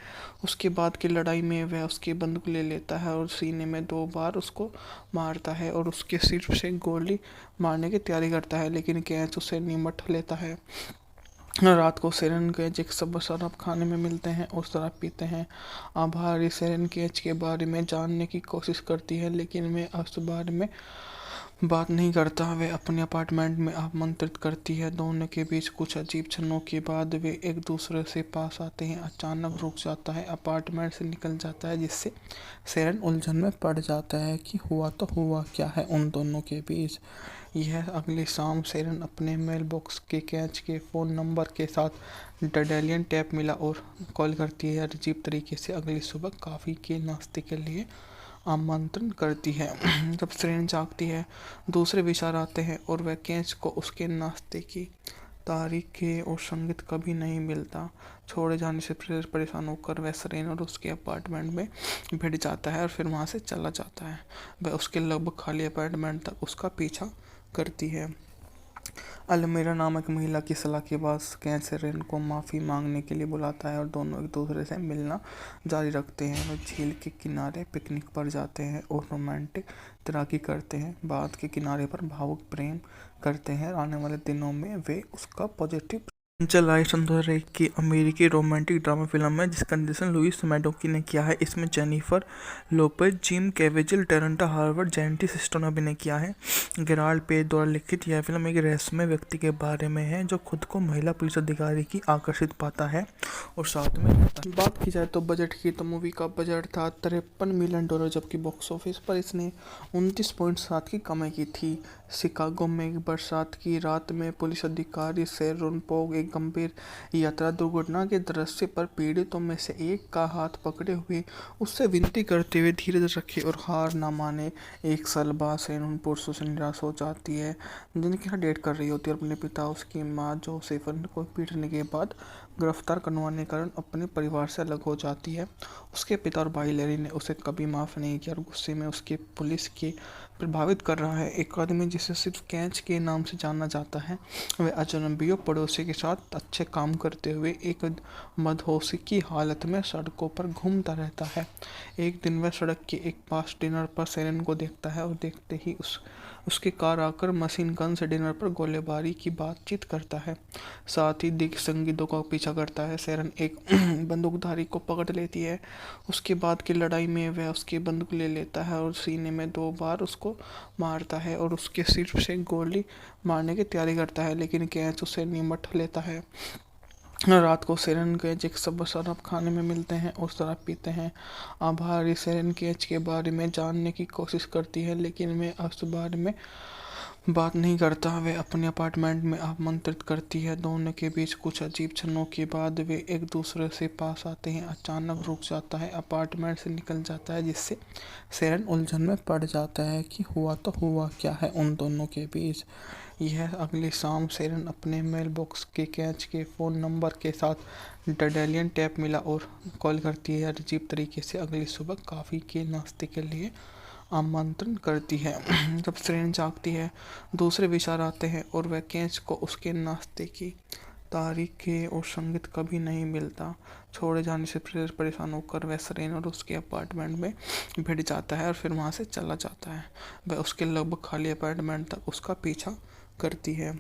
उसके बाद की लड़ाई में वह उसकी बंदूक ले लेता है और सीने में 2 बार उसको मारता है और उसके सिर से गोली मारने की तैयारी करता है, लेकिन कैच उसे निमट लेता है। रात को सेरेन कैच एक सब शराब खाने में मिलते हैं और शराब पीते हैं। आभारी सेरेन कैच के बारे में जानने की कोशिश करती है, लेकिन वे उस बारे में बात नहीं करता। वे अपने अपार्टमेंट में आमंत्रित करती है। दोनों के बीच कुछ अजीब क्षणों के बाद वे एक दूसरे से पास आते हैं। अचानक रुक जाता है, अपार्टमेंट से निकल जाता है, जिससे सेरेन उलझन में पड़ जाता है कि हुआ तो हुआ क्या है उन दोनों के बीच। यह अगली शाम सेरेन अपने मेल बॉक्स के कैच के फ़ोन नंबर के साथ डेलियन टैप मिला और कॉल करती है। अजीब तरीके से अगली सुबह कॉफ़ी के नाश्ते के लिए आमंत्रण करती है। जब सेरेन जागती है, दूसरे विचार आते हैं और वह कैच को उसके नाश्ते की तारीखें और संगीत कभी नहीं मिलता। छोड़े जाने से परेशान होकर वह सेरेन और उसके अपार्टमेंट में भिड़ जाता है और फिर वहाँ से चला जाता है। वह उसके लगभग खाली अपार्टमेंट तक उसका पीछा करती है। अलमीरा नामक महिला की सलाह के बाद कैच सेरेन को माफ़ी मांगने के लिए बुलाता है और दोनों एक दूसरे से मिलना जारी रखते हैं। वे झील के किनारे पिकनिक पर जाते हैं और रोमांटिक तैराकी करते हैं। बाद के किनारे पर भावुक प्रेम करते हैं। आने वाले दिनों में वे उसका पॉजिटिव जुलाई सन 2001 की अमेरिकी रोमांटिक ड्रामा फिल्म है जिसका निर्देशन लुइस मैडोकी ने किया है। इसमें Jennifer Lopez, Jim Caviezel, Terrence Howard, जैंटी सिस्टो ने अभिनय किया है। गेराल्ड पेज द्वारा लिखित यह फिल्म एक रहस्यमय व्यक्ति के बारे में है जो खुद को महिला पुलिस अधिकारी की आकर्षित पाता है और साथ में रहता है। बात की जाए तो बजट की, तो मूवी का बजट था $53 मिलियन, जबकि बॉक्स ऑफिस पर इसने 29.7 की कमाई की थी। शिकागो में एक बरसात की रात में पुलिस अधिकारी शेरोन पोग एक गंभीर यात्रा दुर्घटना के दृश्य पर पीड़ितों में से एक का हाथ पकड़े हुए उससे विनती करते हुए धीरज रखे और हार न माने। 1 साल बाद शेरोन पुरुषों से निराश हो जाती है जिनके साथ डेट कर रही होती है और अपने पिता उसकी माँ जोसेफन को पीटने के बाद गिरफ्तार करवाने के कारण अपने परिवार से अलग हो जाती है। उसके पिता और भाई लैरी ने उसे कभी माफ़ नहीं किया और गुस्से में उसके पुलिस के प्रभावित कर रहा है। एक आदमी जिसे सिर्फ कैच के नाम से जाना जाता है, वह अजनबियों पड़ोसी के साथ अच्छे काम करते हुए एक मदहोशी की हालत में सड़कों पर घूमता रहता है। एक दिन वह सड़क के एक पास डिनर पर सेरेन को देखता है और देखते ही उसकी कार आकर मशीन गन से डिनर पर गोलीबारी की बातचीत करता है। साथ ही दिग्गज संगीतों का पीछा करता है। सेरेन एक बंदूकधारी को पकड़ लेती है। उसके बाद की लड़ाई में वह उसकी बंदूक ले लेता है और सीने में 2 बार उसको मारता है और उसके सिर से गोली मारने की तैयारी करता है, लेकिन कैच उसे निमट लेता है। रात को सेरेन कैच एक सब शराब खाने में मिलते हैं और शराब पीते हैं। आभारी सेरेन कैच के बारे में जानने की कोशिश करती है, लेकिन वह उस बारे में बात नहीं करता। वे अपने अपार्टमेंट में आमंत्रित करती है। दोनों के बीच कुछ अजीब क्षणों के बाद वे एक दूसरे से पास आते हैं। अचानक रुक जाता है, अपार्टमेंट से निकल जाता है, जिससे सेरेन उलझन में पड़ जाता है कि हुआ तो हुआ क्या है उन दोनों के बीच। यह अगली शाम सेरेन अपने मेल बॉक्स के कैच के फ़ोन नंबर के साथ डडेलियन टैप मिला और कॉल करती है। अजीब तरीके से अगली सुबह कॉफ़ी के नाश्ते के लिए आमंत्रण करती है। जब सेरेन जागती है, दूसरे विचार आते हैं और वह कैच को उसके नाश्ते की तारीखें और संगीत कभी नहीं मिलता। छोड़े जाने से परेशान होकर वह सेरेन और उसके अपार्टमेंट में भिड़ जाता है और फिर वहाँ से चला जाता है। वह उसके लगभग खाली अपार्टमेंट तक उसका पीछा करती है।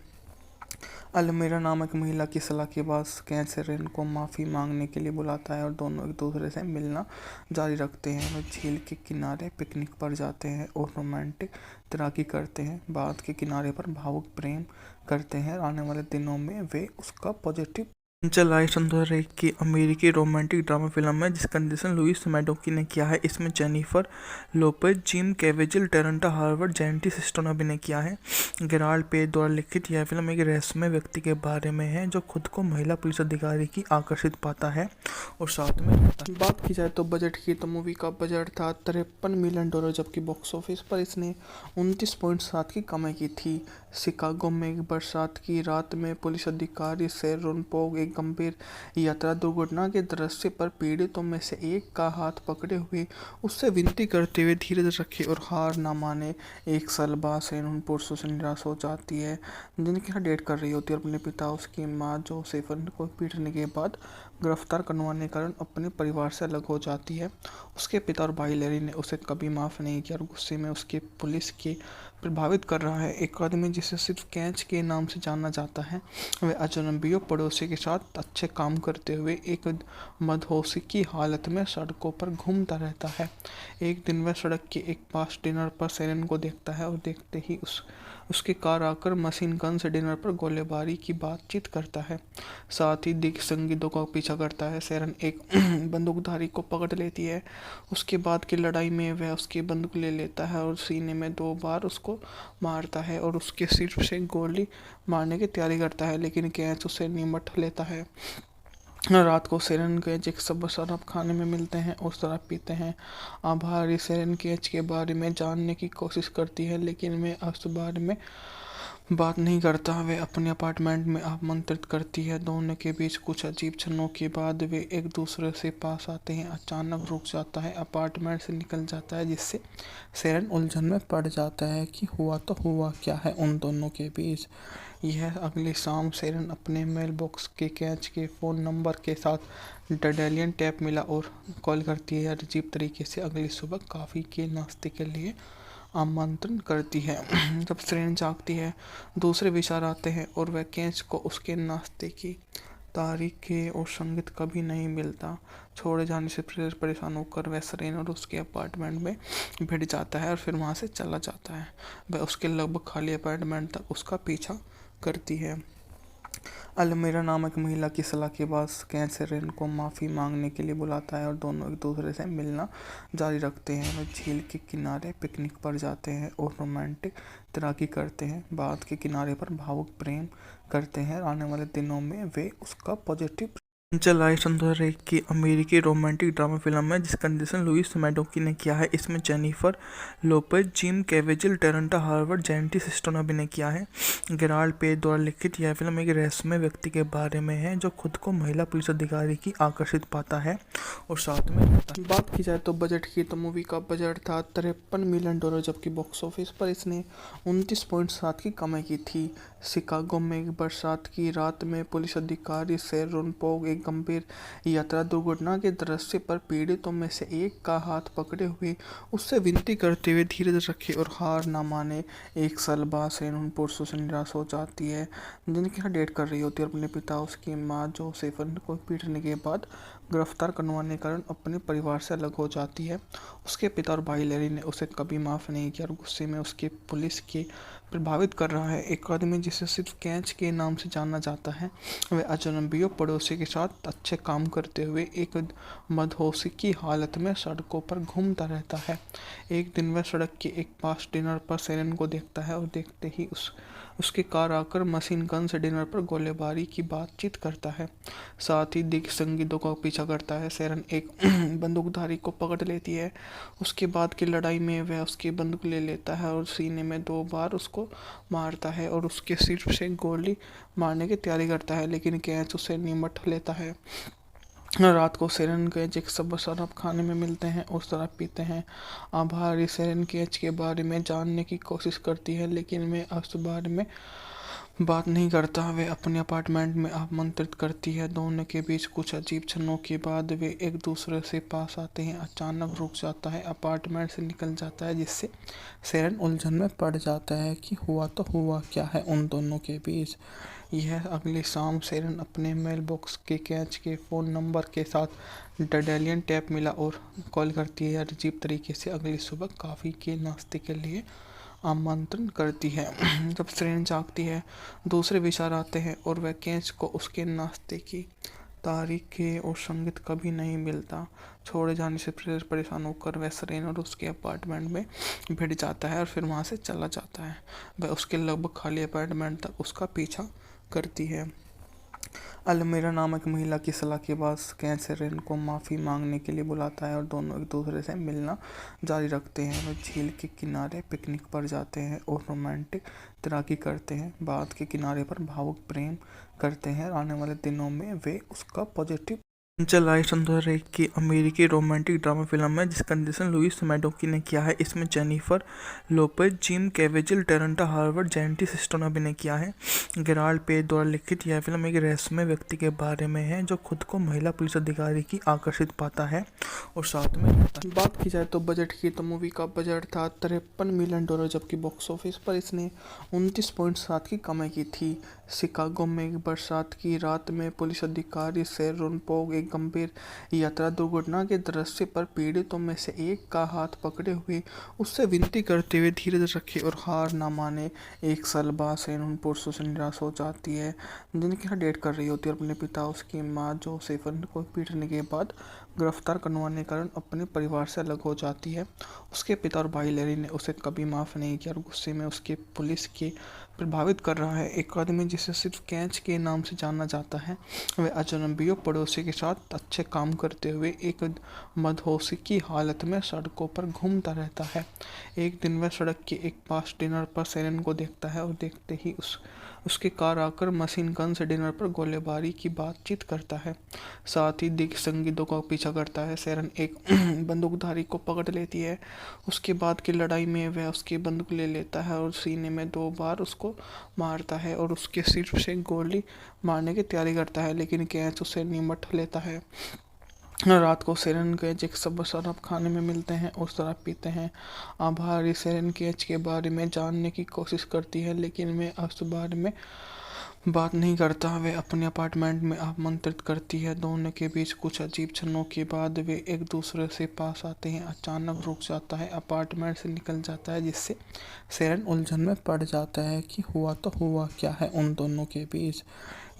अलमीरा नामक महिला की सलाह के बाद कैच सेरेन को माफ़ी मांगने के लिए बुलाता है और दोनों एक दूसरे से मिलना जारी रखते हैं। वे झील के किनारे पिकनिक पर जाते हैं और रोमांटिक तैराकी करते हैं। बाँध के किनारे पर भावुक प्रेम करते हैं। आने वाले दिनों में वे उसका पॉजिटिव जुलाई सन 2001 की अमेरिकी रोमांटिक ड्रामा फिल्म है जिसका निर्देशन लुइस मैडोकी ने किया है। इसमें Jennifer Lopez, Jim Caviezel, Terrence Howard, जैंटी सिस्टो ने अभिनय किया है। गेराल्ड पेज द्वारा लिखित यह फिल्म एक रहस्यमय व्यक्ति के बारे में है जो खुद को महिला पुलिस अधिकारी की आकर्षित पाता है और साथ में रहता है। बात की जाए तो बजट की, तो मूवी का बजट था $53 मिलियन, जबकि बॉक्स ऑफिस पर इसने 29.7 की कमाई की थी। शिकागो में एक बरसात की रात में पुलिस अधिकारी शेरोन पोग एक गंभीर यात्रा दुर्घटना के दृश्य पर पीड़ितों में से एक का हाथ पकड़े हुए उससे विनती करते हुए धीरज रखे और हार न माने। 1 साल बाद शेरोन पुरुषों से निराश हो जाती है जिनके साथ डेट कर रही होती है और अपने पिता उसकी माँ जोसेफन को पीटने के बाद गिरफ्तार करवाने के कारण अपने परिवार से अलग हो जाती है। उसके पिता और भाई लैरी ने उसे कभी माफ़ नहीं किया और गुस्से में उसके पुलिस के प्रभावित कर रहा है। एक आदमी जिसे सिर्फ कैच के नाम से जाना जाता है, वह अजनबियों पड़ोसी के साथ अच्छे काम करते हुए एक मदहोशी की हालत में सड़कों पर घूमता रहता है। एक दिन वह सड़क के एक पास डिनर पर सेरेन को देखता है और देखते ही उसकी कार आकर मशीन गन से डिनर पर गोलीबारी की बातचीत करता है। साथ ही दिग्गज संगीतों का पीछा करता है। सेरेन एक बंदूकधारी को पकड़ लेती है। उसके बाद की लड़ाई में वह उसकी बंदूक ले लेता है और सीने में 2 बार उसको मारता है और उसके सिर से गोली मारने की तैयारी करता है, लेकिन कैच उसे निमट लेता है। रात को सेरेन कैच एक सब शराब खाने में मिलते हैं और शराब पीते हैं। आभारी सेरेन कैच के बारे में जानने की कोशिश करती है, लेकिन वह उस बारे में बात नहीं करता। वे अपने अपार्टमेंट में आमंत्रित करती है। दोनों के बीच कुछ अजीब क्षणों के बाद वे एक दूसरे से पास आते हैं। अचानक रुक जाता है, अपार्टमेंट से निकल जाता है, जिससे सेरेन उलझन में पड़ जाता है कि हुआ तो हुआ क्या है उन दोनों के बीच। यह अगली शाम सेरेन अपने मेल बॉक्स के कैच के फ़ोन नंबर के साथ डडेलियन टैप मिला और कॉल करती है। अजीब तरीके से अगली सुबह कॉफ़ी के नाश्ते के लिए आमंत्रण करती है। जब सेरेन जागती है, दूसरे विचार आते हैं और वह कैच को उसके नाश्ते की तारीखें और संगीत कभी नहीं मिलता। छोड़े जाने से परेशान होकर वह सेरेन और उसके अपार्टमेंट में भिड़ जाता है और फिर वहाँ से चला जाता है। वह उसके लगभग खाली अपार्टमेंट तक उसका पीछा करती है। अलमीरा नामक महिला की सलाह के बाद कैच सेरेन को माफ़ी मांगने के लिए बुलाता है और दोनों एक दूसरे से मिलना जारी रखते हैं। वे झील के किनारे पिकनिक पर जाते हैं और रोमांटिक तैराकी करते हैं। बाद के किनारे पर भावुक प्रेम करते हैं। आने वाले दिनों में वे उसका पॉजिटिव चल आई सन 2001 की अमेरिकी रोमांटिक ड्रामा फिल्म है जिसका निर्देशन लुइस मैडोकी ने किया है। इसमें Jennifer Lopez, Jim Caviezel, Terrence Howard, जेंटी सिस्टो ने अभिनय किया है। गेराल्ड पेज द्वारा लिखित यह फिल्म एक रहस्यमय व्यक्ति के बारे में है जो खुद को महिला पुलिस अधिकारी की आकर्षित पाता है और साथ में रहता है। बात की जाए तो बजट की, तो मूवी का बजट था $53 मिलियन, जबकि बॉक्स ऑफिस पर इसने 29.7 की कमाई की थी। शिकागो में एक बरसात की रात में पुलिस अधिकारी शेरोन पोग एक गंभीर यात्रा दुर्घटना के दृश्य पर पीड़ितों में से एक का हाथ पकड़े हुए उससे विनती करते हुए धीरज रखे और हार न माने। एक साल बाद शेरोन पुरुषों से निराश हो जाती है जिनके साथ डेट कर रही होती है और अपने पिता उसकी माँ जोसेफन को पीटने के बाद गिरफ्तार करवाने के कारण अपने परिवार से अलग हो जाती है। उसके पिता और भाई लैरी ने उसे कभी माफ़ नहीं किया और गुस्से में उसके पुलिस के प्रभावित कर रहा है। एक आदमी जिसे सिर्फ कैच के नाम से जाना जाता है, वह अजनबियों पड़ोसी के साथ अच्छे काम करते हुए एक मदहोशी की हालत में सड़कों पर घूमता रहता है। एक दिन वह सड़क के एक पास डिनर पर सेरेन को देखता है और देखते ही उसकी कार आकर मशीन गन से डिनर पर गोलीबारी की बातचीत करता है। साथ ही दिग्गज संगीतों का पीछा करता है। सेरेन एक बंदूकधारी को पकड़ लेती है। उसके बाद की लड़ाई में वह उसकी बंदूक ले लेता है और सीने में 2 बार उसको मारता है और उसके सिर से गोली मारने की तैयारी करता है, लेकिन कैच उसे निमट लेता है। रात को सेरेन कैच एक शराब खाने में मिलते हैं और शराब पीते हैं। आभारी सेरेन कैच के बारे में जानने की कोशिश करती है, लेकिन वह उस बारे में बात नहीं करता। वे अपने अपार्टमेंट में आमंत्रित करती है। दोनों के बीच कुछ अजीब क्षणों के बाद वे एक दूसरे से पास आते हैं। अचानक रुक जाता है, अपार्टमेंट से निकल जाता है, जिससे सेरेन उलझन में पड़ जाता है कि हुआ तो हुआ क्या है उन दोनों के बीच। यह अगली शाम सेरेन अपने मेल बॉक्स के कैच के फ़ोन नंबर के साथ डडेलियन टैप मिला और कॉल करती है। अजीब तरीके से अगली सुबह कॉफ़ी के नाश्ते के लिए आमंत्रण करती है। जब सेरेन जागती है, दूसरे विचार आते हैं और वह कैच को उसके नाश्ते की तारीखें और संगीत कभी नहीं मिलता। छोड़े जाने से परेशान होकर वह सेरेन और उसके अपार्टमेंट में भिड़ जाता है और फिर वहाँ से चला जाता है। वह उसके लगभग खाली अपार्टमेंट तक उसका पीछा करती है। अलमीरा नामक महिला की सलाह के बाद कैच सेरेन को माफ़ी मांगने के लिए बुलाता है और दोनों एक दूसरे से मिलना जारी रखते हैं। वे झील के किनारे पिकनिक पर जाते हैं और रोमांटिक तैराकी करते हैं। बाद के किनारे पर भावुक प्रेम करते हैं। आने वाले दिनों में वे उसका पॉजिटिव चल आई सन 2001 की अमेरिकी रोमांटिक ड्रामा फिल्म है जिसका निर्देशन लुइस मैडोकी ने किया है। इसमें Jennifer Lopez, Jim Caviezel, Terrence Howard, जेंटी सिस्टो ने अभिनय किया है। गेराल्ड पेज द्वारा लिखित यह फिल्म एक रहस्यमय व्यक्ति के बारे में है जो खुद को महिला पुलिस अधिकारी की आकर्षित पाता है और साथ में रहता है। बात की जाए तो बजट की, तो मूवी का बजट था $53 मिलियन, जबकि बॉक्स ऑफिस पर इसने 29.7 की कमाई की थी। शिकागो में एक बरसात की रात में पुलिस अधिकारी शेरोन पोग एक गंभीर यात्रा दुर्घटना के दृश्य पर पीड़ितों में से एक का हाथ पकड़े हुए उससे विनती करते हुए धीरज रखे और हार न माने। एक साल बाद शेरोन पुरुषों से निराश हो जाती है जिनके साथ डेट कर रही होती है और अपने पिता उसकी माँ जोसेफन को पीटने के बाद गिरफ्तार करवाने के कारण अपने परिवार से अलग हो जाती है। उसके पिता और भाई लैरी ने उसे कभी माफ़ नहीं किया और गुस्से में उसके पुलिस के प्रभावित कर रहा है। एक आदमी जिसे सिर्फ कैच के नाम से जाना जाता है, वह अजनबियों पड़ोसी के साथ अच्छे काम करते हुए एक मदहोशी की हालत में सड़कों पर घूमता रहता है। एक दिन वह सड़क के एक पास डिनर पर सेरेन को देखता है और देखते ही उसकी कार आकर मशीन गन से डिनर पर गोलीबारी की बातचीत करता है। साथ ही दिग्गज संगीतों का पीछा करता है। सेरेन एक बंदूकधारी को पकड़ लेती है। उसके बाद की लड़ाई में वह उसकी बंदूक ले लेता है और सीने में 2 बार उसको मारता है और उसके सिर से गोली मारने की तैयारी करता है, लेकिन कैच उसे निमट लेता है। रात को सेरेन केज एक सब शराब खाने में मिलते हैं और शराब पीते हैं। आभारी सेरेन केज के बारे में जानने की कोशिश करती है, लेकिन वे उस बारे में बात नहीं करता। वे अपने अपार्टमेंट में आमंत्रित करती है। दोनों के बीच कुछ अजीब क्षणों के बाद वे एक दूसरे से पास आते हैं। अचानक रुक जाता है, अपार्टमेंट से निकल जाता है, जिससे सेरेन उलझन में पड़ जाता है कि हुआ तो हुआ क्या है उन दोनों के बीच।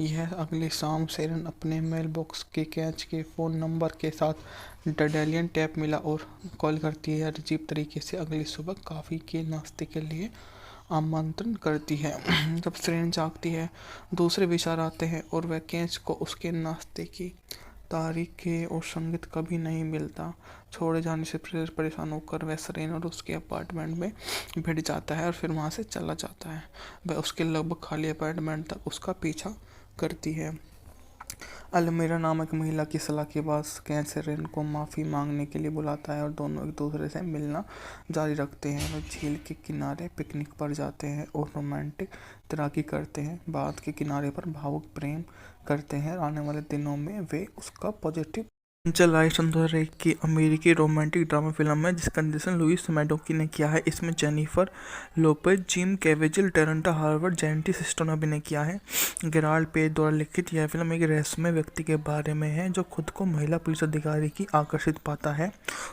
यह अगली शाम सेरेन अपने मेल बॉक्स के कैच के फ़ोन नंबर के साथ डेलियन टैप मिला और कॉल करती है। अजीब तरीके से अगली सुबह कॉफ़ी के नाश्ते के लिए आमंत्रण करती है। जब सेरेन जागती है, दूसरे विचार आते हैं और वह कैच को उसके नाश्ते की तारीखें और संगीत कभी नहीं मिलता। छोड़े जाने से परेशान होकर वह सेरेन और उसके अपार्टमेंट में भिड़ जाता है और फिर वहाँ से चला जाता है। वह उसके लगभग खाली अपार्टमेंट तक उसका पीछा करती है। अलमीरा नामक महिला की सलाह के बाद कैच सेरेन को माफ़ी मांगने के लिए बुलाता है और दोनों एक दूसरे से मिलना जारी रखते हैं। वे झील के किनारे पिकनिक पर जाते हैं और रोमांटिक तैराकी करते हैं। बात के किनारे पर भावुक प्रेम करते हैं। आने वाले दिनों में वे उसका पॉजिटिव चल 2001 की अमेरिकी रोमांटिक ड्रामा फिल्म है जिसका निर्देशन लुइस मैडोकी ने किया है। इसमें Jennifer Lopez, Jim Caviezel, Terrence Howard, जेंटी सिस्टो ने अभिनय किया है। गेराल्ड पेज द्वारा लिखित यह फिल्म एक रहस्यमय व्यक्ति के बारे में है जो खुद को महिला पुलिस अधिकारी की आकर्षित पाता है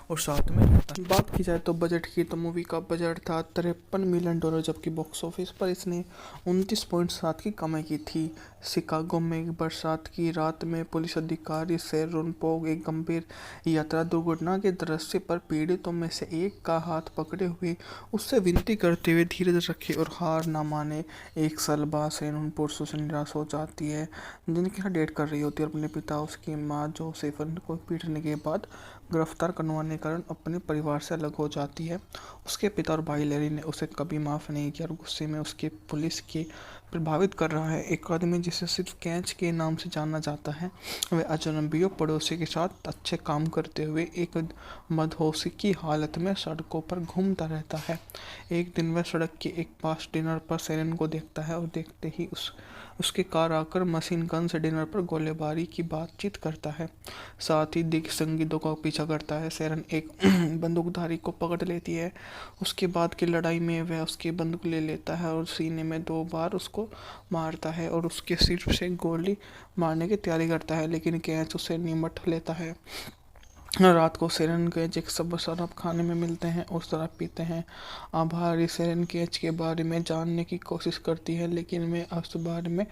और साथ में रहता है। बात की जाए तो बजट की, तो मूवी का बजट था $53 मिलियन, जबकि बॉक्स ऑफिस पर इसने 29.7 की कमाई की थी। शिकागो में एक बरसात की रात में पुलिस अधिकारी शेरोन पोग एक गंभीर यात्रा दुर्घटना के दृश्य पर पीड़ितों में से एक का हाथ पकड़े हुए उससे विनती करते हुए धीरज रखे और हार ना माने। 1 साल बाद शेरोन पुरुषों से निराश हो जाती है जिनके साथ डेट कर रही होती है। अपने पिता, उसकी माँ जोसेफन को पीटने के बाद गिरफ्तार करवाने के कारण अपने परिवार से अलग हो जाती है। उसके पिता और भाई लैरी ने उसे कभी माफ़ नहीं किया और गुस्से में उसके पुलिस के प्रभावित कर रहा है। एक आदमी जिसे सिर्फ कैच के नाम से जाना जाता है, वह अजनबियों पड़ोसी के साथ अच्छे काम करते हुए एक मदहोशी की हालत में सड़कों पर घूमता रहता है। एक दिन वह सड़क के एक पास डिनर पर सेरेन को देखता है और देखते ही उसके कार आकर मशीन गन से डिनर पर गोलीबारी की बातचीत करता है। साथ ही दिग्गज संगीतों का पीछा करता है। सेरेन एक बंदूकधारी को पकड़ लेती है। उसके बाद की लड़ाई में वह उसकी बंदूक ले लेता है और सीने में 2 बार उसको मारता है और उसके सिर से गोली मारने की तैयारी करता है, लेकिन कैच उसे निमट लेता है। रात को सेरेन केज एक सब शराब खाने में मिलते हैं और शराब पीते हैं। आभारी सेरेन केज के बारे में जानने की कोशिश करती है, लेकिन वे उस बारे में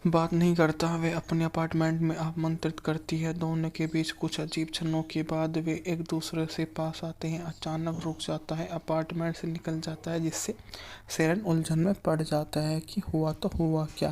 बात नहीं करता। वे अपने अपार्टमेंट में आमंत्रित करती है। दोनों के बीच कुछ अजीब क्षणों के बाद वे एक दूसरे से पास आते हैं। अचानक रुक जाता है, अपार्टमेंट से निकल जाता है, जिससे सेरेन उलझन में पड़ जाता है कि हुआ तो हुआ क्या।